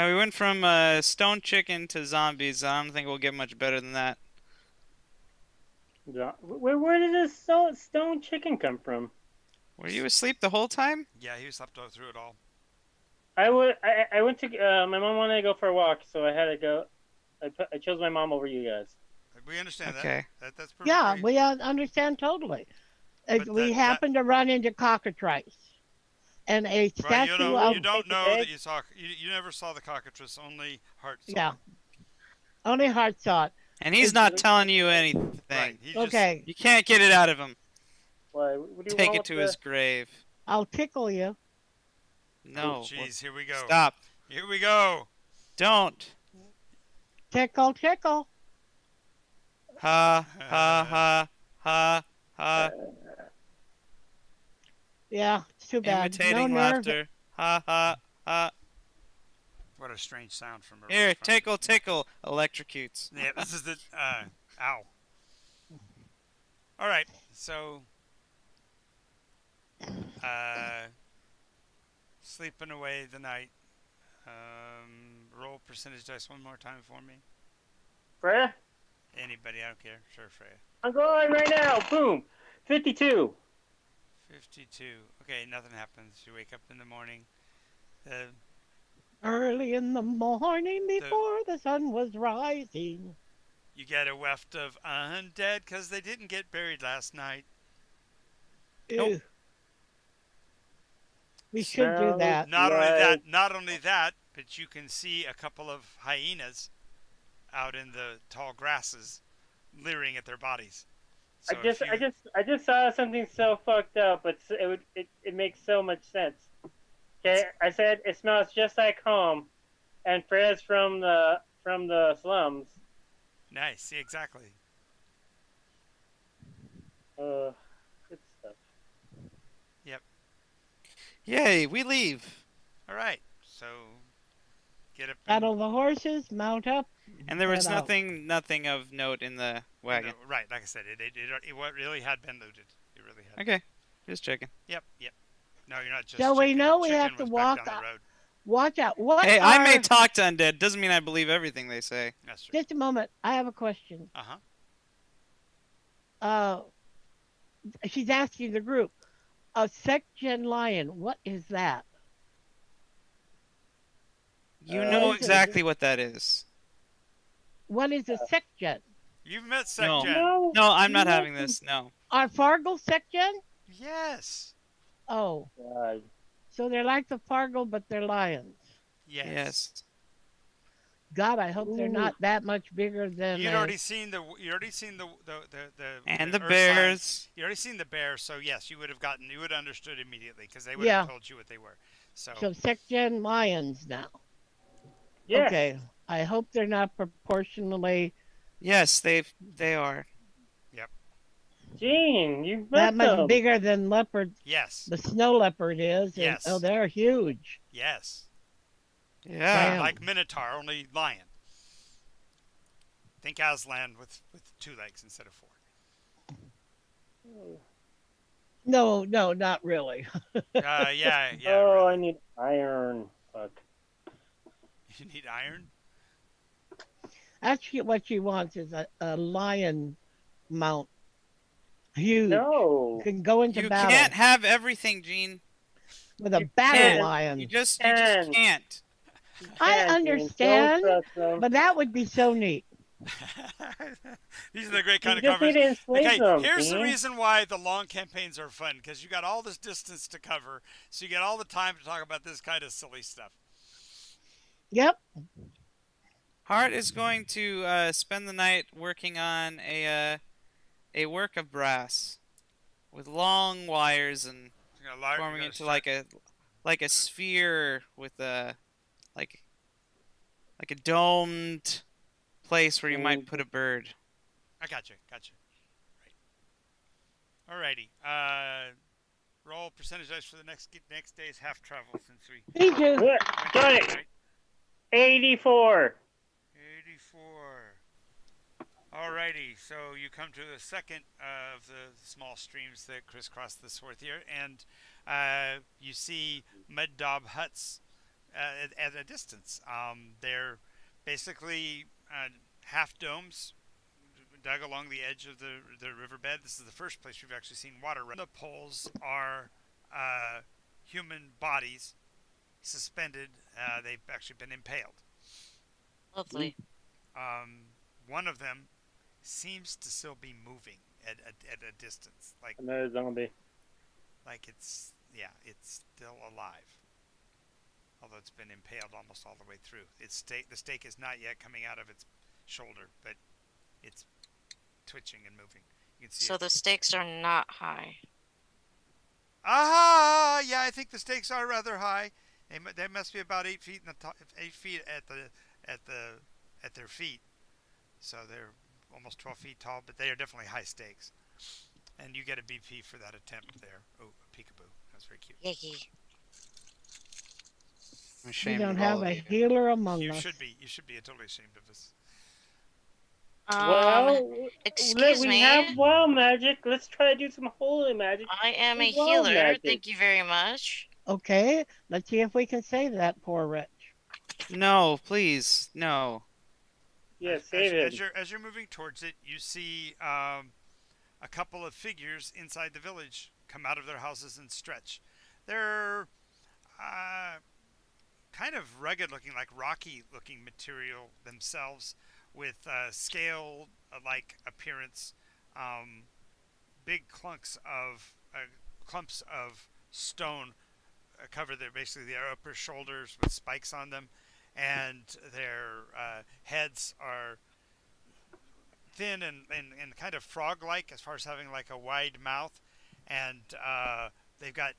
We went from stone chicken to zombies. I don't think we'll get much better than that. Where did this stone chicken come from? Were you asleep the whole time? Yeah, he slept all through it all. I went to my mom wanted to go for a walk, so I had to go. I chose my mom over you guys. We understand Okay. That's perfect. Yeah, we understand totally. We happened to run into cockatrice. And a statue Right, of... you don't know that you saw. You never saw the cockatrice. Only Hart saw. Yeah. Only Hart saw it. And he's not telling you anything. Right. Okay. You can't get it out of him. What do you Take want it to with his grave. I'll tickle you. No. Jeez, here we go. Stop. Here we go. Don't. Tickle, tickle. Ha, ha, ha, ha, ha. Yeah, it's too bad. Imitating no nerve. laughter. Ha, ha, ha. What a strange sound from a Here, tickle, tickle. Electrocutes. Yeah, this is the ow. All right, so sleeping away the night. Roll percentage dice one more time for me. Freya? Anybody, I don't care. Sure, Freya. I'm going right now. Boom. 52. 52. Okay, nothing happens. You wake up in the morning. Early in the morning before the sun was rising. You get a waft of undead because they didn't get buried last night. Nope. Ew. We should do that. Not only that, but you can see a couple of hyenas out in the tall grasses leering at their bodies. So if you, I just saw something so fucked up, but it makes so much sense. Okay, I said it smells just like home, and Fred's from the slums. nice, see exactly. Good stuff. Yep. Yay, we leave. All right. So get up and Saddle the horses, mount up, And there was head out. nothing of note in the wagon. right, like I said, it really had been looted. It really had. Okay, just checking. Yep. No, you're not just. So we chicken. know we Chicken have to was walk back down the road. Watch out. What Hey, are... I may talk to undead. Doesn't mean I believe everything they say. That's true. Just a moment. I have a question. She's asking the group. A sec-gen lion. What is that? You know exactly what that is. What is a sec-gen? You've met No. Sec-Gen. No, I'm not having this. No. Are Fargle sec-gen? Yes. Oh. God. So they're like the Fargle, but they're lions. Yes. God, I hope they're not that much bigger than. You already seen the and the Earth bears. Signs. You already seen the bear, so yes, you would have understood immediately because they would have told you what they were. So sec-gen lions now. Yes. Okay. I hope they're not proportionally. Yes, they are. Yep. Gene, you've that met much them. bigger than leopard. Yes. The snow leopard is. Yes. And, they're huge. Yes. Yeah. Like Minotaur, only lion. Think Aslan with 2 legs instead of 4. No, not really. Yeah. Oh, really. I need iron. Fuck. You need iron? Actually, what she wants is a lion mount. Huge. No. You can go into battle. You can't have everything, Gene. With a battle lion. You just can't. I understand, but that would be so neat. These are the great kind of just need covers. to enslave them, Here's the Dean. reason why the long campaigns are fun, because you got all this distance to cover, so you get all the time to talk about this kind of silly stuff. Yep. Hart is going to spend the night working on a work of brass with long wires and forming into like a sphere with a like a domed place where you might put a bird. I gotcha. Right. Alrighty. Roll percentage dice for the next day's half travel since we. Me too. Got it. 84. 84. Alrighty, so you come to the second of the small streams that crisscross the Swarth here, and you see mud daub huts at a distance. They're basically half domes dug along the edge of the riverbed. This is the first place you've actually seen water. The poles are human bodies suspended. They've actually been impaled. Lovely. One of them seems to still be moving at a distance, like Another zombie. Like it's still alive, although it's been impaled almost all the way through. The stake is not yet coming out of its shoulder, but it's twitching and moving. You can see. So the stakes are not high. Aha! Yeah, I think the stakes are rather high. They must be about 8 feet in the top, 8 feet at their feet. So they're almost 12 feet tall, but they are definitely high stakes. And you get a BP for that attempt there. Oh, a peekaboo. That's very cute. Yay. We don't have a healer among us. You should be totally ashamed of us. Well, excuse we me. have wild magic. Let's try to do some holy magic. I am a Wild healer. magic. Thank you very much. Okay, let's see if we can save that poor wretch. No, please, no. Yeah, save it. As you're moving towards it, you see a couple of figures inside the village come out of their houses and stretch. They're kind of rugged-looking, like rocky-looking material themselves, with scale-like appearance. Big clumps of stone cover basically their upper shoulders with spikes on them, and their heads are thin and kind of frog-like as far as having like a wide mouth, and they've got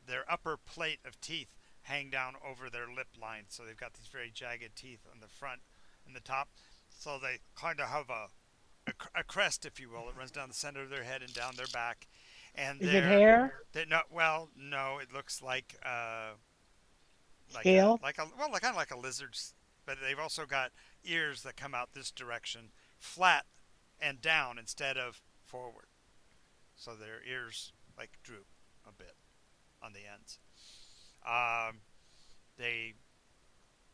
their upper plate of teeth hang down over their lip line, so they've got these very jagged teeth on the front and the top. So they kind of have a crest, if you will. It runs down the center of their head and down their back. And Is it hair? They're not, well, no, it looks like Scale? well, kind of like a lizard's, but they've also got ears that come out this direction, flat and down instead of forward. So their ears like droop a bit on the ends. They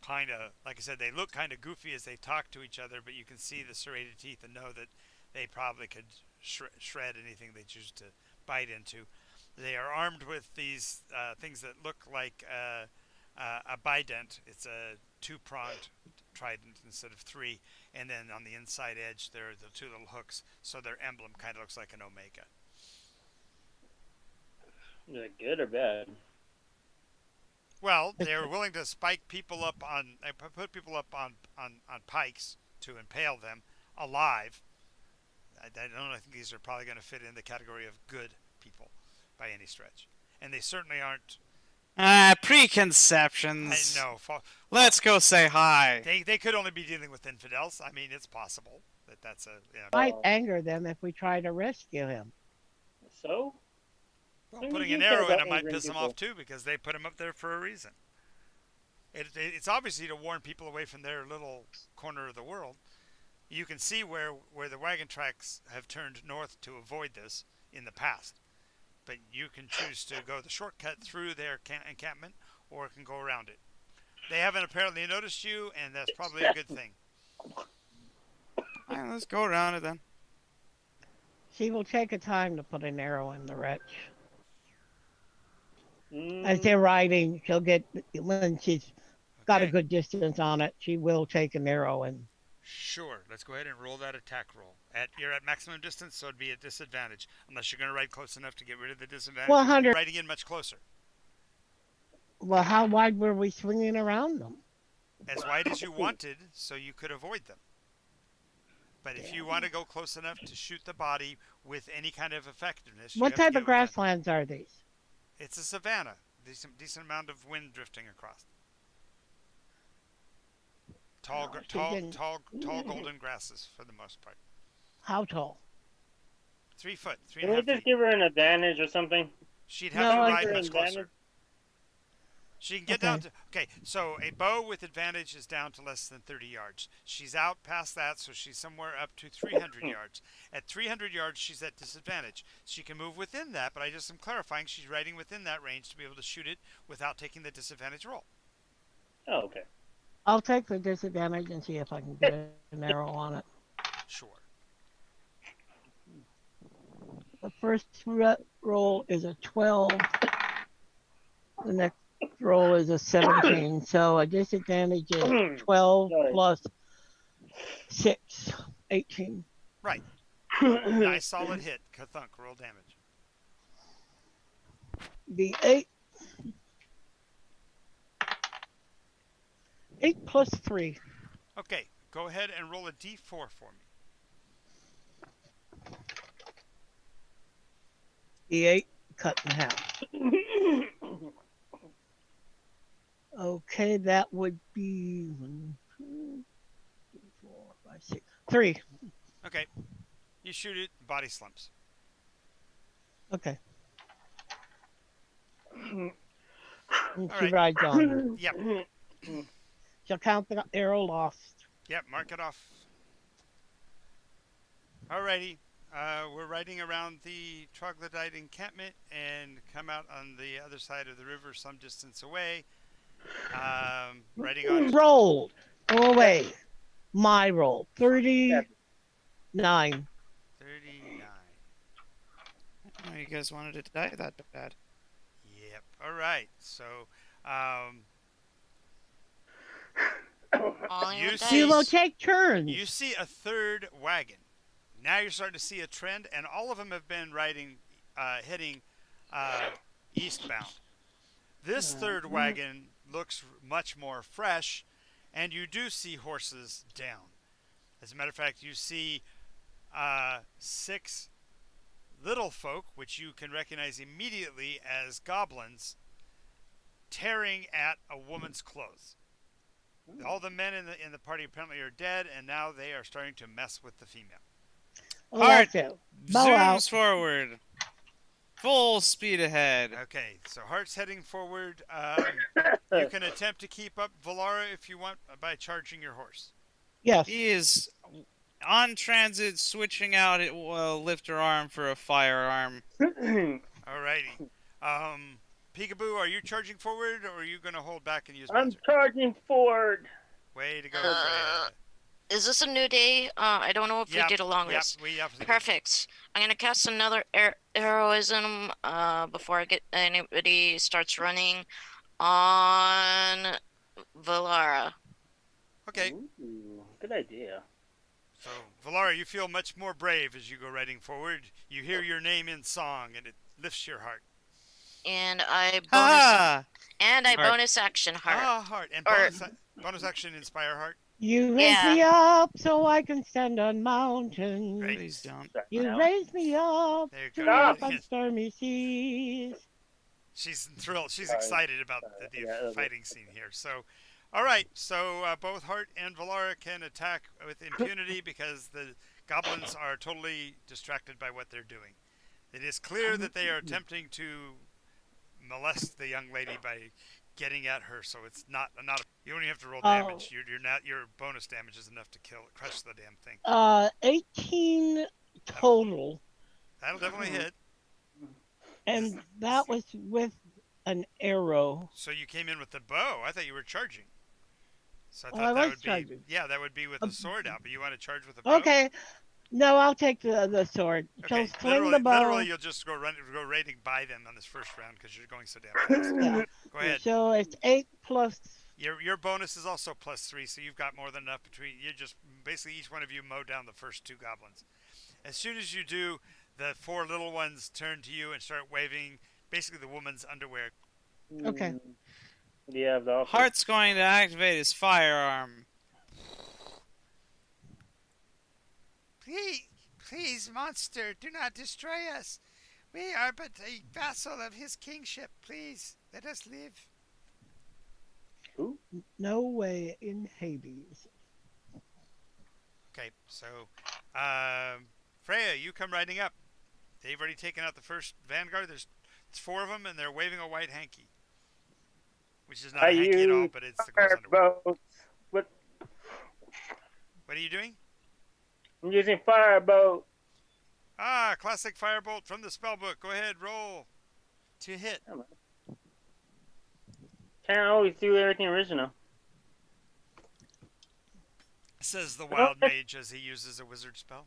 kind of, like I said, they look kind of goofy as they talk to each other, but you can see the serrated teeth and know that they probably could shred anything they choose to bite into. They are armed with these things that look like a bident. It's a two-pronged trident instead of three, and then on the inside edge there are the two little hooks, so their emblem kind of looks like an omega. Is it good or bad? Well, they're willing to spike people up on, put people up on pikes to impale them alive. I think these are probably going to fit in the category of good people by any stretch. And they certainly aren't. Preconceptions. I know. Let's go say hi. They could only be dealing with infidels. I mean, it's possible that's a. Might anger them if we try to rescue him. So? Well, putting an arrow in it might piss them off too, because they put him up there for a reason. It's obviously to warn people away from their little corner of the world. You can see where the wagon tracks have turned north to avoid this in the past. But you can choose to go the shortcut through their encampment, or can go around it. They haven't apparently noticed you, and that's probably a good thing. All right, let's go around it then. She will take a time to put an arrow in the wretch. As they're riding, she'll get, when she's got a good distance on it, she will take an arrow in. Sure. Let's go ahead and roll that attack roll. You're at maximum distance, so it'd be a disadvantage. Unless you're going to ride close enough to get rid of the disadvantage. Well, Hunter, riding in much closer. Well, how wide were we swinging around them? As wide as you wanted, so you could avoid them. But if you want to go close enough to shoot the body with any kind of effectiveness... What type of grasslands are these? It's a savanna. Decent amount of wind drifting across. Tall golden grasses for the most part. How tall? 3 foot. 3.5 feet. Can we just give her an advantage or something? She'd have to ride much closer. She can get down to... Okay, so a bow with advantage is down to less than 30 yards. She's out past that, so she's somewhere up to 300 yards. At 300 yards, she's at disadvantage. She can move within that, but I just am clarifying she's riding within that range to be able to shoot it without taking the disadvantage roll. Oh, okay. I'll take the disadvantage and see if I can get an arrow on it. Sure. The first roll is a 12. The next roll is a 17. So a disadvantage is 12 plus 6, 18. Right. Nice solid hit. Kathunk, roll damage. The 8. 8 plus 3. Okay, go ahead and roll a d4 for me. The 8 cut in half. Okay, that would be 1, 2, 3, 4, 5, 6, 3. Okay, you shoot it, body slumps. Okay. And she rides on. Yep. She'll count the arrow lost. Yep, mark it off. Alrighty. We're riding around the troglodyte encampment and come out on the other side of the river some distance away. Riding on. Rolled. Go away. My roll. 39. 39. Oh, you guys wanted it to die that bad. Yep. Alright. So, you will take turns. You see a third wagon. Now you're starting to see a trend, and all of them have been heading eastbound. This third wagon looks much more fresh, and you do see horses down. As a matter of fact, you see 6 little folk, which you can recognize immediately as goblins, tearing at a woman's clothes. All the men in the party apparently are dead, and now they are starting to mess with the female. Well, Hart that's it. Bow out. zooms forward. Full speed ahead. Okay, so Hart's heading forward. You can attempt to keep up Valara if you want by charging your horse. Yes. He is on transit, switching out it will lifter arm for a firearm. Alrighty. Peekaboo, are you charging forward, or are you going to hold back and use I'm magic? charging forward. Way to go, Freya. Is this a new day? I don't know if we did a long rest. Perfect. I'm gonna cast another heroism before anybody starts running on Valara. Okay. Ooh, good idea. So, Valara, you feel much more brave as you go riding forward. You hear your name in song, and it lifts your heart. And I Heart. bonus action heart. Heart. And bonus action inspire heart. You raise me up so I can stand on mountains. Great. Please don't. You raise me up There you to go. walk on stormy seas. She's thrilled. She's excited about the fighting scene here. So, all right. So both Hart and Valara can attack with impunity because the goblins are totally distracted by what they're doing. It is clear that they are attempting to molest the young lady by getting at her. So it's not you don't even have to roll damage. Your bonus damage is enough to crush the damn thing. 18 total. That'll definitely hit. And that was with an arrow. So you came in with the bow. I thought you were charging. So I thought I that was would charging. be that would be with the sword out, but you want to charge with a bow? Okay. No, I'll take the sword. Okay. So sling the bow. Literally, you'll just go raiding by them on this first round because you're going so damn fast. Yeah. Go ahead. So it's 8 plus. Your bonus is also +3, so you've got more than enough between. You just basically each one of you mow down the first 2 goblins. As soon as you do, the 4 little ones turn to you and start waving basically the woman's underwear. Okay. Yeah, the Hart's going to activate his firearm. Please, monster, do not destroy us. We are but a vassal of his kingship. Please, let us live. No way in Hades. Okay, so, Freya, you come riding up. They've already taken out the first vanguard. It's 4 of them, and they're waving a white hanky. Which is not a hanky at all, but it's the girl's underwear. What are you doing? I'm using firebolt. Classic firebolt from the spellbook. Go ahead, roll to hit. Can't always do everything original. Says the wild mage as he uses a wizard spell.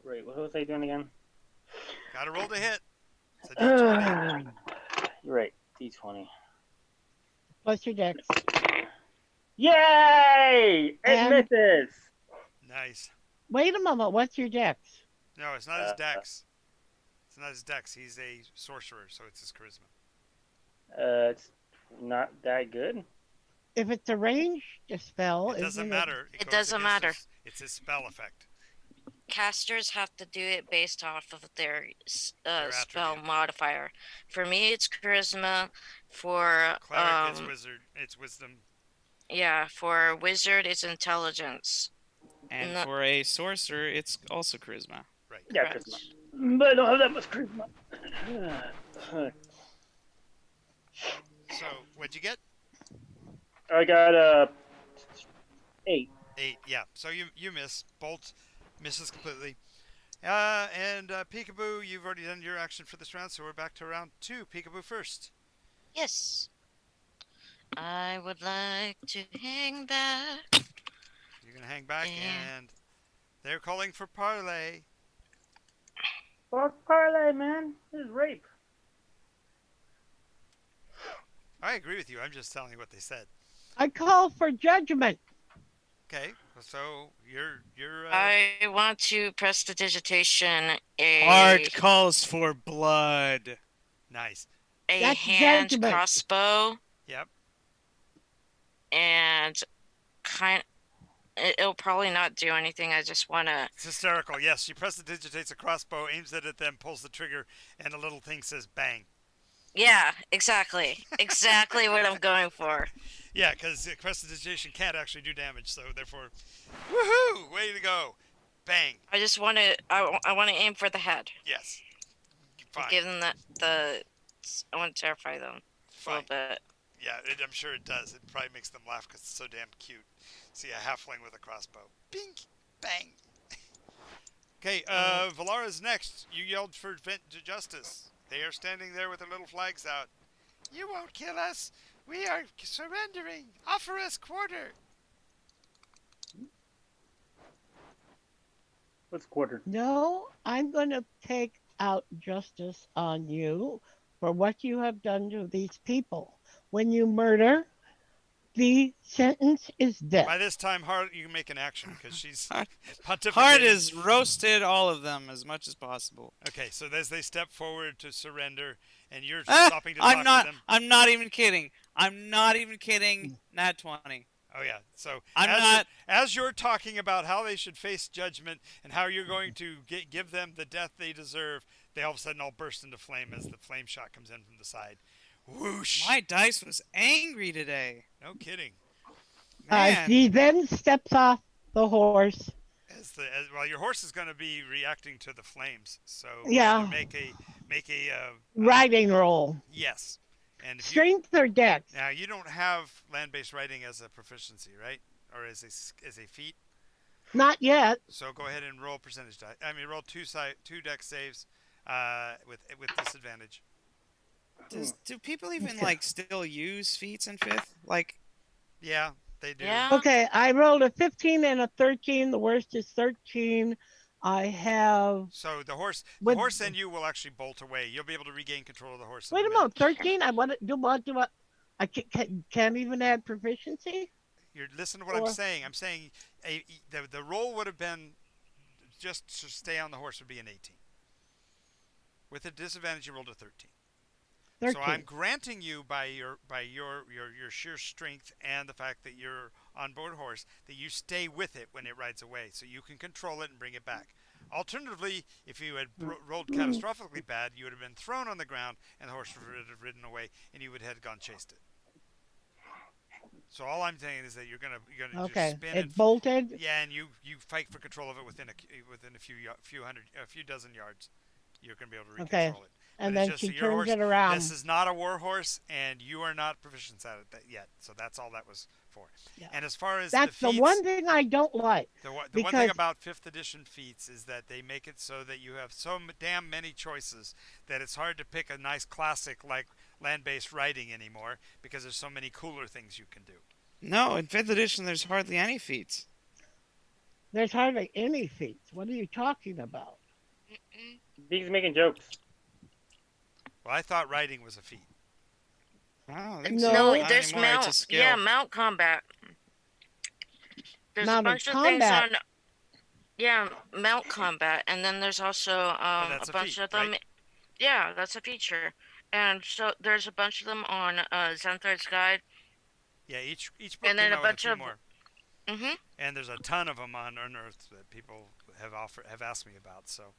Right, what was I doing again? Gotta roll to hit. It's a D20. You're right, D20. Plus your dex. Yay! It And- misses! Nice. Wait a moment. What's your dex? No, it's not his dex. It's not his dex. He's a sorcerer, so it's his charisma. It's not that good. If it's a ranged spell, It doesn't isn't matter. It doesn't matter. It's his spell effect. Casters have to do it based off of their spell attribute. modifier. For me, it's charisma. For Cleric, it's wizard. It's wisdom. yeah, for wizard, it's intelligence. And No. for a sorcerer, it's also charisma. Right. Yeah, Correct. charisma. But I don't have that much charisma. So, what'd you get? I got 8. 8. Yeah. So you miss. Bolt misses completely. And Peekaboo, you've already done your action for this round, so we're back to round 2. Peekaboo first. Yes. I would like to hang back. You're gonna hang back, Yeah. and they're calling for parley. Fuck parlay, man. This is rape. I agree with you. I'm just telling you what they said. I call for judgment. Okay. So you're. I want to prestidigitation Hart calls for blood. Nice. a That's hand judgment. crossbow. Yep. and kind it'll probably not do anything. I just want to. It's hysterical. Yes, she prestidigitates a crossbow, aims it at them, pulls the trigger, and a little thing says bang. Yeah, exactly. Exactly what I'm going for. Yeah, because prestidigitation can't actually do damage, so therefore, woohoo! Way to go! Bang. I just want to. I want to aim for the head. Yes. Fine. Give them the. I want to terrify them a little bit. Yeah, I'm sure it does. It probably makes them laugh because it's so damn cute. See a halfling with a crossbow. Bink! Bang! Okay, Valara's next. You yelled for justice. They are standing there with their little flags out. You won't kill us. We are surrendering. Offer us quarter. What's quarter? No, I'm going to take out justice on you for what you have done to these people. When you murder, the sentence is death. By this time, Hart, you can make an action because she's pontificating. Hart has roasted all of them as much as possible. Okay, so as they step forward to surrender, and you're stopping to talk to them. I'm not even kidding. I'm not even kidding. Nat 20. Oh yeah. So as you're talking about how they should face judgment and how you're going to give them the death they deserve, they all of a sudden all burst into flame as the flame shot comes in from the side. Whoosh! My dice was angry today. No kidding. He then steps off the horse. Well, your horse is going to be reacting to the flames, so yeah, make a riding roll. Yes. And strength or dex. Now you don't have land-based riding as a proficiency, right? Or as a feat? Not yet. So go ahead and roll percentage die. I mean, roll two dex saves with disadvantage. Do people even like still use feats in 5th? Like, yeah, they do. Yeah. Okay, I rolled a 15 and a 13. The worst is 13. I have. So the horse and you will actually bolt away. You'll be able to regain control of the horse. Wait a minute, 13. I want to do what? I can't even add proficiency. Listen to what I'm saying. I'm saying the roll would have been just to stay on the horse would be an 18. With a disadvantage, you rolled a 13. 13. So I'm granting you by your sheer strength and the fact that you're on board horse that you stay with it when it rides away, so you can control it and bring it back. Alternatively, if you had rolled catastrophically bad, you would have been thrown on the ground and the horse would have ridden away, and you would have gone chased it. So all I'm saying is that you're gonna just spin it bolted. Yeah, and you fight for control of it within a few dozen yards. You're gonna be able to control it. And then she turns it around. This is not a war horse, and you are not proficient at it yet. So that's all that was for. Yeah. And as far as that's the one thing I don't like. The one thing about 5th edition feats is that they make it so that you have so damn many choices that it's hard to pick a nice classic like land-based riding anymore because there's so many cooler things you can do. No, in 5th edition there's hardly any feats. There's hardly any feats. What are you talking about? He's making jokes. Well, I thought riding was a feat. Oh, no, there's mount. Yeah, mount combat. There's a bunch of things on. Yeah, mount combat, and then there's also a bunch of them. Right? Yeah, that's a feature, and so there's a bunch of them on Xanthar's Guide. Yeah, each book and then a bunch of more. Mm-hmm. And there's a ton of them on Unearthed that people have asked me about. So.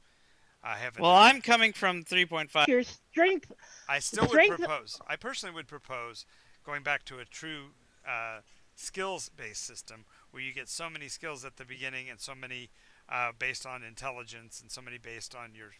I haven't. Well, I'm coming from 3.5. Your strength. I still would propose. I personally would propose going back to a true skills-based system where you get so many skills at the beginning and so many based on intelligence and so many based on your,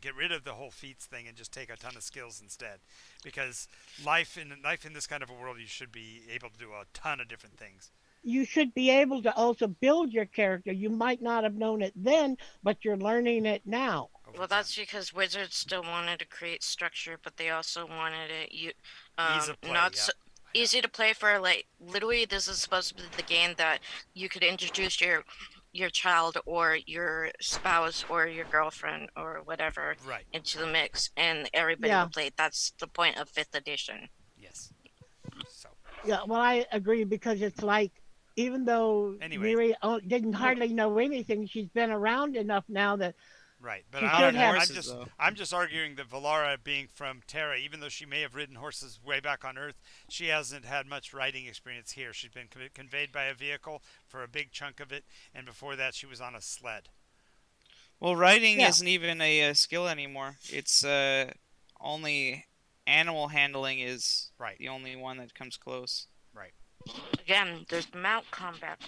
get rid of the whole feats thing and just take a ton of skills instead. Because life in this kind of a world, you should be able to do a ton of different things. You should be able to also build your character. You might not have known it then, but you're learning it now. Well, that's because Wizards still wanted to create structure, but they also wanted it easy to play for, like, literally this is supposed to be the game that you could introduce your child or your spouse or your girlfriend or whatever into the mix, and everybody will play. That's the point of 5th edition. Yes. So. Yeah, well, I agree because it's like, even though Miri didn't hardly know anything, she's been around enough now that Right, but She Not on should have. horses though. I'm just arguing that Valara, being from Terra, even though she may have ridden horses way back on Earth, she hasn't had much riding experience here. She's been conveyed by a vehicle for a big chunk of it, and before that, she was on a sled. Well, riding Yeah. isn't even a skill anymore. It's only animal handling is Right, the only one that comes close. right. Again, there's mount combat.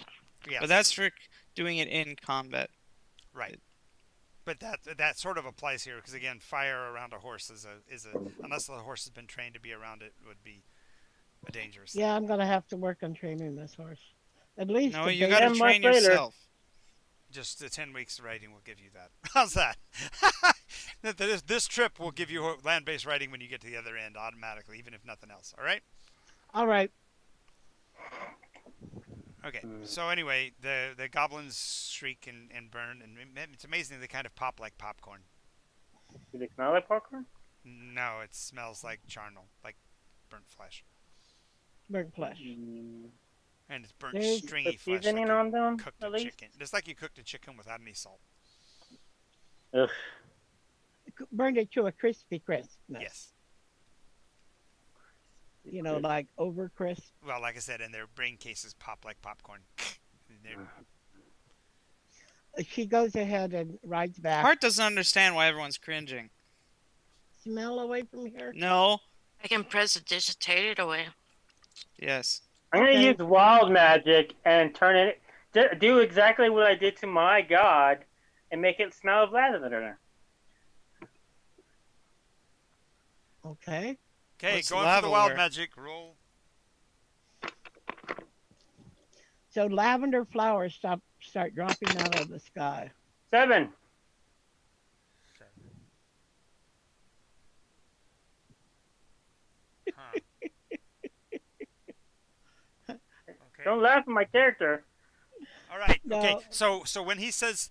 Yes, But that's for doing it in combat. right. But that sort of applies here because again, fire around a horse is a unless the horse has been trained to be around it would be a dangerous thing. Yeah, I'm gonna have to work on training this horse. At least No, the you base- gotta 10 train months later. yourself. Just the 10 weeks of riding will give you that. How's that? This trip will give you land-based riding when you get to the other end automatically, even if nothing else. All right. All right. Okay, so anyway, the goblins shriek and burn, and it's amazing they kind of pop like popcorn. Do they smell like popcorn? No, it smells like charnel, like burnt flesh. Burnt flesh. And it's burnt There's stringy Put flesh, seasoning like on you them, cooked at a least? chicken. Just like you cooked a chicken without any salt. Ugh. Burned it to a crispy crisp. Yes. You know, like over crisp. Well, like I said, and their brain cases pop like popcorn. She goes ahead and rides back. Hart doesn't understand why everyone's cringing. Smell away from here. No. I can prestidigitate it away. Yes. I'm gonna Okay. use wild magic and turn it, do exactly what I did to my god, and make it smell of lavender. Okay. Okay, What's going for the wild lavender? magic. Roll. So lavender flowers start dropping out of the sky. 7. Huh. Okay. Don't laugh at my character. All right. No. Okay. So when he says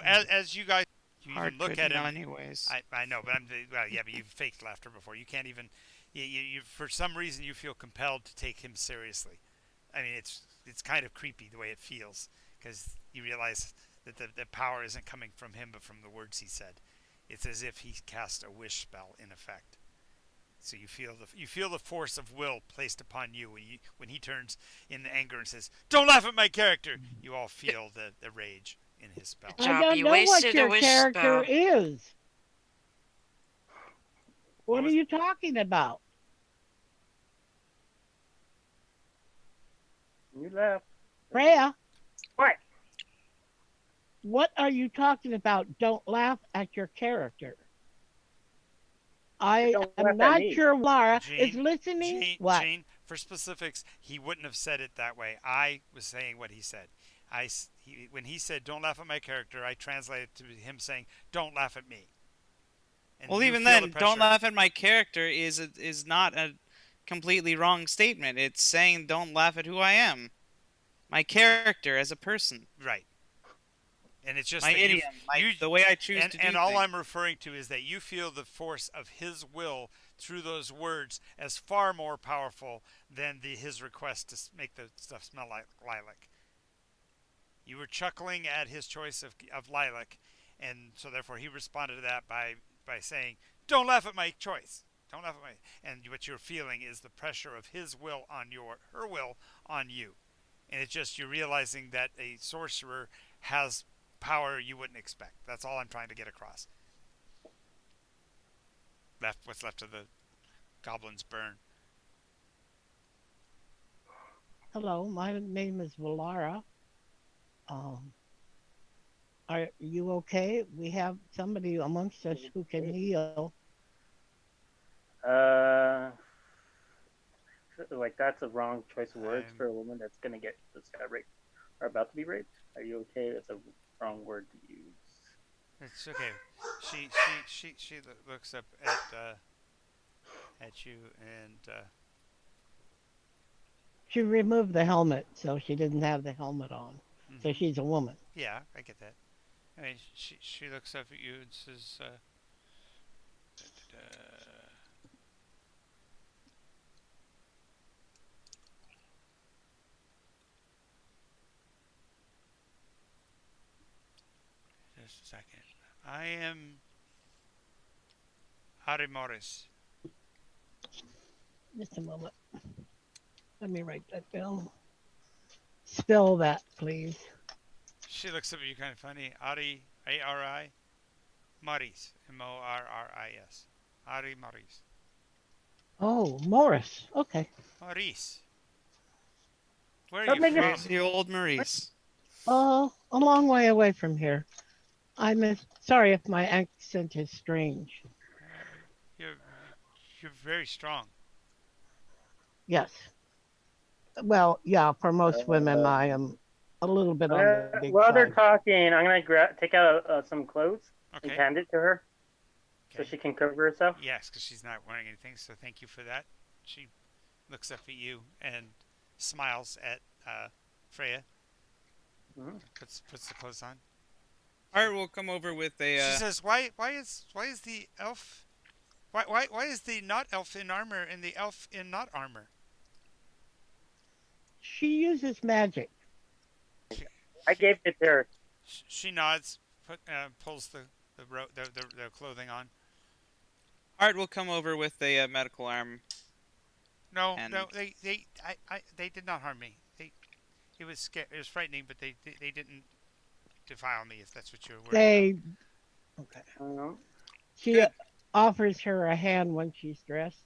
as you guys you Hart even look couldn't at him. anyways. I know, but but you've faked laughter before. You can't even you for some reason you feel compelled to take him seriously. I mean, it's kind of creepy the way it feels because you realize that the power isn't coming from him but from the words he said. It's as if he cast a wish spell in effect. So you feel the force of will placed upon you when he turns in anger and says, "Don't laugh at my character." You all feel the rage in his spell. Good job. I don't You know what wasted a your wish character spell. is. What are was- you talking about? You laugh. Freya, What? what are you talking about? Don't laugh at your character. I Don't laugh am at not me. sure Lara is Jane, listening. What? Jane, for specifics, he wouldn't have said it that way. I was saying what he said. When he said, "Don't laugh at my character," I translated to him saying, "Don't laugh at me." And Well, you even feel then, the don't pressure. laugh at my character is not a completely wrong statement. It's saying don't laugh at who I am, my character as a person, Right. And it's just my that you- idiom, you- the way I choose to do and all things. I'm referring to is that you feel the force of his will through those words as far more powerful than his request to make the stuff smell like lilac. You were chuckling at his choice of lilac, and so therefore he responded to that by saying, "Don't laugh at my choice. Don't laugh at my." And what you're feeling is the pressure of his will on her will on you, and it's just you're realizing that a sorcerer has power you wouldn't expect. That's all I'm trying to get across. What's left of the goblins burn. Hello, my name is Valara. Are you okay? We have somebody amongst us who can heal. Like that's a wrong choice of words I'm- for a woman that's got raped or about to be raped. Are you okay? That's a wrong word to use. It's okay. She looks up at you and She removed the helmet, so she didn't have the helmet on. So mhm. she's a woman. Yeah, I get that. I mean, she looks up at you and says, just a second. I am Harry Morris. Just a moment. Let me write that down. Spell that, please. She looks at you kind of funny. Ari, A-R-I, Morris, M-O-R-R-I-S. Ari Morris. Oh, Morris. Okay. Maurice. Where are Stop you making from? Crazy old Maurice. A long way away from here. I'm sorry if my accent is strange. You're, you're very strong. Yes. Well, yeah, for most women, I am a little bit on the big while they're side. talking, I'm gonna take out some clothes and Okay. hand it to her so Okay. she can cover herself. Yes, because she's not wearing anything, so thank you for that. She looks up at you and smiles at Freya. Mhm. Puts the clothes on. Art will come over with a. She says, "Why is the elf? Why is the not elf in armor and the elf in not armor?" She uses magic. I gave it to her. She nods, pulls the clothing on. Art will come over with a medical arm. No, And- no, they did not harm me. It was frightening, but they didn't defile me, if that's what you're worried about. Okay. She Good. offers her a hand when she's dressed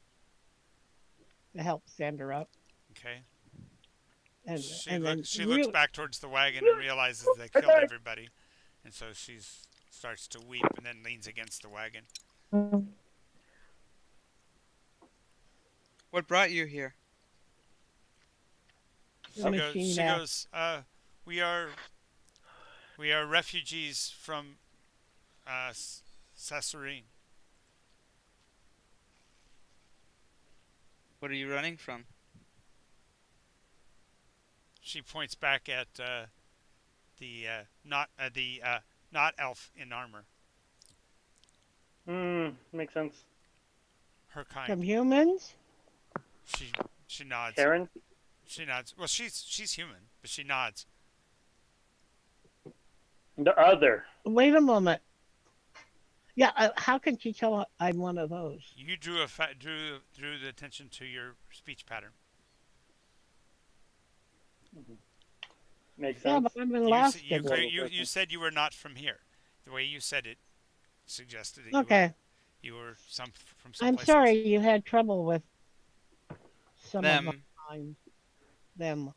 to help stand her up. Okay. And She then looks back towards the wagon and realizes they killed everybody, and so she starts to weep and then leans against the wagon. What brought you here? She goes, we are refugees from Sassurine. What are you running from? She points back at the not elf in armor. Makes sense. Her From kind. humans? She nods. Karen? She nods. Well, she's human, but she nods. The other. Wait a moment. Yeah, how can she tell I'm one of those? You drew the attention to your speech pattern. Makes Yeah, sense. but I'm in last. You said you were not from here. The way you said it suggested that Okay. you were from someplace I'm sorry else. you had trouble with some Them. of mine. Them.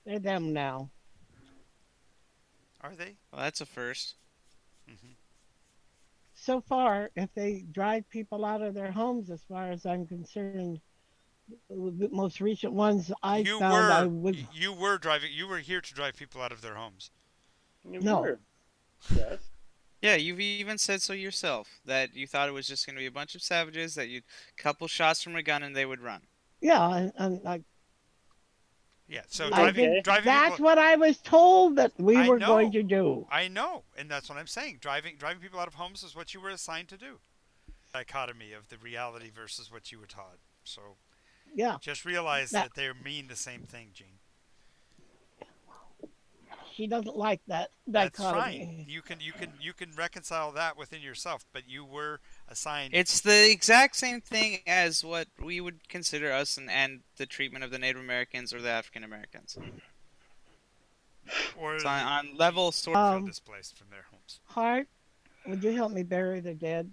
They're them now. Are they? Well, that's a first. Mm-hmm. So far, if they drive people out of their homes, as far as I'm concerned, the most recent ones I found, I would. You were driving. You were here to drive people out of their homes. No. Were. Yes. Yeah, you've even said so yourself, that you thought it was just going to be a bunch of savages, that you'd couple shots from a gun and they would run. Yeah, and I. Yeah, so Okay. driving That's people, what I was told that we I were know. going to do. I know, and that's what I'm saying. Driving people out of homes is what you were assigned to do. Dichotomy of the reality versus what you were taught. So Yeah. just realize that they mean the same thing, Gene. She doesn't like that That's dichotomy. fine. You can reconcile that within yourself, but you were assigned. It's the exact same thing as what we would consider us and the treatment of the Native Americans or the African Americans. Or It's on level sort from displaced from their homes. Hart, would you help me bury the dead?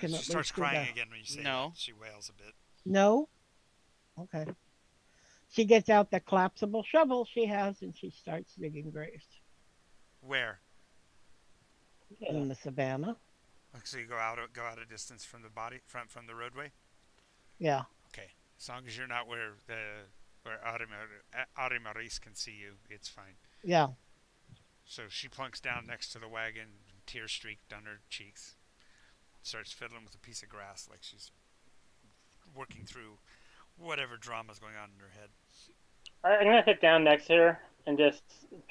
She starts crying again when you say No. that. She wails a bit. No? Okay. She gets out the collapsible shovel she has and she starts digging graves Where? in the savannah. So you go out a distance from the body from the roadway. Yeah. Okay, as long as you're not where Ari Maurice can see you, it's fine. Yeah. So she plunks down next to the wagon, tears streaked down her cheeks. Starts fiddling with a piece of grass like she's working through whatever drama's going on in her head. I'm gonna sit down next to her and just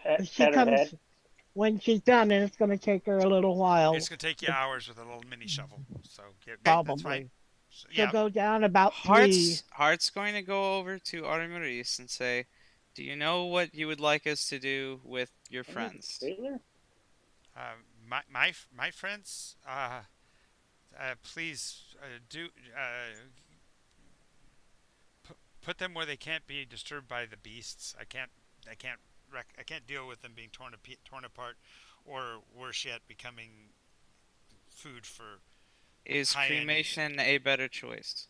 pat her head. When she's done, and it's going to take her a little while. It's gonna take you hours with a little mini shovel. So yeah, Probably. that's fine. So, She'll go down about Hart's going to go over to Ari Maurice and say, "Do you know what you would like us to do with your friends?" my friends, please do put them where they can't be disturbed by the beasts. I can't deal with them being torn apart, or worse yet, becoming food for Is high-end. cremation a better choice?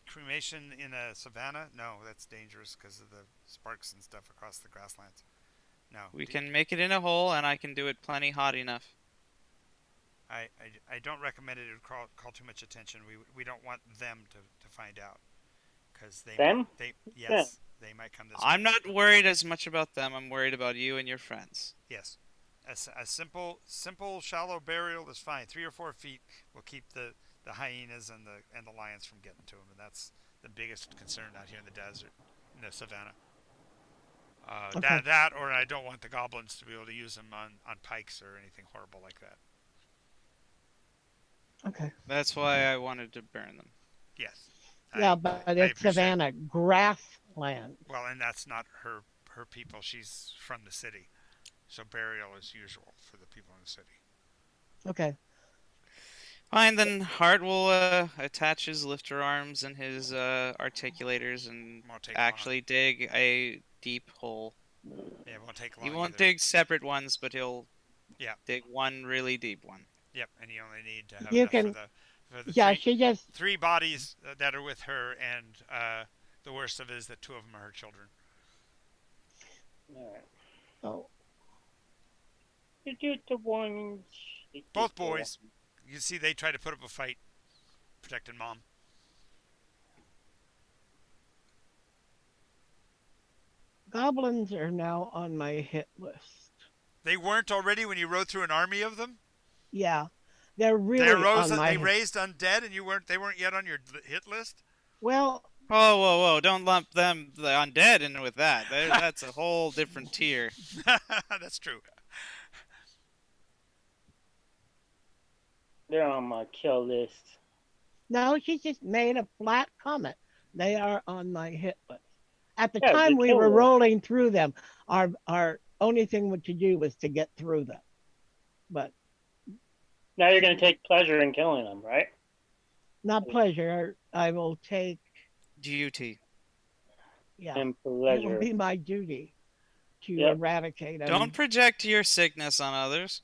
Cremation in a savanna? No, that's dangerous because of the sparks and stuff across the grasslands. No. We can make it in a hole, and I can do it plenty hot enough. I don't recommend it. It would call too much attention. We don't want them to find out, because yes, they might come this way. I'm not worried as much about them. I'm worried about you and your friends. Yes, a simple shallow burial is fine. 3 or 4 feet will keep the hyenas and the lions from getting to them, and that's the biggest concern out here in the desert, in the savannah. Okay. That, or I don't want the goblins to be able to use them on pikes or anything horrible like that. Okay. That's why I wanted to burn them. Yes. Yeah, but it's Savannah grassland. Well, and that's not her people. She's from the city, so burial is usual for the people in the city. Okay. Fine, then Hart will attach his lifter arms and his articulators and actually dig a deep hole. Yeah, it won't take long. He won't either. dig separate ones, but he'll dig one really deep one. Yep, and you only need to have enough for the she just 3 bodies that are with her, and the worst of it is that 2 of them are her children. Oh. Both boys. You see, they try to put up a fight, protecting mom. Goblins are now on my hit list. They weren't already when you rode through an army of them? Yeah. They're really on my They raised undead, and they weren't yet on your hit list? Well, whoa! Don't lump them, the undead, in with that. That's a whole different tier. That's true. They're on my kill list. no, she just made a flat comment. They are on my hit list. At the time we were rolling through them, our only thing to do was to get through them. But now you're going to take pleasure in killing them, right? Not pleasure. I will take duty. Yeah. And pleasure. It will be my duty to eradicate them. Don't project your sickness on others.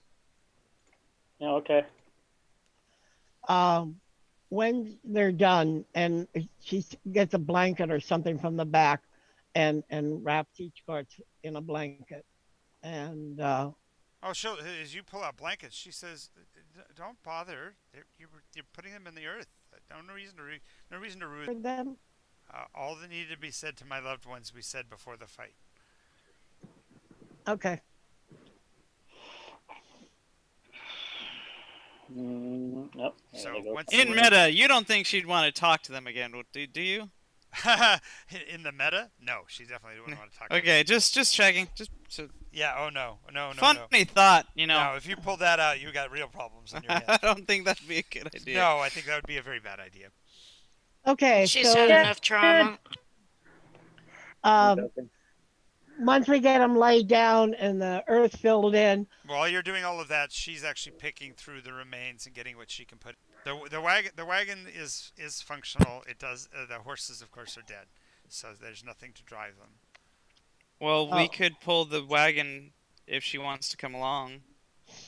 Yeah, okay. When they're done, and she gets a blanket or something from the back, and wraps each corpse in a blanket, and as you pull out blankets, she says, "Don't bother. You're putting them in the earth. No reason to ruin them. All that needed to be said to my loved ones, we said before the fight." Okay. Nope. So in meta, you don't think she'd want to talk to them again, do you? In the meta, no, she definitely wouldn't want to talk. Okay, just checking. Yeah. Oh no. Funny thought, you know. No, if you pull that out, you got real problems on your hands. I don't think that'd be a good idea. No, I think that would be a very bad idea. Okay. She's had enough trauma. Once we get them laid down and the earth filled in. While you're doing all of that, she's actually picking through the remains and getting what she can put. The wagon is functional. It does. The horses, of course, are dead, so there's nothing to drive them. Well, we could pull the wagon if she wants to come along.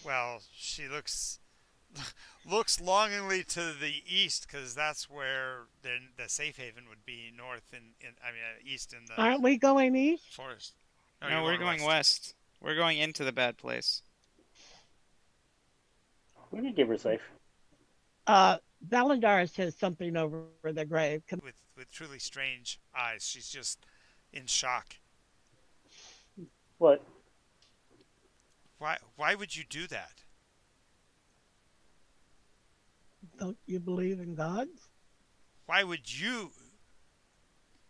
Well, she looks longingly to the east, because that's where the safe haven would be, north east in the. Aren't we going east? Forest. No, we're going west. We're going into the bad place. We did give her safe. Valendar says something over the grave. With truly strange eyes. She's just in shock. What? Why would you do that? Don't you believe in gods? Why would you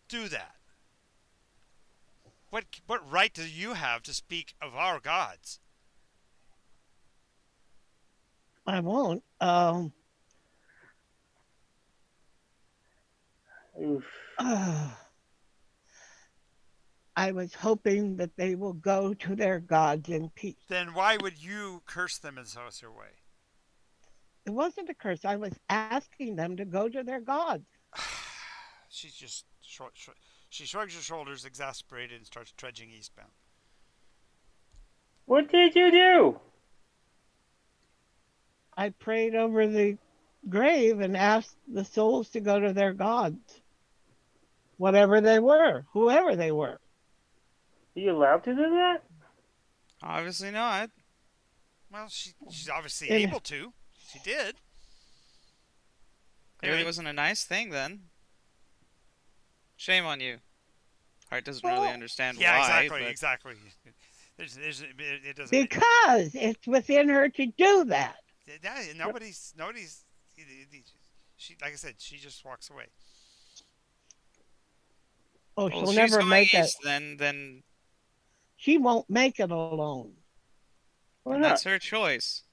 do that? What right do you have to speak of our gods? I won't. I was hoping that they will go to their gods in peace. Then why would you curse them in such a way? It wasn't a curse. I was asking them to go to their gods. She's just she shrugs her shoulders, exasperated, and starts trudging eastbound. What did you do? I prayed over the grave and asked the souls to go to their gods, whatever they were, whoever they were. Are you allowed to do that? Obviously not. Well, she's obviously able to. She did. Clearly it wasn't a nice thing then. Shame on you. Heart doesn't really understand yeah, why. Exactly. It doesn't. Because it's within her to do that. Nobody's. She, like I said, she just walks away. Oh, she'll never make it. Then she won't make it alone. And that's her choice.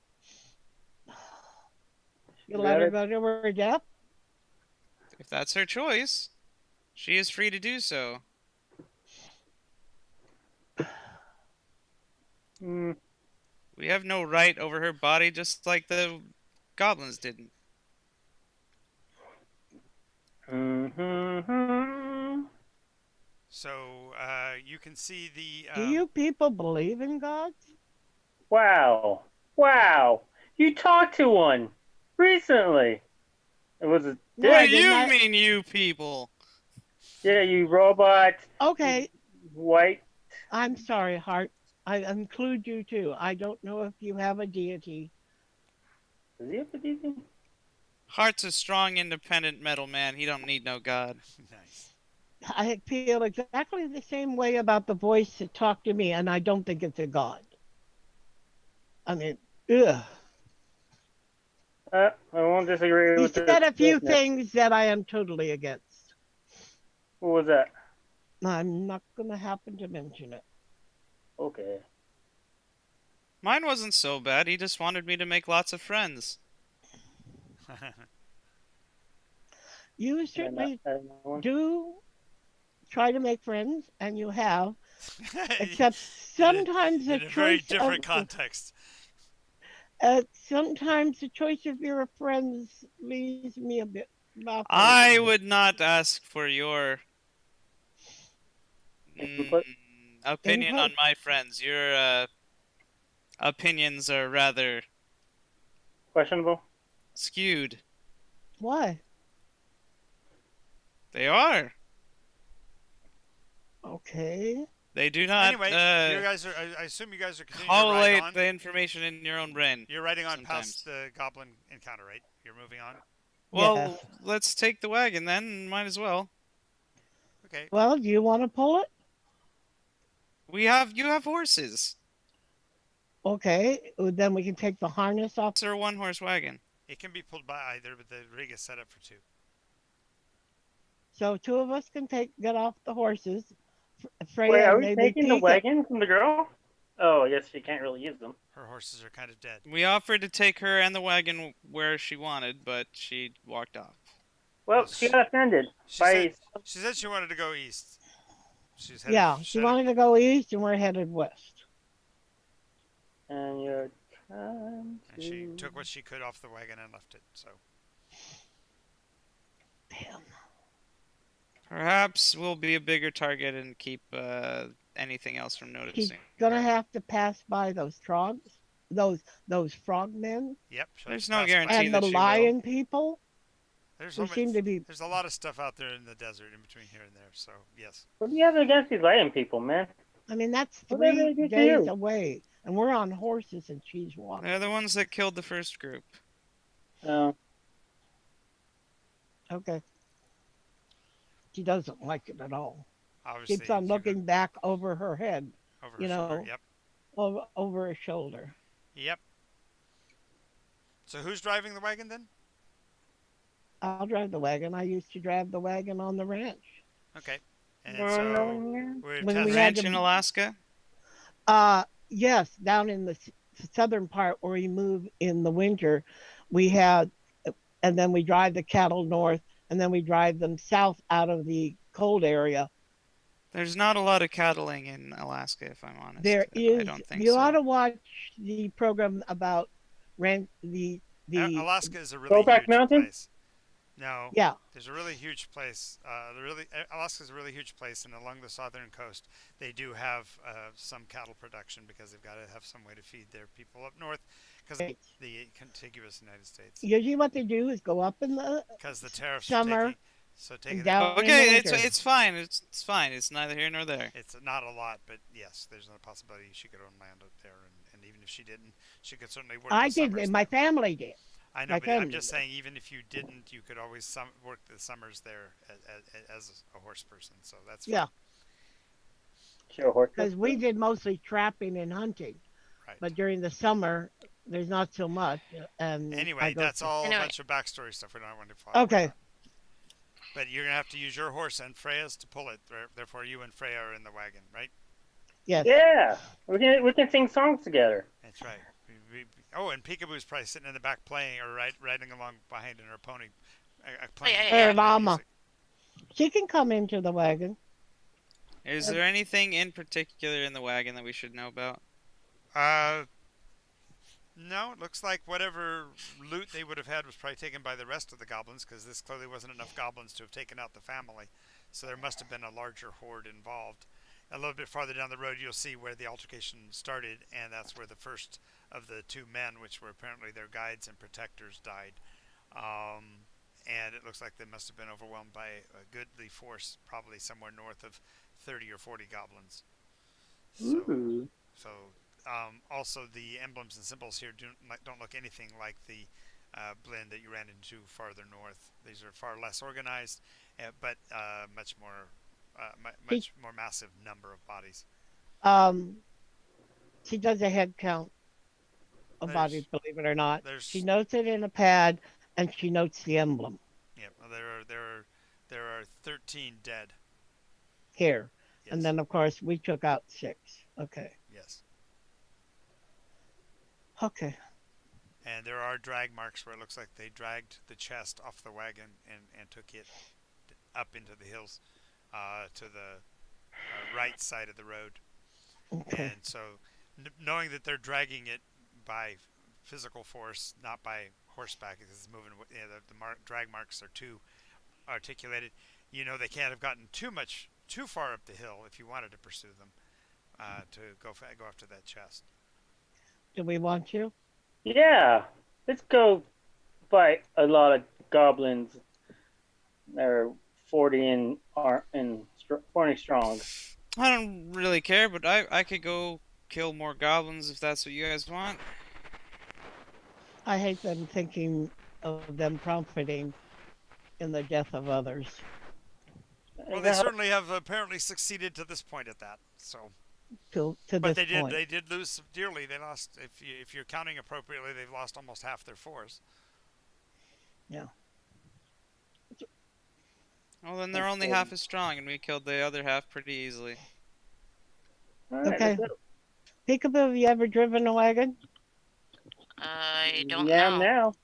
You let her go to her death? If that's her choice, she is free to do so. We have no right over her body, just like the goblins didn't. So you can see the. Do you people believe in gods? Wow. You talked to one recently. It was a. What do you mean, you people? Yeah, you robot. Okay. White. I'm sorry, Hart. I include you too. I don't know if you have a deity. Does he have a deity? Hart's a strong, independent metal man. He don't need no god. Nice. I feel exactly the same way about the voice that talked to me, and I don't think it's a god. I mean, ugh. I won't disagree with that. He said a few things that I am totally against. What was that? I'm not going to happen to mention it. Okay. Mine wasn't so bad. He just wanted me to make lots of friends. You certainly do try to make friends, and you have. Except sometimes in a very different context. Sometimes the choice of your friends leaves me a bit baffled. I would not ask for your opinion on my friends. Your opinions are rather questionable. Skewed. Why? They are. Okay. They do not. Anyway, you guys are. I assume you guys are continuing collate to ride on. the information in your own brain. You're riding on past the goblin encounter, right? You're moving on. Well, let's take the wagon then. Might as well. Okay. Well, do you want to pull it? You have horses. Okay, then we can take the harness off. It's a one-horse wagon. It can be pulled by either, but the rig is set up for two. So two of us can get off the horses. Wait, are we taking the wagon from the girl? Oh, I guess she can't really use them. Her horses are kind of dead. We offered to take her and the wagon where she wanted, but she walked off. Well, she got offended. She said she wanted to go east. She wanted to go east, and we're headed west. And you're trying to... And she took what she could off the wagon and left it, so... Damn. Perhaps we'll be a bigger target and keep anything else from noticing. He's gonna have to pass by those trogs, those frogmen. Yep. There's no guarantee and that the lion people. There's There's a lot of stuff out there in the desert in between here and there, so yes. What do you have against these lion people, man? I mean, that's 3 days away, and we're on horses, and she's walking. They're the ones that killed the first group. Oh. Okay. She doesn't like it at all. Obviously, keeps on looking back over her head. Over her shoulder, yep. Over her shoulder. Yep. So who's driving the wagon then? I'll drive the wagon. I used to drive the wagon on the ranch. Okay. And so when we ranch in Alaska? Yes, down in the southern part where we move in the winter, we had, and then we drive the cattle north, and then we drive them south out of the cold area There's not a lot of cattling in Alaska, if I'm honest. There I is. don't think You ought so. to watch the program about rent the Alaska is a really Brokeback huge Mountain? place. No, yeah. there's a really huge place. Alaska's a really huge place, and along the southern coast, they do have some cattle production because they've got to have some way to feed their people up north, because of the contiguous United States. Usually, what they do is go up in the Because the tariffs are summer taking and down in the Okay, winter. it's fine. It's fine. It's neither here nor there. It's not a lot, but yes, there's a possibility she could own land up there, and even if she didn't, she could certainly work. I the did, summers and my there. family did. I know, My but I'm family just did. saying, even if you didn't, you could always work the summers there as a horse person. So that's fine. Yeah, Show horses. because we did mostly trapping and hunting, Right. but during the summer there's not so much. And Anyway, that's all Anyway. a bunch of backstory stuff we don't want to follow. Okay. But you're gonna have to use your horse and Freya's to pull it. Therefore, you and Freya are in the wagon, right? Yes. Yeah, we can sing songs together. That's right. Oh, and Peekaboo's probably sitting in the back playing or riding along behind in her pony, playing. Yeah. Mama. music. She can come into the wagon. Is there anything in particular in the wagon that we should know about? No, it looks like whatever loot they would have had was probably taken by the rest of the goblins, because this clearly wasn't enough goblins to have taken out the family. So there must have been a larger horde involved. A little bit farther down the road, you'll see where the altercation started, and that's where the first of the two men, which were apparently their guides and protectors, died. And it looks like they must have been overwhelmed by a goodly force, probably somewhere north of 30 or 40 goblins. Ooh. So also the emblems and symbols here don't look anything like the blend that you ran into farther north. These are far less organized, but much more massive number of bodies. She does a head count of There's- bodies, believe it or not. there's- She notes it in a pad, and she notes the emblem Yeah, well, there are 13 dead. here. Yes. And then, of course, we took out 6. Okay. Yes. Okay. And there are drag marks where it looks like they dragged the chest off the wagon and took it up into the hills to the right side of the road. Okay. And so, knowing that they're dragging it by physical force, not by horseback, because it's moving. The drag marks are too articulated. You know, they can't have gotten too far up the hill if you wanted to pursue them to go after that chest. Do we want to? Yeah, let's go fight a lot of goblins. They're 40 and 40 strong. I don't really care, but I could go kill more goblins if that's what you guys want. I hate them thinking of them profiting in the death of others. Well, they certainly have apparently succeeded to this point at that. So, To but this point. they did lose dearly. They lost, if you're counting appropriately, they've lost almost half their force. Yeah. Well, then they're only half as strong, and we killed the other half pretty easily. All right, Okay. let's go. Peekaboo, have you ever driven a wagon? I don't Yeah, know. now.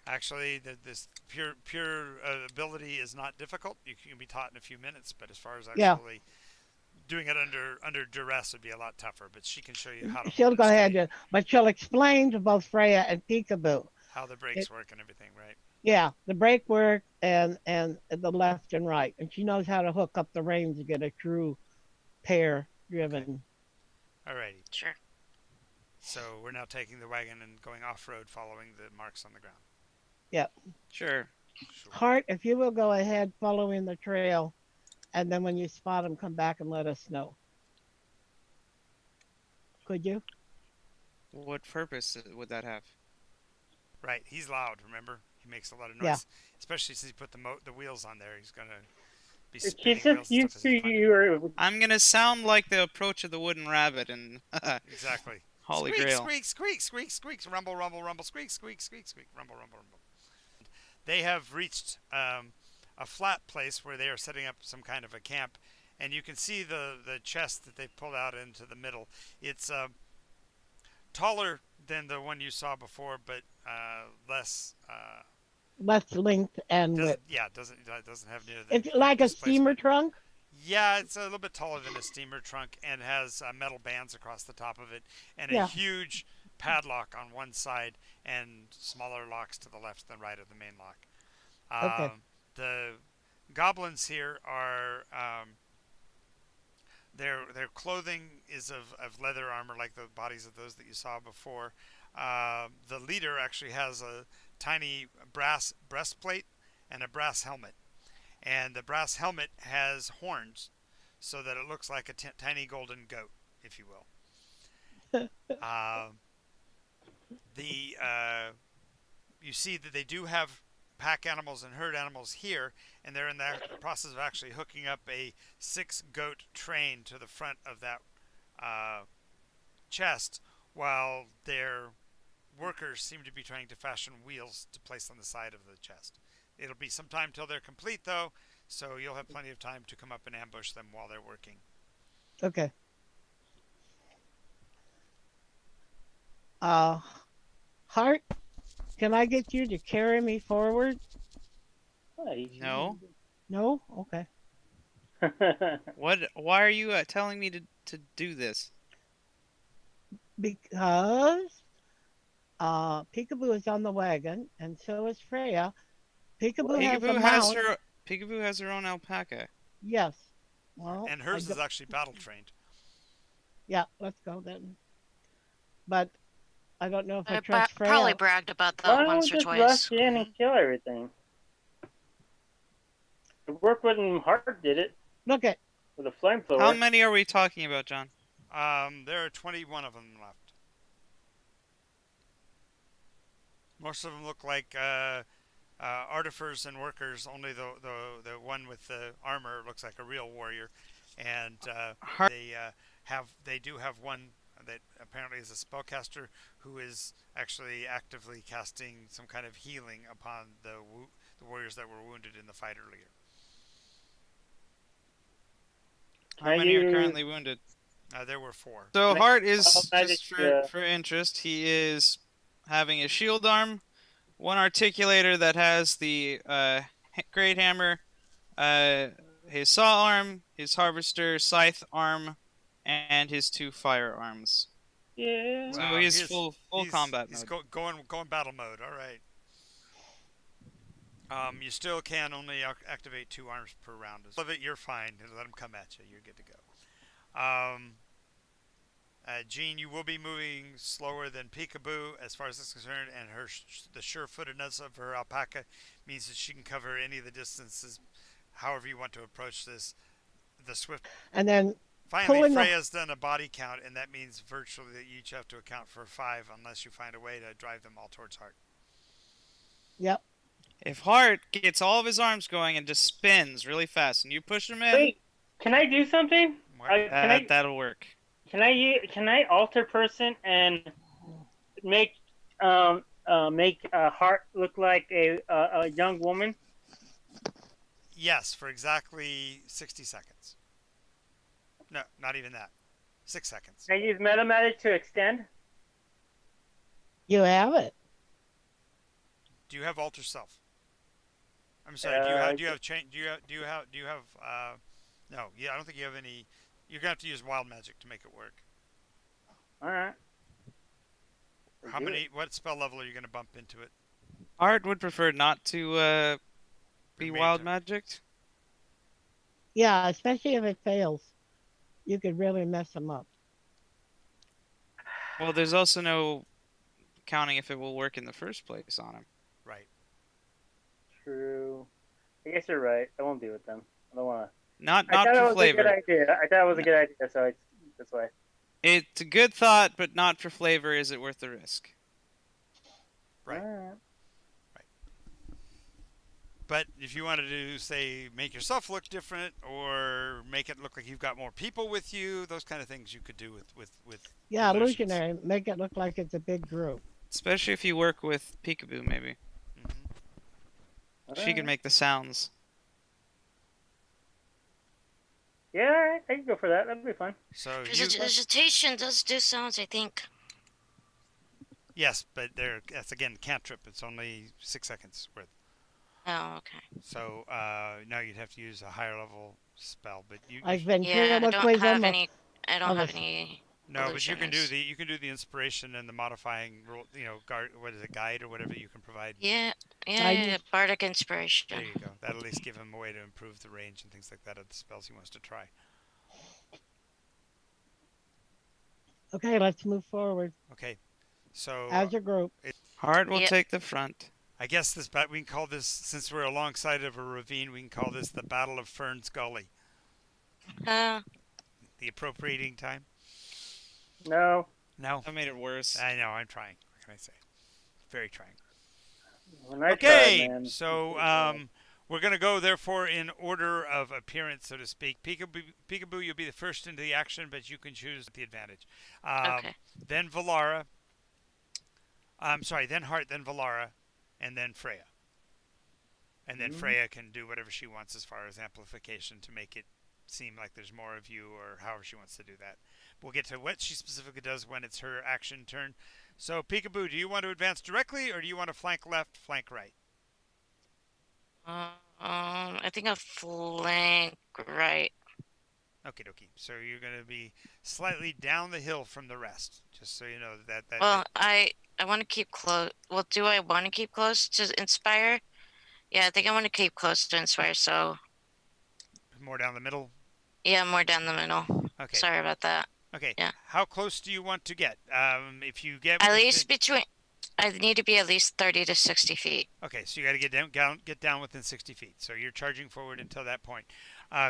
Actually, this pure ability is not difficult. You can be taught in a few minutes, but as far as Yeah. actually doing it under duress would be a lot tougher. But she can show you how to She'll hold it go ahead, straight, but she'll explain to both Freya and Peekaboo. how the brakes work and everything, right? Yeah, the brake work and the left and right, and she knows how to hook up the reins to get a true pair driven. Alrighty. Sure. So we're now taking the wagon and going off-road, following the marks on the ground. Sure. Sure. Hart, if you will go ahead following the trail, and then when you spot them, come back and let us know. Could you? What purpose would that have? Right. He's loud. Remember, he makes a lot of noise, Yeah. especially since he put the wheels on there. He's gonna be He's spinning just wheels and used stuff to as he's climbing. your. I'm gonna sound like the approach of the wooden rabbit in Exactly. Holy Squeak, Grail. squeak, squeak, squeak, squeak, rumble, rumble, rumble, squeak, squeak, squeak, squeak, rumble, rumble, rumble. They have reached a flat place where they are setting up some kind of a camp, and you can see the chest that they pulled out into the middle. It's taller than the one you saw before, but less. Less length and width. Doesn't have near the It's like a steamer displacement. trunk. Yeah, it's a little bit taller than a steamer trunk and has metal bands across the top of it and a Yeah. huge padlock on one side and smaller locks to the left and right of the main lock. Okay. The goblins here are their clothing is of leather armor like the bodies of those that you saw before. The leader actually has a tiny brass breastplate and a brass helmet, and the brass helmet has horns, so that it looks like a tiny golden goat, if you will. Uh, the You see that they do have pack animals and herd animals here, and they're in the process of actually hooking up a 6-goat train to the front of that chest, while their workers seem to be trying to fashion wheels to place on the side of the chest. It'll be some time till they're complete, though, so you'll have plenty of time to come up and ambush them while they're working. Okay. Hart, can I get you to carry me forward? No. No? Okay. What? Why are you telling me to do this? Because Peekaboo is on the wagon, and so is Freya. Peekaboo has a mount. Peekaboo has her own alpaca. Yes. Well, and hers is actually battle trained. Yeah, let's go then. But I don't know if I I trust Freya. probably bragged about that once or just twice. rush in and kill everything. It worked when Hart did it Look at with a flamethrower. How many are we talking about, John? There are 21 of them left. Most of them look like artificers and workers. Only the one with the armor looks like a real warrior, and they do have one that apparently is a spellcaster who is actually actively casting some kind of healing upon the warriors that were wounded in the fight earlier. How many are currently wounded? There were 4. So Hart is, just for interest, he is having a shield arm, one articulator that has the great hammer, his saw arm, his harvester scythe arm, and his 2 firearms. Yeah. So he's full combat mode. He's going battle mode. All right. You still can only activate 2 arms per round. Of it, you're fine. Let them come at you. You're good to go. Jean, you will be moving slower than Peekaboo as far as this is concerned, and the sure-footedness of her alpaca means that she can cover any of the distances, however you want to approach this. The swift. And then finally, Freya's done a body count, and that means virtually that you each have to account for 5, unless you find a way to drive them all towards Hart. Yep. If Hart gets all of his arms going and just spins really fast, and you push him in, wait, can I do something? That'll work. Can I alter person and make Hart look like a young woman? Yes, for exactly 60 seconds. No, not even that. 6 seconds. Can I use meta magic to extend? You have it. Do you have alter self? I'm sorry. Do you have change? Do you have? No. Yeah, I don't think you have any. You're gonna have to use wild magic to make it work. All right. What spell level are you gonna bump into it? Art would prefer not to be wild magicked. Yeah, especially if it fails, you could really mess them up. Well, there's also no counting if it will work in the first place on him. Right. True. I guess you're right. I won't be with them. I don't want to. Not for flavor. I thought it was a good idea, so that's why. It's a good thought, but not for flavor. Is it worth the risk? Right. Right. But if you wanted to, say, make yourself look different or make it look like you've got more people with you, those kind of things you could do with yeah, illusionary. Make it look like it's a big group. Especially if you work with Peekaboo, maybe. She can make the sounds. Yeah, all right. I can go for that. That'd be fun. So vegetation does do sounds, I think. Yes, but that's again cantrip. It's only 6 seconds worth. Oh, okay. So now you'd have to use a higher level spell, but Like Yeah, I don't have ventriloquism. any. I don't have any no, but you can do illusionist. the inspiration and the modifying rule. What is it, guide or whatever you can provide. Yeah, I bardic inspiration. There you go. That'll at least give him a way to improve the range and things like that of the spells he wants to try. Okay, let's move forward Okay, so as a group. Hart will Yep. take the front. I guess we can call this, since we're alongside of a ravine, we can call this the Battle of Fern's Gully. Uh, The appropriating time? No. No. That made it worse. I know, I'm trying. What can I say? Very trying. When I Okay, tried, man. so we're going to go, therefore, in order of appearance, so to speak. Peekaboo, you'll be the first into the action, but you can choose the advantage. okay. Then Valara. I'm sorry, then Hart, then Valara, and then Freya. And then Freya can do whatever she wants as far as amplification to make it seem like there's more of you, or however she wants to do that. We'll get to what she specifically does when it's her action turn. So, Peekaboo, do you want to advance directly, or do you want to flank left, flank right? I think I'll flank right. Okie dokie. So you're going to be slightly down the hill from the rest, just so you know that. Well, I want to keep close. Well, do I want to keep close to inspire? Yeah, I think I want to keep close to inspire. So. More down the middle. Yeah, more down the middle. Okay. Sorry about that. Okay. Yeah. How close do you want to get? If you get at least between. I need to be at least 30 to 60 feet. Okay, so you got to get down within 60 feet. So you're charging forward until that point.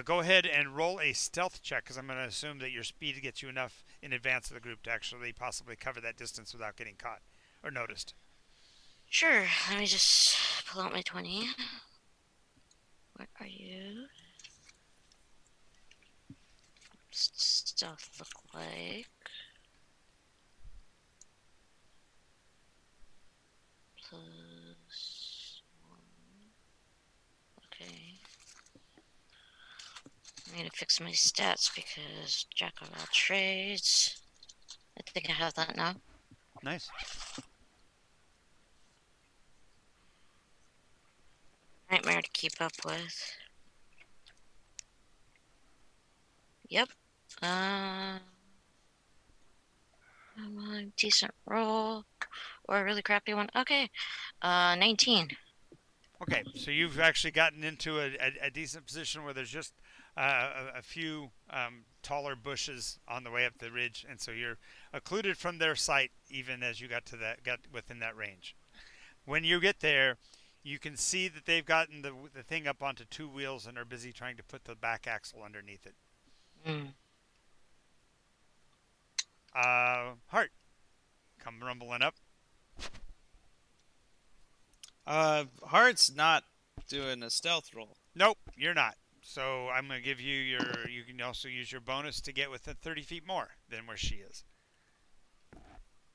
Go ahead and roll a stealth check, because I'm going to assume that your speed gets you enough in advance of the group to actually possibly cover that distance without getting caught or noticed. Sure. Let me just pull out my 20. What are you? Stealth look like? Plus 1. Okay. I need to fix my stats because jack of all trades. I think I have that now. Nice. Nightmare to keep up with. Yep. Decent roll. Or a really crappy one. Okay. 19. Okay, so you've actually gotten into a decent position where there's just a few taller bushes on the way up the ridge, and so you're occluded from their sight even as you got within that range. When you get there, you can see that they've gotten the thing up onto 2 wheels and are busy trying to put the back axle underneath it. Hart, come rumbling up. Hart's not doing a stealth roll. Nope, you're not. So I'm going to give you you can also use your bonus to get within 30 feet more than where she is.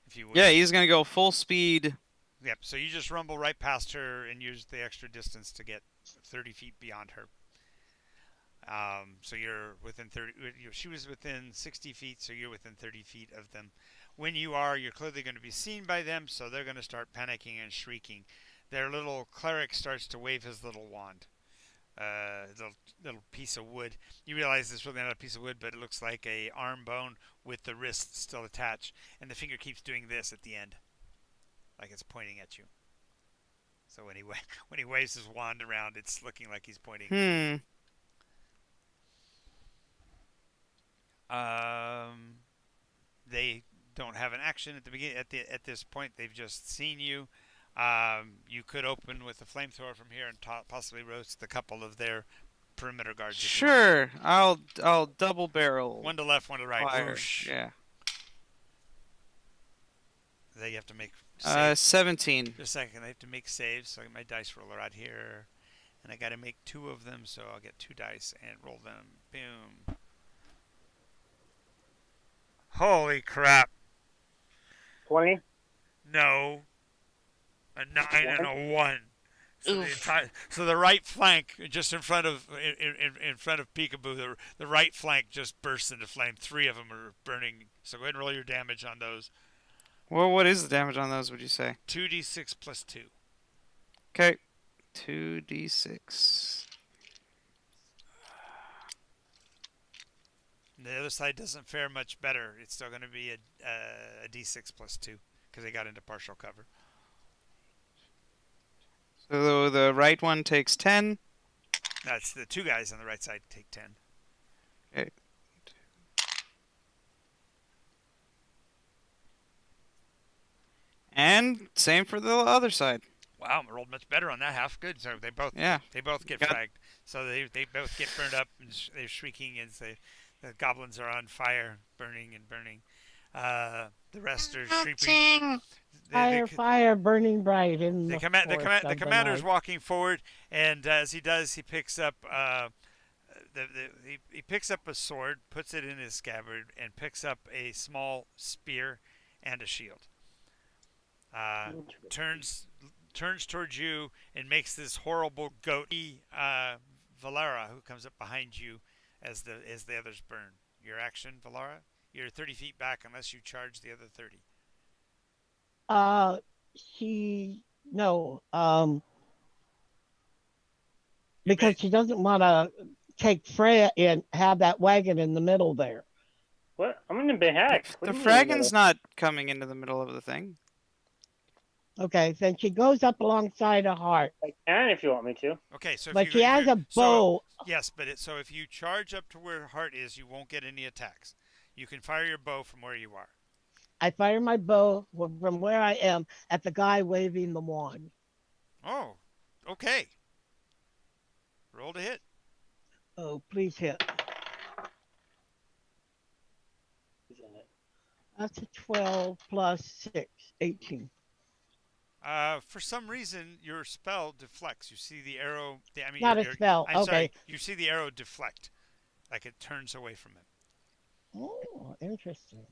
If you would. Yeah, he's gonna go full speed. Yep, so you just rumble right past her and use the extra distance to get 30 feet beyond her. So you're within 30. She was within 60 feet, so you're within 30 feet of them. When you are, you're clearly going to be seen by them, so they're going to start panicking and shrieking. Their little cleric starts to wave his little wand. Little piece of wood. You realize it's really not a piece of wood, but it looks like a arm bone with the wrist still attached, and the finger keeps doing this at the end, like it's pointing at you. So when he waves his wand around, it's looking like he's pointing. They don't have an action at the beginning. At this point, they've just seen you. You could open with a flamethrower from here and possibly roast a couple of their perimeter guards. Sure, I'll double barrel. One to left, one to right. Fire. Yeah. They have to make saves. 17. Just a second. They have to make saves. So I get my dice roller out here, and I got to make 2 of them. So I'll get 2 dice and roll them. Boom. Holy crap! 20? No. A 9 and a 1. So the right flank, just in front of Peekaboo, the right flank just bursts into flame. 3 of them are burning. So go ahead and roll your damage on those. Well, what is the damage on those, would you say? 2d6 plus 2. Okay. 2d6. The other side doesn't fare much better. It's still going to be a D6 plus 2 because they got into partial cover. So the right one takes 10. That's the two guys on the right side take 10. Okay. And same for the other side. Wow, I rolled much better on that half. Good. So they both get fragged. So they both get burned up and they're shrieking as the goblins are on fire, burning and burning. The rest are shrieking. Fire burning bright in the the commander's walking forward, and as he does, he picks up he picks up a sword, puts it in his scabbard, and picks up a small spear and a shield. Turns towards you and makes this horrible goatee Valara, who comes up behind you as the others burn. Your action, Valara? You're 30 feet back unless you charge the other 30. Because she doesn't want to take Freya and have that wagon in the middle there. What? I'm in the back. The Fraggon's not coming into the middle of the thing. Okay, then she goes up alongside a Hart. I can if you want me to. Okay, so but she has a bow. Yes, but so if you charge up to where Hart is, you won't get any attacks. You can fire your bow from where you are. I fire my bow from where I am at the guy waving the wand. Oh, okay. Roll to hit. Oh, please hit. That's a 12 plus 6, 18. For some reason, your spell deflects. You see the arrow. Not a spell. Okay. Sorry, you see the arrow deflect, like it turns away from it. Oh, interesting.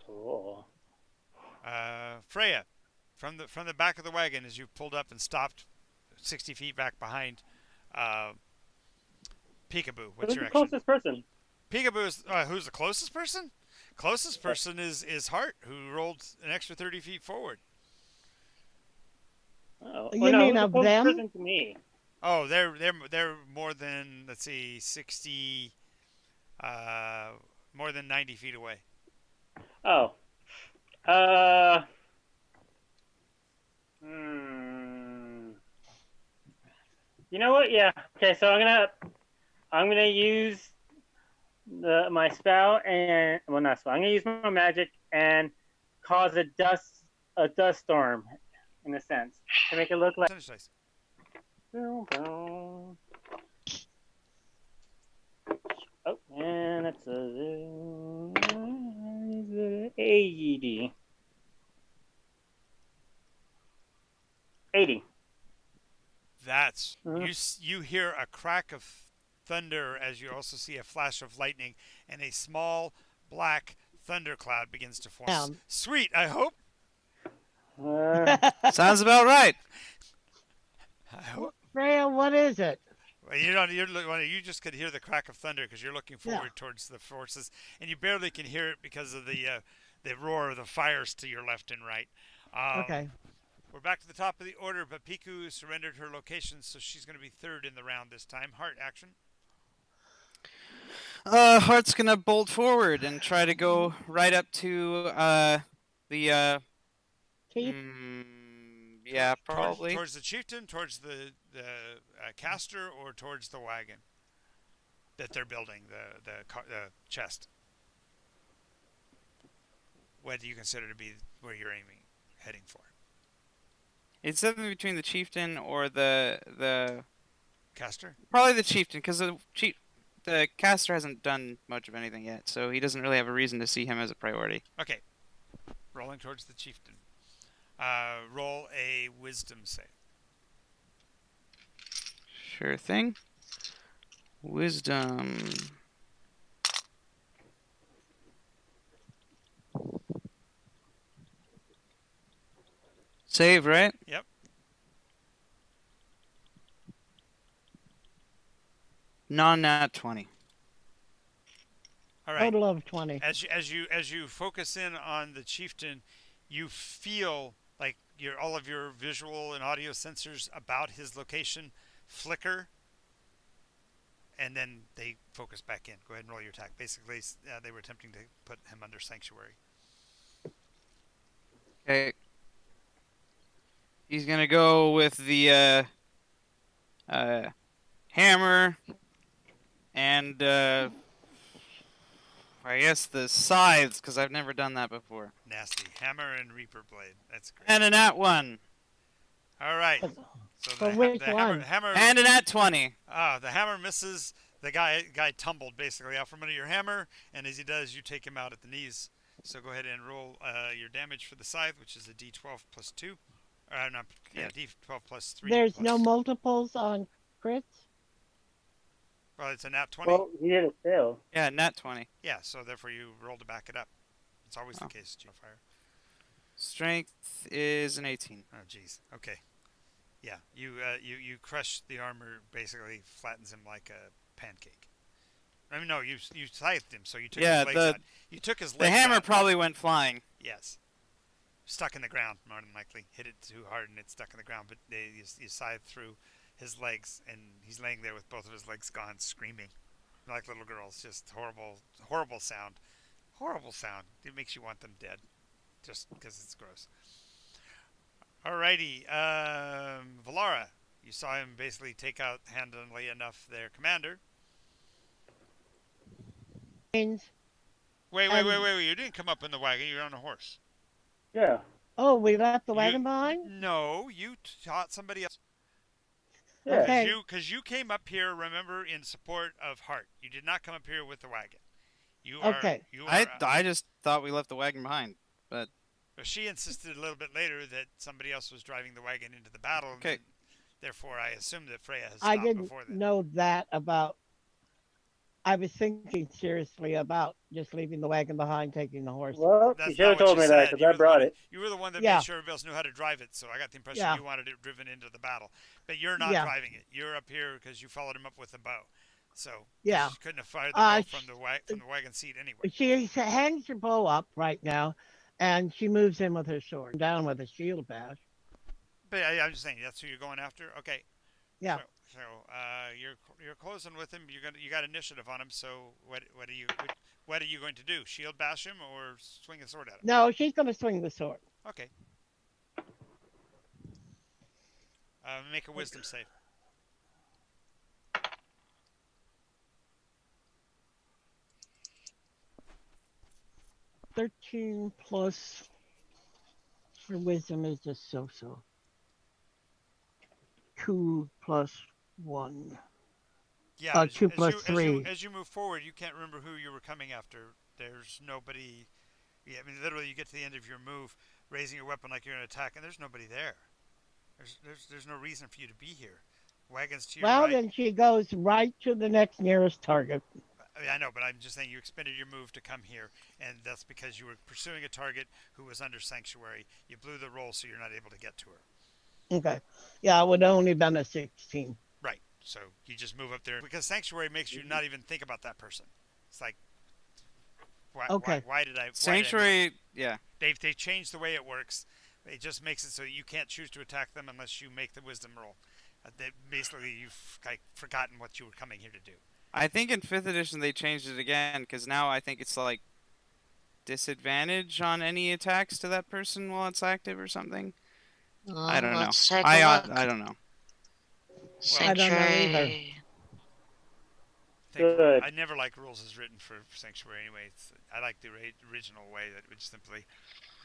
Cool. Freya, from the back of the wagon, as you pulled up and stopped 60 feet back behind Peekaboo. What's your action? Who's the closest person? Peekaboo is who's the closest person? Closest person is Hart, who rolled an extra 30 feet forward. Oh, you mean of them? Person to me. Oh, they're more than 60, more than 90 feet away. Oh, You know what? Yeah. Okay, so I'm gonna use my spell and not spell. I'm gonna use my magic and cause a dust storm, in a sense, to make it look like. Oh, and that's a AED. 80. That's you hear a crack of thunder as you also see a flash of lightning, and a small black thundercloud begins to form. Sweet, I hope. Sounds about right. I hope. Freya, what is it? Well, you just could hear the crack of thunder because you're looking forward towards the forces, and you barely can hear it because of the roar of the fires to your left and right. Okay. We're back to the top of the order, but Piku surrendered her location, so she's going to be third in the round this time. Hart, action. Hart's gonna bolt forward and try to go right up to the yeah, probably towards the chieftain, towards the caster, or towards the wagon that they're building, the chest. What do you consider to be where you're heading for? It's something between the chieftain or the caster. Probably the chieftain, because the caster hasn't done much of anything yet, so he doesn't really have a reason to see him as a priority. Okay, rolling towards the chieftain. Roll a wisdom save. Sure thing. Wisdom. Save, right? Yep. Non-nat 20. All right. Total of 20. As you focus in on the chieftain, you feel like all of your visual and audio sensors about his location flicker, and then they focus back in. Go ahead and roll your attack. Basically, they were attempting to put him under sanctuary. Okay. He's gonna go with the hammer and I guess the scythes, because I've never done that before. Nasty. Hammer and Reaper Blade. That's great. And a nat 1. All right. So For which one? hammer. And a nat 20. The hammer misses. The guy tumbled basically out from under your hammer, and as he does, you take him out at the knees. So go ahead and roll your damage for the scythe, which is a D12 plus 2. D12 plus 3. There's no multiples on crits? Well, it's a nat 20. Well, he didn't fail. Yeah, nat 20. Yeah, so therefore you roll to back it up. It's always the case, Fire. Strength is an 18. Oh, jeez. Okay. Yeah, you crush the armor, basically flattens him like a pancake. I mean, no, you scythed him, so you took his legs out. You took his legs out. The hammer probably went flying. Yes. Stuck in the ground, more than likely. Hit it too hard and it's stuck in the ground, but you scythed through his legs, and he's laying there with both of his legs gone, screaming like little girls. Just horrible sound. Horrible sound. It makes you want them dead, just because it's gross. Alrighty, Valara, you saw him basically take out, handily enough, their commander. Wait, you didn't come up in the wagon, you're on a horse. Yeah. Oh, we left the wagon behind? No, you taught somebody else. Yeah. Okay. Because you came up here, remember, in support of Hart. You did not come up here with the wagon. Okay. I just thought we left the wagon behind, but she insisted a little bit later that somebody else was driving the wagon into the battle. Okay. And therefore, I assumed that Freya has I stopped didn't before that. know that about. I was thinking seriously about just leaving the wagon behind, taking the horse. Well, That's you should have not what told me she that said. because I brought it. You were the one that Yeah. made sure everybody else knew how to drive it, so I got the impression Yeah. you wanted it driven into the battle. But you're not driving it. You're up here because you followed him up with a bow. So Yeah. you couldn't have fired the bow from the wagon seat anyway. She hangs her bow up right now, and she moves in with her sword, down with a shield bash. But I'm just saying that's who you're going after. Okay. Yeah. So you're closing with him. You got initiative on him. So what are you going to do? Shield bash him or swing a sword at him? No, she's going to swing the sword. Okay. Make a wisdom save. 13 plus for wisdom is just so. 2 plus 1. Yeah, 2 plus 3. As you move forward, you can't remember who you were coming after. There's nobody. Yeah, I mean, literally, you get to the end of your move, raising your weapon like you're going to attack, and there's nobody there. There's no reason for you to be here. Wagons to your right. Well, then she goes right to the next nearest target. I know, but I'm just saying you expended your move to come here, and that's because you were pursuing a target who was under sanctuary. You blew the roll, so you're not able to get to her. Okay. Yeah, it would only been a 16. Right. So you just move up there because sanctuary makes you not even think about that person. It's like, why did I? Sanctuary, yeah. They've changed the way it works. It just makes it so you can't choose to attack them unless you make the wisdom roll. Basically, you've forgotten what you were coming here to do. I think in 5th edition they changed it again, because now I think it's like disadvantage on any attacks to that person while it's active or something. I don't know. I don't know. Sanctuary. I don't know either. Good. I never like rules as written for Sanctuary anyway. I like the original way that would simply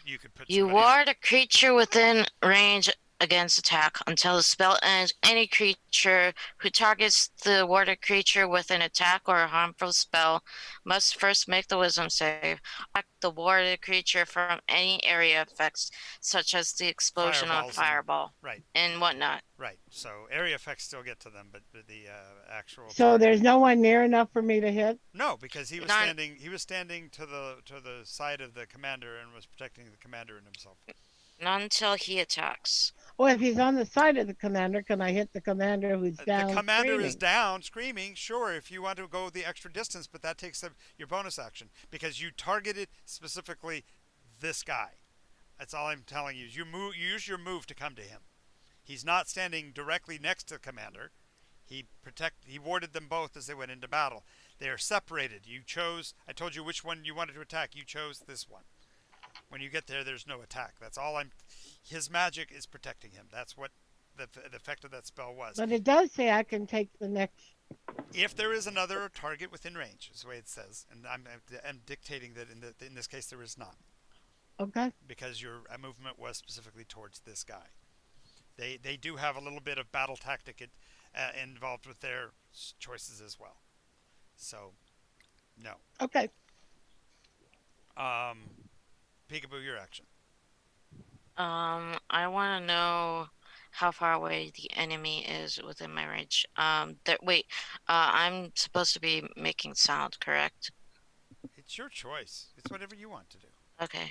you could put. You ward a creature within range against attack until the spell ends. Any creature who targets the warded creature with an attack or a harmful spell must first make the wisdom save. Protect the warded creature from any area effects, such as the explosion on fireball, and whatnot. Right. So area effects still get to them, but the actual. So there's no one near enough for me to hit? No, because he was standing. He was standing to the side of the commander and was protecting the commander and himself. Not until he attacks. Well, if he's on the side of the commander, can I hit the commander who's down? The commander screaming? is down, screaming. Sure, if you want to go the extra distance, but that takes your bonus action because you targeted specifically this guy. That's all I'm telling you. You use your move to come to him. He's not standing directly next to the commander. He warded them both as they went into battle. They are separated. You chose. I told you which one you wanted to attack. You chose this one. When you get there, there's no attack. That's all I'm. His magic is protecting him. That's what the effect of that spell was. But it does say I can take the next. If there is another target within range, is the way it says, and I'm dictating that in this case there is not. Okay. Because your movement was specifically towards this guy. They do have a little bit of battle tactic involved with their choices as well. So, no. Okay. Peekaboo, your action. I want to know how far away the enemy is within my range. Wait, I'm supposed to be making sound, correct? It's your choice. It's whatever you want to do. Okay.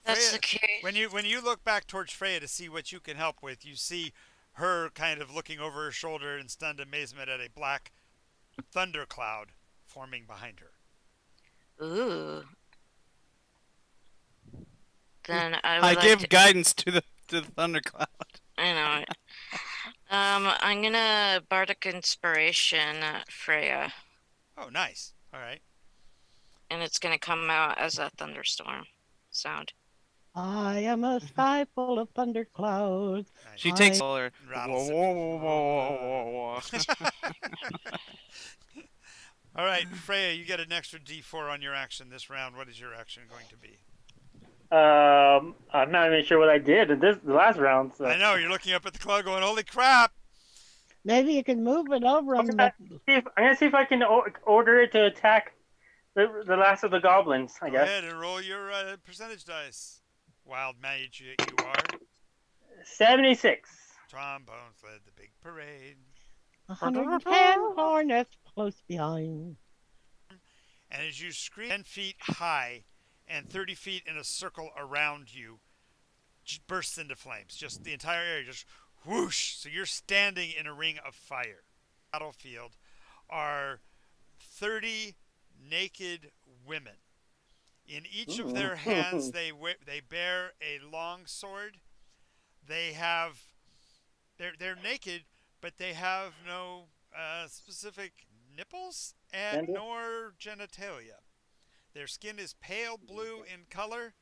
That's the case. When you look back towards Freya to see what you can help with, you see her kind of looking over her shoulder in stunned amazement at a black thundercloud forming behind her. Ooh. Then I give guidance to the thundercloud. I know. I'm gonna bardic inspiration Freya. Oh, nice. All right. And it's gonna come out as a thunderstorm sound. I am a sky full of thunderclouds. Nice. She takes all her. All right, Freya, you get an extra D4 on your action this round. What is your action going to be? I'm not even sure what I did in the last round. So. I know, you're looking up at the cloud going, holy crap! Maybe you can move it over. I'm gonna see if I can order it to attack the last of the goblins, I guess. Go ahead and roll your percentage dice. Wild mage you are. 76. Trombones led the big parade. 110 hornets close behind. And as you scream 10 feet high and 30 feet in a circle around you, bursts into flames. Just the entire area just whoosh. So you're standing in a ring of fire. Battlefield are 30 naked women. In each of their hands, they bear a long sword. They're naked, but they have no specific nipples nor genitalia. Their skin is pale blue in color,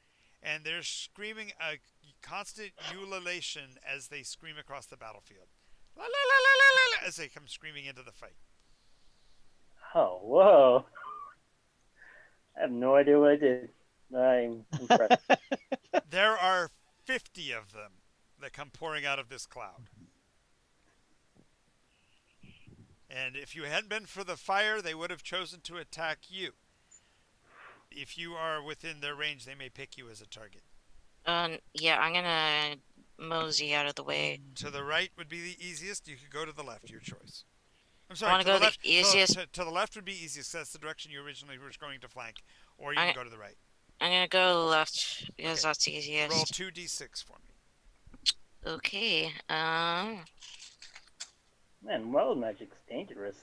and they're screaming a constant ululation as they scream across the battlefield. La, la, la, la, la, la, as they come screaming into the fight. Oh, whoa. I have no idea what I did. I'm impressed. There are 50 of them that come pouring out of this cloud. And if you hadn't been for the fire, they would have chosen to attack you. If you are within their range, they may pick you as a target. Yeah, I'm gonna mosey out of the way. To the right would be the easiest. You could go to the left, your choice. I'm sorry, I want to go the left. the easiest. To the left would be easiest. That's the direction you originally were going to flank. Or you can go to the right. I'm gonna go to the left because that's the easiest. Roll 2d6 for me. Okay. Man, wild magic's dangerous.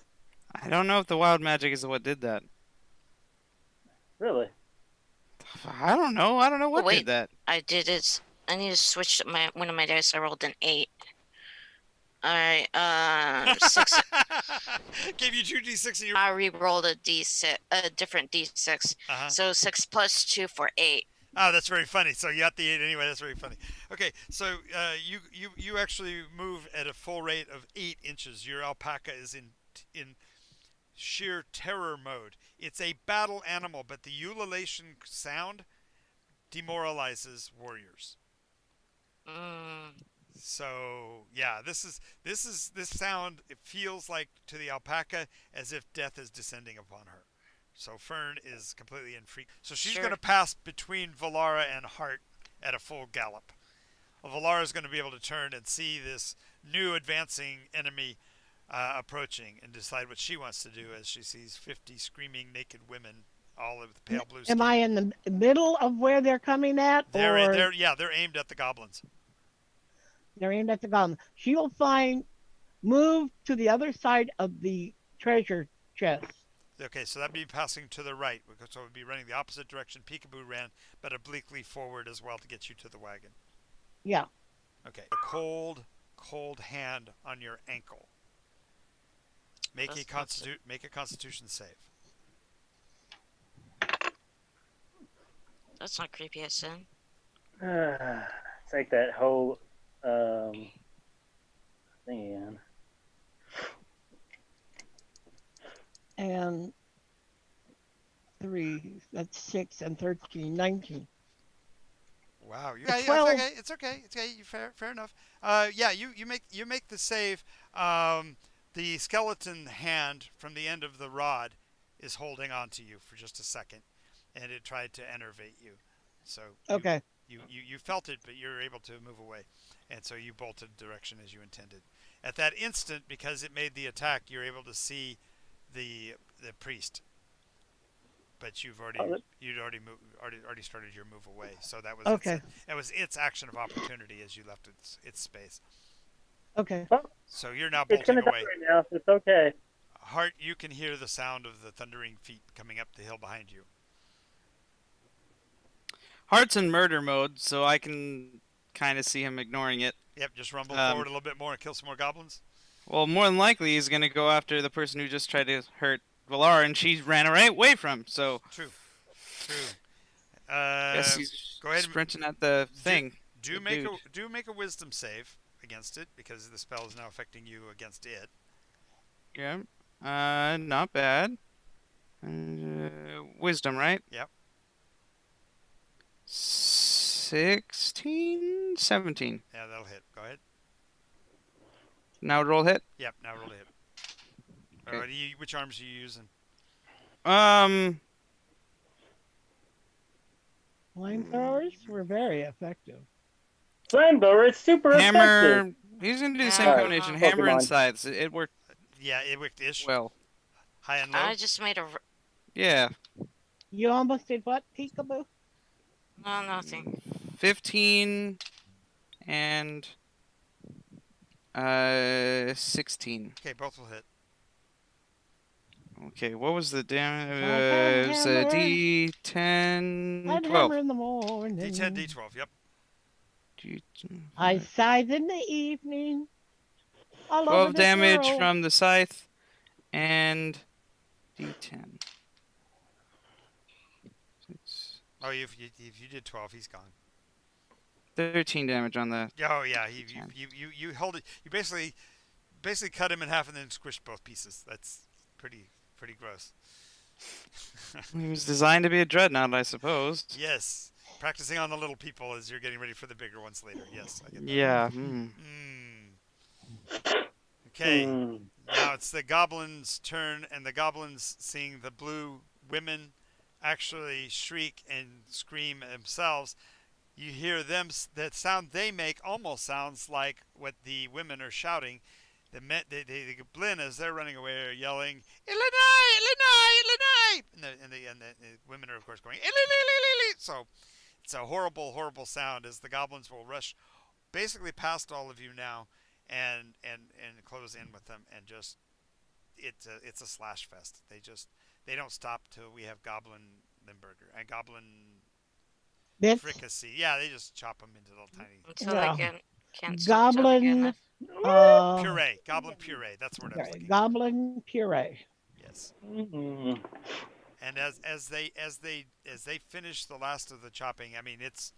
I don't know if the wild magic is what did that. Really? I don't know. I don't know what did that. I did it. I need to switch one of my dice. I rolled an 8. All right. 6. Gave you 2d6 and you. I re-rolled a different d6. So 6 plus 2 for 8. Oh, that's very funny. So you got the 8 anyway. That's very funny. Okay, so you actually move at a full rate of 8 inches. Your alpaca is in sheer terror mode. It's a battle animal, but the ululation sound demoralizes warriors. So yeah, this sound. It feels like to the alpaca as if death is descending upon her. So Fern is completely in freak. So she's going to pass between Valara and Hart at a full gallop. Well, Valara's going to be able to turn and see this new advancing enemy approaching and decide what she wants to do as she sees 50 screaming naked women, all with pale blue skin. Am I in the middle of where they're coming at? They're aimed at the goblins. They're aimed at the goblins. She will move to the other side of the treasure chest. Okay, so that'd be passing to the right, so it would be running the opposite direction Peekaboo ran, but obliquely forward as well to get you to the wagon. Yeah. Okay. A cold, cold hand on your ankle. Make a Constitution save. That's not creepy as sin. It's like that whole thing. And 3, that's 6 and 13, 19. Wow. Yeah, 12. It's okay. Fair enough. You make the save. The skeleton hand from the end of the rod is holding on to you for just a second, and it tried to enervate you. So Okay. You felt it, but you're able to move away, and so you bolted direction as you intended. At that instant, because it made the attack, you're able to see the priest. But you'd already started your move away, so that was okay. That was its action of opportunity as you left its space. Okay. Well, So you're now it's bolting gonna away. die right now. It's okay. Hart, you can hear the sound of the thundering feet coming up the hill behind you. Hart's in murder mode, so I can kind of see him ignoring it. Yep, just rumble forward a little bit more and kill some more goblins. Well, more than likely, he's going to go after the person who just tried to hurt Valar, and she ran away from him, so... True. Guess he's go ahead sprinting at the thing. Do make a wisdom save against it, because the spell is now affecting you against it. Yeah. Not bad. Wisdom, right? Yep. 16? 17. Yeah, that'll hit. Go ahead. Now roll hit? Yep, now roll to hit. Okay. Alright, which arms are you using? Flamethrowers were very effective. Flamethrower is super Hammer. effective. He's going to do the same Sorry. combination. Hammer and Pokemon. scythes. It worked Yeah, it worked-ish. well. High and low. I just made a. Yeah. You almost did what, Peekaboo? No, nothing. 15 and 16. Okay, both will hit. Okay, what was the damage? Hammer. It was a D10, I'd 12. hammer in the morning. D10, D12, yep. I sighed in the evening. All over 12 this damage world. from the scythe and D10. Oh, if you did 12, he's gone. 13 damage on the... Oh yeah, you held it. You basically cut him in half and then squished both pieces. That's pretty gross. He was designed to be a dreadnought, I suppose. Yes, practicing on the little people as you're getting ready for the bigger ones later. Yes, I get that. Yeah. Okay, now it's the goblins' turn, and the goblins, seeing the blue women actually shriek and scream themselves, you hear them. That sound they make almost sounds like what the women are shouting. The Blin, as they're running away, are yelling, "Illini, Illini, Illini!" And the women are, of course, going, "Illini!" So it's a horrible sound as the goblins will rush basically past all of you now and close in with them, and just it's a slash fest. They don't stop till we have goblin limburger and goblin Bitch. fricassee. Yeah, they just chop them into little tiny Until Yeah. they can't stop jumping Goblin. puree. Goblin puree. That's what I was looking for. Goblin puree. Yes. Mm-hmm. And as they finish the last of the chopping, I mean it's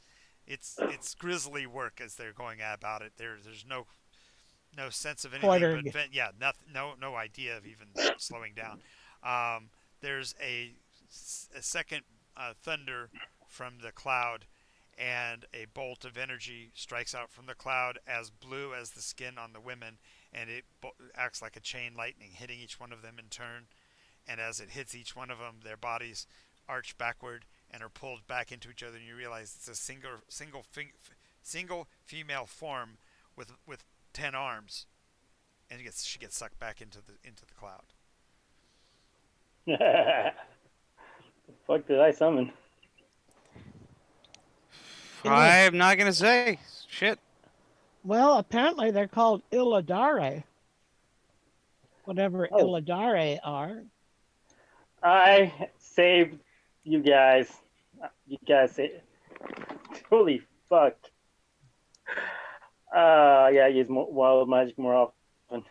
grisly work as they're going about it. There's no sense of anything Quarter. but no idea of even slowing down. There's a second thunder from the cloud, and a bolt of energy strikes out from the cloud as blue as the skin on the women, and it acts like a chain lightning, hitting each one of them in turn. And as it hits each one of them, their bodies arch backward and are pulled back into each other, and you realize it's a single female form with 10 arms, and she gets sucked back into the cloud. The fuck did I summon? I'm not gonna say. Shit. Well, apparently they're called Illidare. Whatever Illidare are. I saved you guys. You guys saved. Holy fuck. Yeah, I use wild magic more often.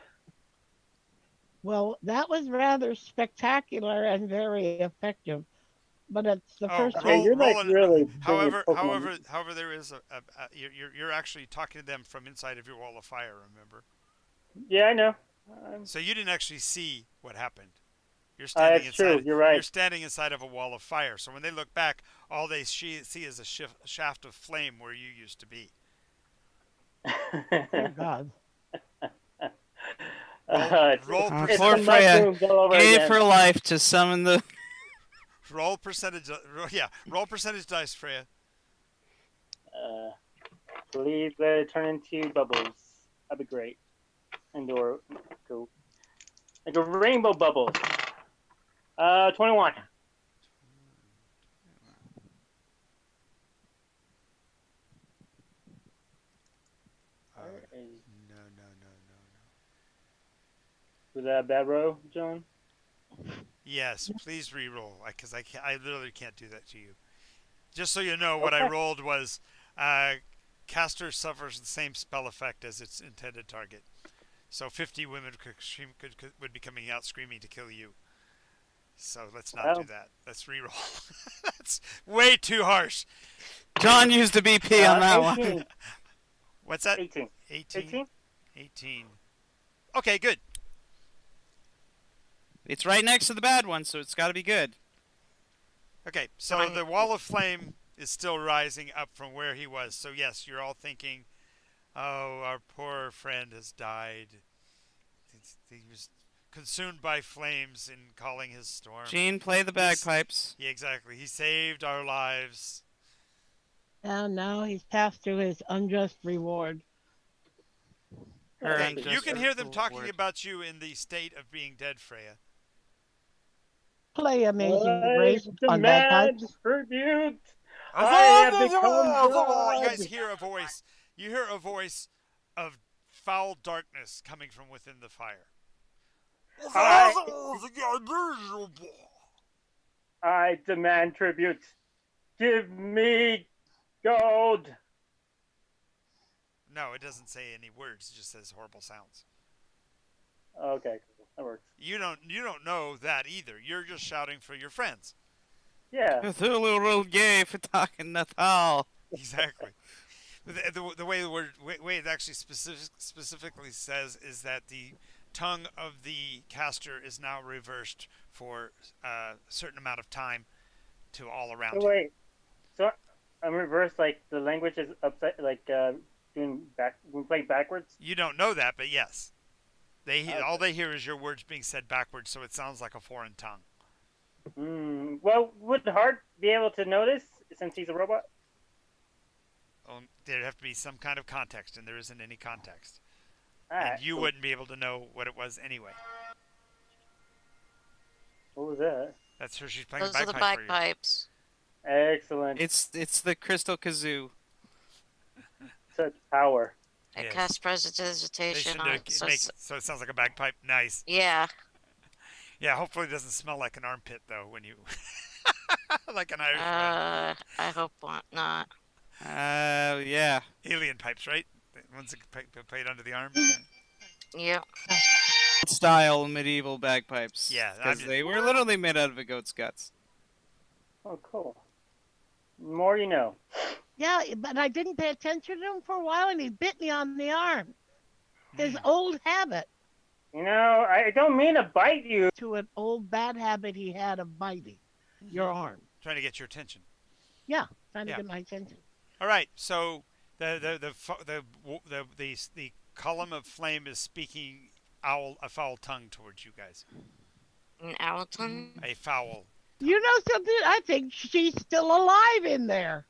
Well, that was rather spectacular and very effective. But it's the Oh, first Okay, time. you're like really big in Pokemon. however, there is you're actually talking to them from inside of your wall of fire. Remember? Yeah, I know. So you didn't actually see what happened. You're standing It's true. inside. You're You're right. standing inside of a wall of fire. So when they look back, all they see is a shaft of flame where you used to be. Oh God. Roll It's Poor the percentage. Freya mushrooms all over gave again. her life to summon the. Roll percentage. Yeah, roll percentage dice, Freya. Please let it turn into bubbles. That'd be great. Indoor, cool. Like a rainbow bubbles. 21. No, no, no, no, no. Was that a bad row, John? Yes, please re-roll, because I literally can't do that to you. Just so you know, what I Okay. rolled was caster suffers the same spell effect as its intended target. So 50 women would be coming out screaming to kill you. So let's not do that. Let's re-roll. That's way too harsh. John used a BP on that 18. one. What's that? 18. 18? 18? 18. Okay, good. It's right next to the bad one, so it's got to be good. Okay, so the wall of flame is still rising up from where he was. So yes, you're all thinking, oh, our poor friend has died. He was consumed by flames in calling his storm. Gene, play the bagpipes. Yeah, exactly. He saved our lives. And now he's passed through his unjust reward. Okay, unjust you can hear them reward. talking about you in the state of being dead, Freya. Play Amazing I Grace on demand bagpipes. tribute. I have become You God. guys hear a voice. You hear a voice of foul darkness coming from within the fire. I demand tribute. Give me gold. No, it doesn't say any words. It just says horrible sounds. Okay, cool. That works. You don't know that either. You're just shouting for your friends. Yeah. Cthulhu real gay for talking Natal. Exactly. The way it actually specifically says is that the tongue of the caster is now reversed for a certain amount of time to all around So him. wait. So I'm reversed. Like the language is upside. Like doing back. We're playing backwards. You don't know that, but yes, Okay. all they hear is your words being said backwards, so it sounds like a foreign tongue. Well, would Hart be able to notice since he's a robot? There'd have to be some kind of context, and there isn't any context. Alright, And you cool. wouldn't be able to know what it was anyway. What was that? That's her. She's playing Those are the bagpipe for you. bagpipes. Excellent. It's the crystal kazoo. Such power. I Yes. cast They prestidigitation should on it. So, so it sounds like a bagpipe. Nice. yeah. Yeah, hopefully it doesn't smell like an armpit though when you like an Irish one. I hope not. Yeah. Alien pipes, right? The ones that played under the arm. Yep. Style medieval bagpipes. Yeah, Because they were literally made out of a goat's guts. Oh, cool. More you know. Yeah, but I didn't pay attention to him for a while, and he bit me on the arm. His old habit. You know, I don't mean to bite you. To an old bad habit he had of biting your arm. Trying to get your attention. Yeah, trying to Yeah. get my attention. All right, so the column of flame is speaking a foul tongue towards you guys. An Owlton? A foul. You know something? I think she's still alive in there.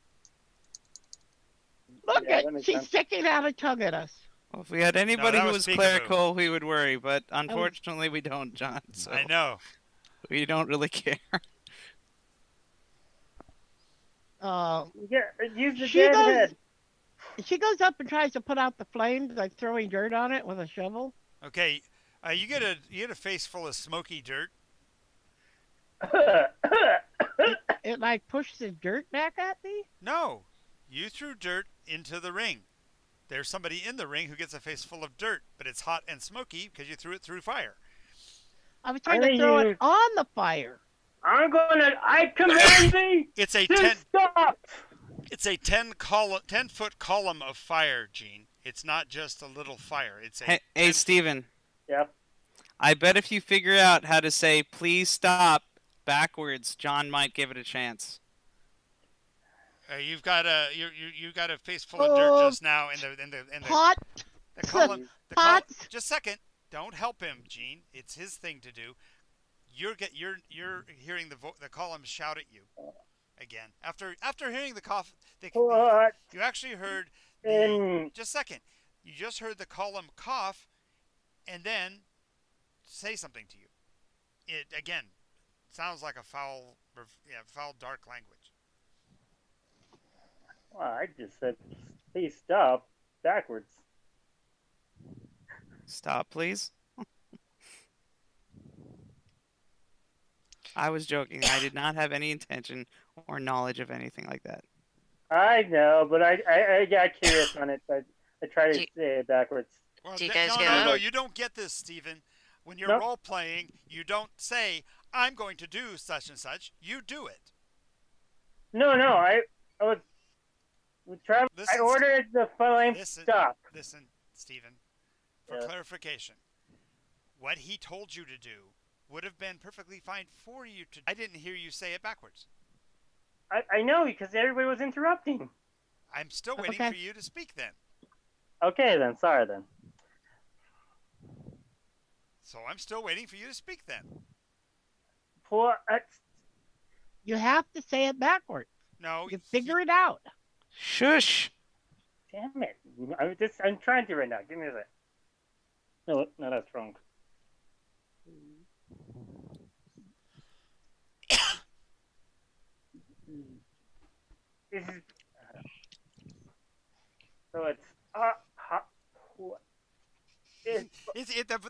Look Yeah, that makes she's sense. sticking out a tongue at us. Well, if we had anybody that who was was peekaboo. clerical, we would worry, but unfortunately we don't, John. So I know. we don't really care. Uh, Yeah, use the She dead does- head. she goes up and tries to put out the flames, like throwing dirt on it with a shovel. Okay, you get a face full of smoky dirt. It like pushed the dirt back at me. No, you threw dirt into the ring. there's somebody in the ring who gets a face full of dirt, but it's hot and smoky because you threw it through fire. I was trying to throw it on the fire. I command thee It's a to stop. It's a 10-foot column of fire, Gene. It's not just a little fire. It's a Hey, Steven. Yeah. I bet if you figure out how to say "please stop" backwards, John might give it a chance. You got a face full of dirt just now in the Pot. the column. Pot. Just a second. Don't help him, Gene. It's his thing to do. You're hearing the column shout at you again after hearing the cough. You actually heard. Just a second. You just heard the column cough, and then say something to you. It again sounds like a foul, dark language. Well, I just said, please stop backwards. Stop, please. I was joking. I did not have any intention or knowledge of anything like that. I know, but I got curious on it. I tried to say it backwards. Well, Do you guys get no, it? you don't get this, Stephen. When you're Nope. role playing, you don't say, "I'm going to do such and such." You do it. No, I was traveling. I ordered the flame stop. Listen, Stephen. For clarification, what he told you to do would have been perfectly fine for you to. I didn't hear you say it backwards. I know, because everybody was interrupting. I'm still waiting for you to speak then. Okay then, sorry then. So I'm still waiting for you to speak then. You have to say it backwards. No. You figure it out. Shush. Damn it. I'm trying to right now. Give me a sec. No, that's wrong. This is... So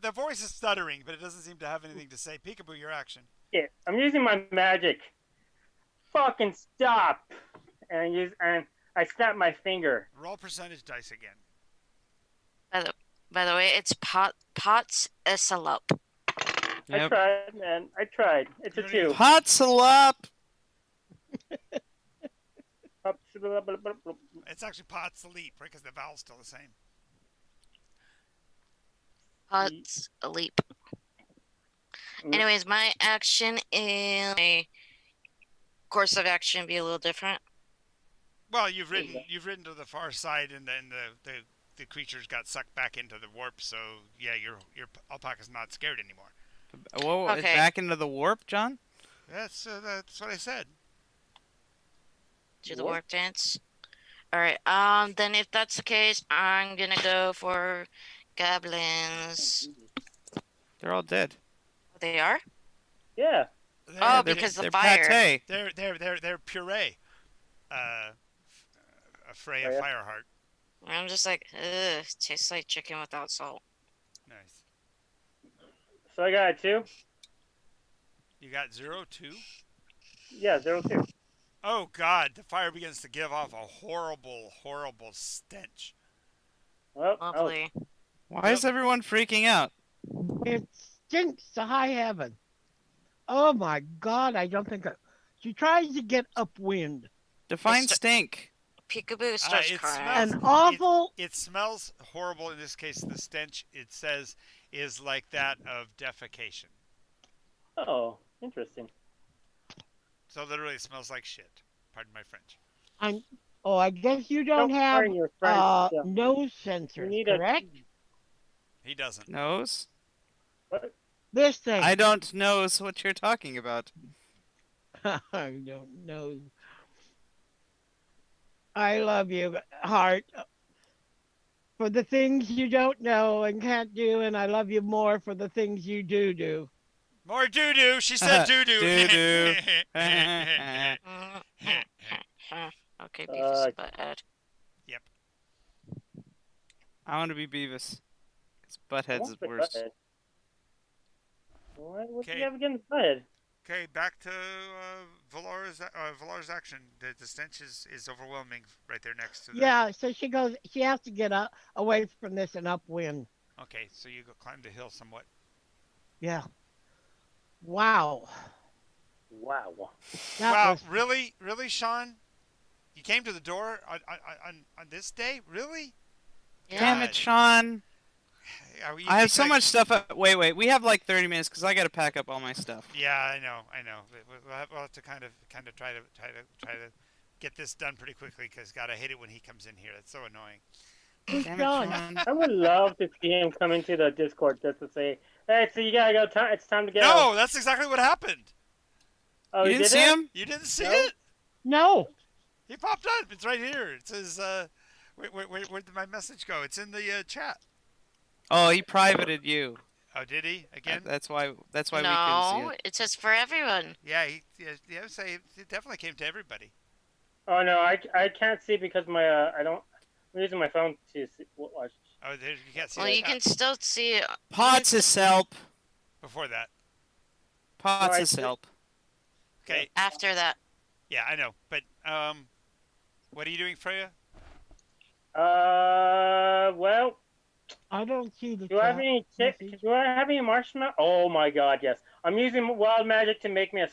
the voice is stuttering, but it doesn't seem to have anything to say. Peekaboo, your action. Yeah, I'm using my magic. Fucking stop! And I snap my finger. Roll percentage dice again. By the way, it's pots salop. Yep. I tried, man. I tried. It's a 2. Hot salop. It's actually pot sleep, right? Because the vowel's still the same. Pots leap. Anyways, my action in my course of action be a little different. Well, you've ridden to the far side, and then the creatures got sucked back into the warp. So yeah, your alpaca's not scared anymore. Whoa, okay. It's back into the warp, John? That's what I said. Do the warp dance. All right. Then if that's the case, I'm gonna go for goblins. They're all dead. They are? Yeah. Because the fire. Pate. They're puree. A fray of Fireheart. I'm just like, ugh, tastes like chicken without salt. Nice. So I got a 2. You got 0, 2? Yeah, 0, 2. Oh God! The fire begins to give off a horrible, horrible stench. Well, lovely. Why is everyone freaking out? It stinks to high heaven. Oh my God! I don't think she tries to get upwind. Define stink. Peekaboo starts crying. An awful. It smells horrible. In this case, the stench it says is like that of defecation. Oh, interesting. So literally, it smells like shit. Pardon my French. I guess you don't have nose sensors, correct? He doesn't. Nose? What? This thing. I don't know what you're talking about. I don't know. I love you, Heart, for the things you don't know and can't do, and I love you more for the things you do. More doo-doo. She said doo-doo. Doo-doo. Okay, Beavis Butthead. Yep. I want to be Beavis. Because Butthead's is worse. What do you have against Butthead? Okay, back to Valora's action. The stench is overwhelming right there next to the. Yeah, so she goes. She has to get up away from this and upwind. Okay, so you go climb the hill somewhat. Yeah. Wow. Wow. That Wow, was. really, Sean? You came to the door on this day? Really? Damn God. it, Sean. You I have think, so like- much stuff. Wait. We have like 30 minutes because I got to pack up all my stuff. Yeah, I know. We'll have to kind of try to get this done pretty quickly because God, I hate it when he comes in here. That's so annoying. Who's Damn it, Sean? Sean. I would love to see him come into the Discord just to say, "Hey, so you gotta go. It's time to go." No, that's exactly what happened. Oh, You he didn't did see that? him? You didn't see No. it? No. He popped up. It's right here. It says, where did my message go? It's in the chat. Oh, he privated you. Oh, did he again? That's why we couldn't see No, it. it says for everyone. Yeah, he say it definitely came to everybody. Oh no, I can't see because my I don't. I'm using my phone to watch. Oh, there, you can't see Well, the you chat can still see it. Pots is help. before that. Pots I is see. help. Okay, After that. yeah, I know. But what are you doing, Freya? Well, I don't see the. do I have chat any message. do I have any marshmallow? Oh my God, yes. I'm using wild magic to make me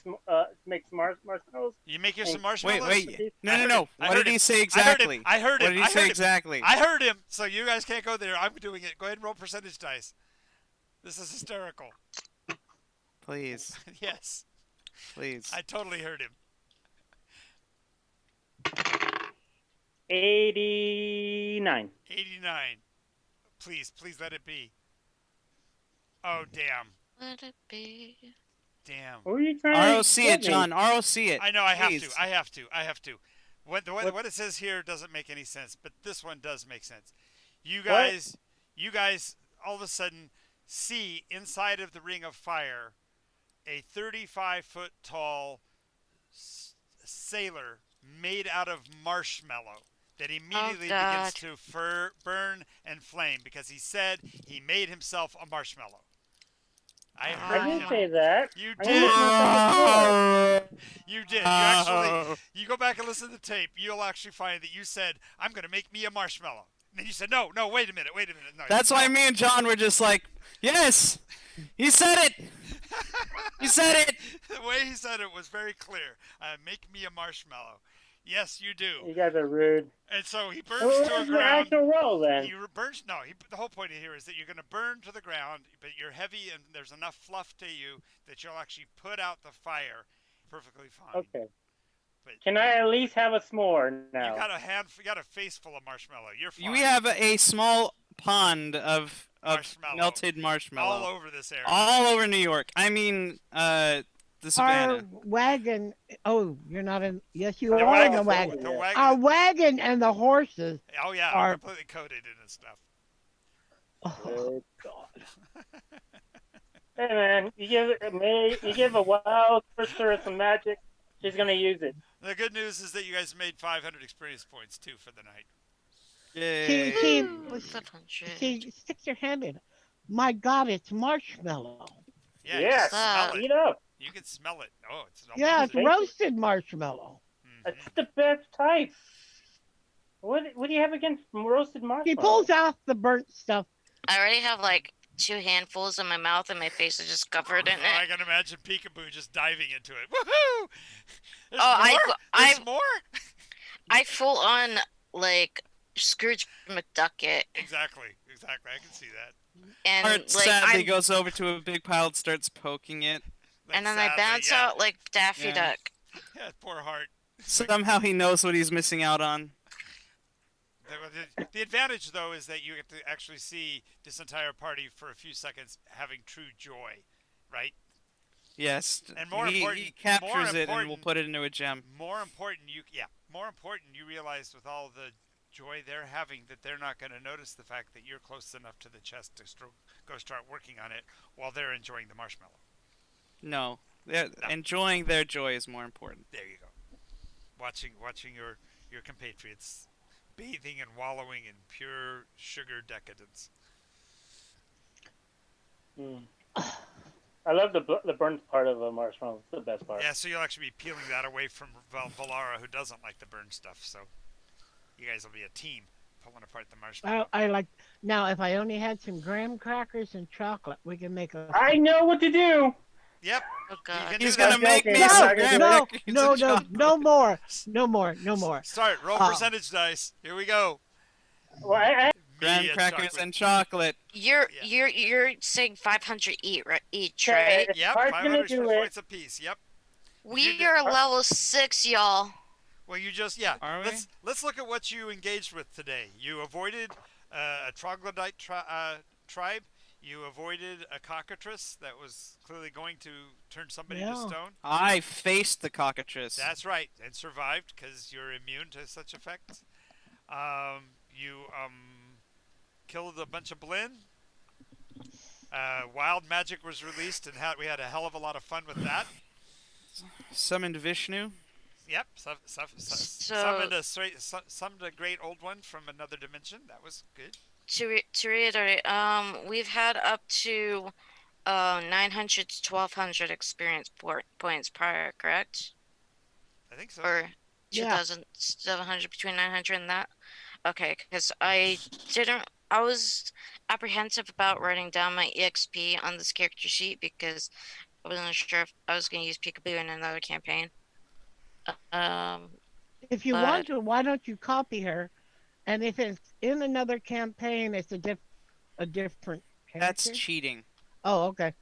make some marshmallows. You make you some Wait, marshmallows? Wait. I heard No. him. I What heard did he him. say exactly? I heard him. What did he I say heard him. exactly? I heard him. So you guys can't go there. I'm doing it. Go ahead and roll percentage dice. This is hysterical. Please. Yes, Please. I totally heard him. 89. 89. Please let it be. Oh, damn. Let it be. Damn. What are you trying ROC to it, get me? John. ROC it. I know, I have Please. to. I have to. What it says here doesn't make any sense, but this one does make sense. You guys all of a sudden see inside of the ring of fire a 35-foot tall sailor made out of marshmallow that immediately begins to burn and flame because he said he made himself a marshmallow. I heard I didn't him. say that. You I did. didn't You did. You actually. You go back and listen to the tape. You'll actually find that you said, "I'm going to make me a marshmallow." And then you said, "No, wait a minute. No." That's why me and John were just like, yes, he said it. He said it. The way he said it was very clear. Make me a marshmallow. Yes, you do. You guys are rude. And so he burns Well, to a what's the ground. actual roll then? He burns. No, the whole point here is that you're going to burn to the ground, but you're heavy and there's enough fluff to you that you'll actually put out the fire perfectly fine. Okay. But Can I at least have a s'more now? You got a face full of marshmallow. You're fine. We have a small pond of Marshmallow. melted marshmallow all over this area. all over New York. I mean, the savannah. Our wagon. Oh, you're not in. Yes, you The are in wagon- the wagon. the wagon- Our wagon and the horses. Oh yeah, are- completely coated in this stuff. Oh, Good God. Hey man, you give a wild sorcerer some magic, she's gonna use it. The good news is that you guys made 500 experience points too for the night. Yay. she sticks your hand in. My God, it's marshmallow. Yeah, Yes, you can smell it. eat up. You can smell it. Oh, it's Yeah, it's Thank you. roasted marshmallow. That's the best type. What do you have against roasted marshmallow? He pulls out the burnt stuff. I already have like 2 handfuls in my mouth and my face is just covered in I it. can imagine Peekaboo just diving into it. Woohoo! There's Oh, more? There's more? I full on like Scrooge McDuck it. Exactly. I can see that. And Art like sadly I'm, goes over to a big pile and starts poking it. and then Sadly, I bounce yeah. out like Daffy Yeah. Duck. Yeah, poor Heart. Somehow he knows what he's missing out on. The advantage, though, is that you get to actually see this entire party for a few seconds having true joy, right? Yes. And more he important- captures more it and will important- put it into a gem. More important, you realize with all the joy they're having that they're not going to notice the fact that you're close enough to the chest to go start working on it while they're enjoying the marshmallow. No. Enjoying their joy is more important. There you go. Watching your compatriots bathing and wallowing in pure sugar decadence. I love the burnt part of a marshmallow. It's the best part. Yeah, so you'll actually be peeling that away from Valara, who doesn't like the burned stuff. So you guys will be a team pulling apart the marshmallow. I like now. If I only had some graham crackers and chocolate, we can make a. I know what to do. Yep. Oh God. can He's do that. gonna make me No, some no, graham No, crackers no, and no, chocolate. no more. Start. Roll percentage dice. Here we go. Well, I Graham Me crackers chocolate. and chocolate. You're saying 500 each, Okay. right? It's Yep. hard to 500 do it. points apiece. Yep. We are level 6, y'all. Well, you just Are we? Let's look at what you engaged with today. You avoided a troglodyte tribe. You avoided a cockatrice that was clearly going to turn somebody to Yeah. stone. I faced the cockatrice. That's right, and survived because you're immune to such effects. You killed a bunch of Blinn. Wild magic was released, and we had a hell of a lot of fun with that. Summoned Vishnu. Yep, summoned a great old one from another dimension. That was good. To reiterate, we've had up to 900 to 1200 experience points prior, correct? I think so. Or Yeah. 2700 between 900 and that? Okay, because I was apprehensive about writing down my EXP on this character sheet because I wasn't sure if I was going to use Peekaboo in another campaign. If you But- want to, why don't you copy her? And if it's in another campaign, it's a different character. That's cheating. Oh, okay.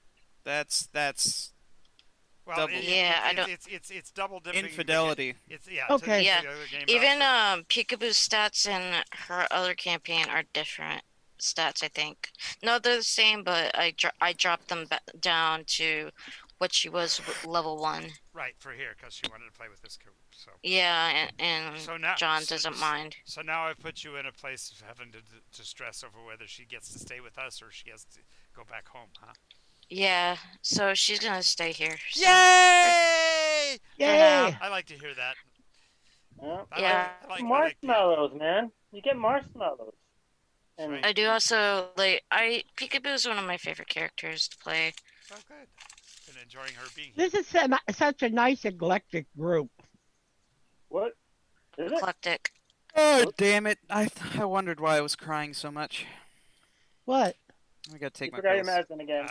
That's Well, double. I don't. It's double dipping. infidelity. It's yeah. Okay. To Yeah. the other game Even roster. Peekaboo's stats in her other campaign are different stats, I think. No, they're the same, but I dropped them down to what she was level 1. Right for here because she wanted to play with this group. So Yeah, and So now- John so- doesn't mind. so now I've put you in a place of having to stress over whether she gets to stay with us or she has to go back home, huh? Yeah, so she's gonna stay here. So. Yay! Yay! I like to hear that. Yeah. Yeah. I like Marshmallows, man. You get marshmallows. And Right. I do also Peekaboo is one of my favorite characters to play. Oh, good. Been enjoying her being here. This is such a nice eclectic group. what? Is it? Eclectic. Oh damn it! I wondered why I was crying so much. What? I gotta take You my forgot your pills. medicine again.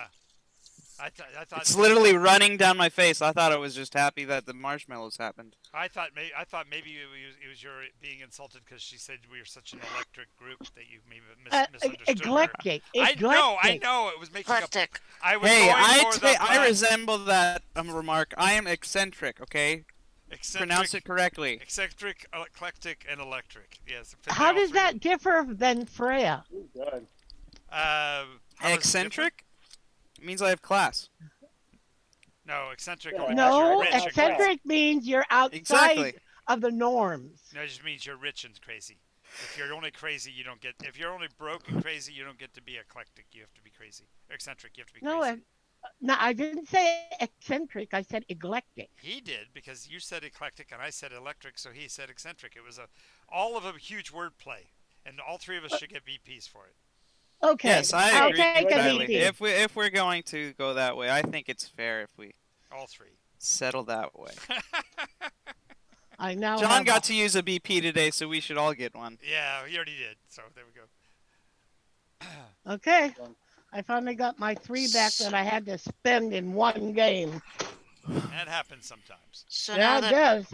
I thought It's literally running down my face. I thought I was just happy that the marshmallows happened. I thought maybe it was your being insulted because she said we were such an electric group that you maybe misunderstood her. Eclectic. I know. It was making up. Eclectic. I was Hey, going for the I resemble that remark. I am eccentric. Okay, eccentric, pronounce it correctly. eccentric, eclectic, and electric. Yes. How does that differ than Freya? Ooh, good. How is it Eccentric means I have class. different? No, eccentric. Yeah. only means No, you're rich and crazy. eccentric means you're outside Exactly. of the norms. No, it just means you're rich and crazy. If you're only crazy, you don't get. If you're only broke and crazy, you don't get to be eclectic. You have to be crazy. Eccentric, you have to be No, crazy. no, I didn't say eccentric. I said eclectic. He did because you said eclectic and I said electric, so he said eccentric. It was all of a huge wordplay, and all three of us should get VPs for it. Okay. Yes, I I'll agree take a entirely. VP. If we're going to go that way, I think it's fair if we All three. settle that way. I now John have got to use a BP today, so we should all get one. Yeah, he already did. So there we go. Okay. I finally got my 3 back that I had to spend in one game. That happens sometimes. So Yeah, now it that does.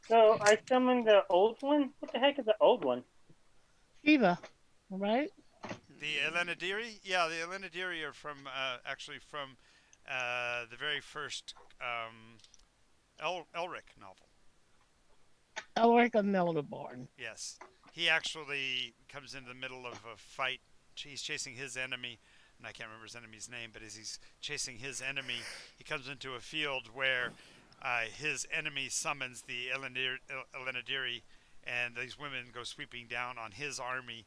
So I summoned the old one. What the heck is the old one? Shiva, right? The Elenadiri? Yeah, the Elenadiri are from actually from the very first Elric novel. Elric of Meldeborn. Yes. He actually comes into the middle of a fight. He's chasing his enemy, and I can't remember his enemy's name, but as he's chasing his enemy, he comes into a field where his enemy summons the Elenadiri, and these women go sweeping down on his army,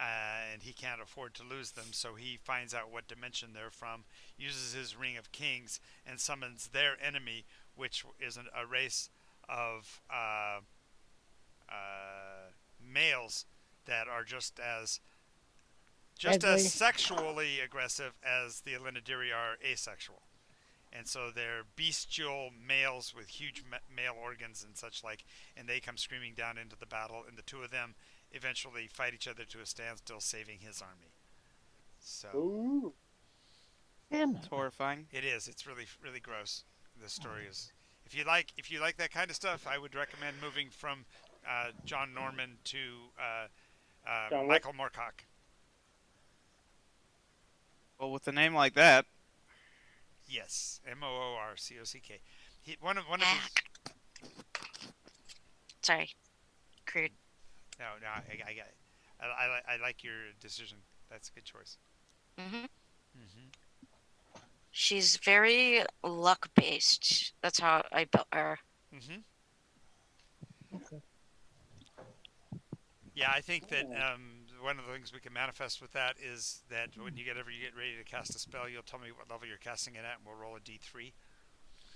and he can't afford to lose them, so he finds out what dimension they're from, uses his Ring of Kings, and summons their enemy, which is a race of males that are just as Ugly. sexually aggressive as the Elenadiri are asexual. And so they're bestial males with huge male organs and such like, and they come screaming down into the battle, and the two of them eventually fight each other to a standstill, saving his army. So Ooh. Damn It's it. horrifying. it is. It's really really gross. The story is. If you like that kind of stuff, I would recommend moving from John Norman to Michael Moorcock. Well, with a name like that, Yes, Moorcock. One of his. Sorry, crude. No, I got it. I like your decision. That's a good choice. Mhm. Mm-hmm. She's very luck based. That's how I built her. Mm-hmm. Okay. Yeah, I think that one of the things we can manifest with that is that when you get ready to cast a spell, you'll tell me what level you're casting it at, and we'll roll a d3.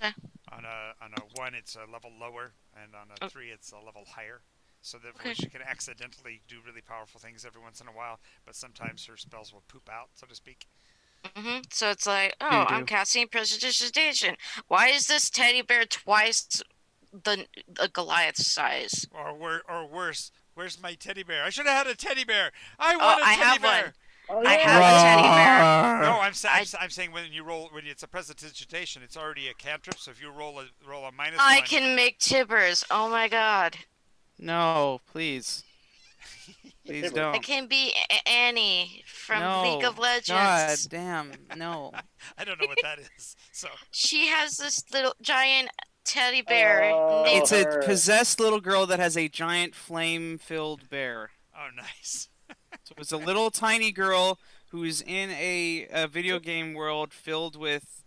Okay. On a 1, it's a level lower, and on a 3, it's a level higher. So that Okay. she can accidentally do really powerful things every once in a while, but sometimes her spells will poop out, so to speak. So it's like, oh, I'm Doo-doo. casting prestidigitation. Why is this teddy bear twice the Goliath size? Or worse, where's my teddy bear? I should have had a teddy bear. I want a I teddy have bear. one. Oh, I yeah. have a teddy bear. No, I'm saying when you roll, when it's a prestidigitation, it's already a cantrip. So if you roll a -1, I can make tibbers. Oh my god. no, please. Please Tibbers. I don't. can be Annie from No. League of God Legends. damn, no. I don't know what that is. So She has this little giant teddy bear. Oh, named- It's a her. possessed little girl that has a giant flame-filled bear. oh nice. So it's a little tiny girl who's in a video game world filled with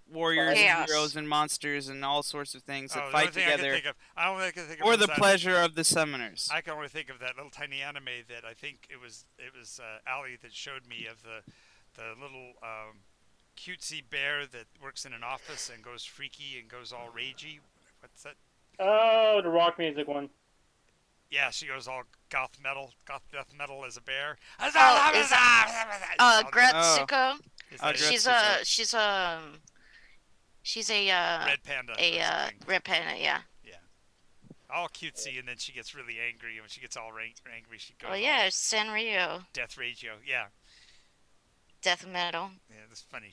warriors and Chaos. heroes and monsters and all sorts of things that the fight only thing I can together think of, I only can think of for is the that- pleasure of the summoners. I can only think of that little tiny anime that I think it was Ali that showed me of the little cutesy bear that works in an office and goes freaky and goes all ragey. What's that? Oh, the rock music one. Yeah, she goes all goth death metal as a bear. Gretsuko. Is Oh, that it? She's a Red Panda. or a something. red panda, yeah. All cutesy, and then she gets really angry. And when she gets all angry, she goes Oh yeah, Sanrio, death ratio. Yeah, death metal. yeah, that's funny.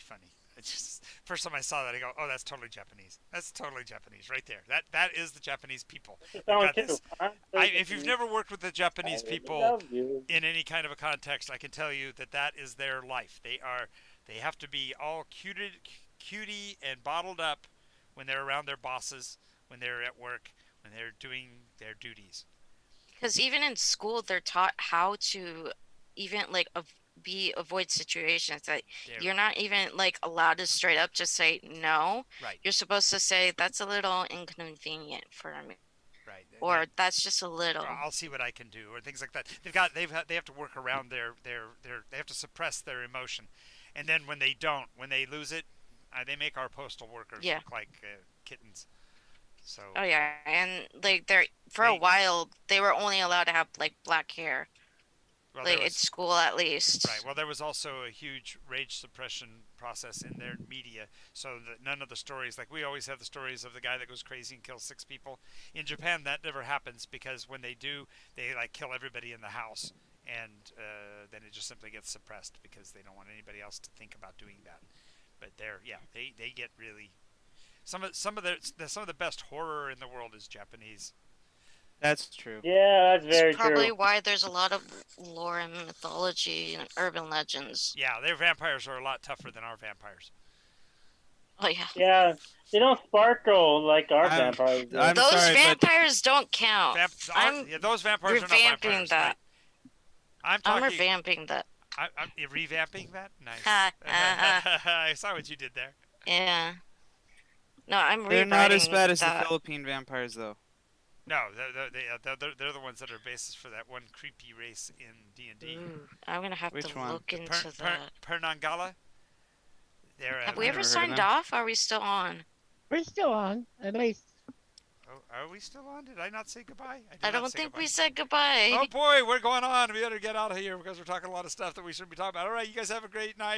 It's just first time I saw that, I go, "Oh, that's totally Japanese. That's totally Japanese right there. That is the Japanese people." That one got too. this. If you've never worked with the Japanese people love you. in any kind of a context, I can tell you that is their life. They have to be all cutie and bottled up when they're around their bosses, when they're at work, when they're doing their duties. Because even in school, they're taught how to even like avoid situations that you're not even like allowed to straight up just say no. Right. You're supposed to say that's a little inconvenient for me, Right. or that's just a little. I'll see what I can do, or things like that. They have to work around they have to suppress their emotion, and then when they lose it, they make our postal workers look like kittens. So. Oh yeah, and like a while they were only allowed to have like black hair. Well, like at school at least. Right. Well, there was also a huge rage suppression process in their media, so that none of the stories, like we always have the stories of the guy that goes crazy and kills 6 people. In Japan, that never happens because when they do, they like kill everybody in the house, and then it just simply gets suppressed because they don't want anybody else to think about doing that. But they get really some of the best horror in the world is Japanese. That's true. Yeah, that's very It's probably true. why there's a lot of lore and mythology and urban legends. Yeah, their vampires are a lot tougher than our vampires. Oh yeah. Yeah, they don't sparkle like our vampires do. I'm Those sorry, vampires don't count. those vampires are not vampires. Revamping that. Right? I'm revamping that. You're revamping that? Nice. I saw what you did there. Yeah. No, I'm They're not as bad as that. the Philippine vampires, though. No, they're the ones that are basis for that one creepy race in D&D. I'm gonna have Which to one? look into that. Pernangala. Have we ever never heard of signed them. off? Are we still on? We're still on, at least. Oh, are we still on? Did I not say goodbye? I don't think we said goodbye. Oh boy, we're going on. We better get out of here because we're talking a lot of stuff that we shouldn't be talking about. All right, you guys have a great night.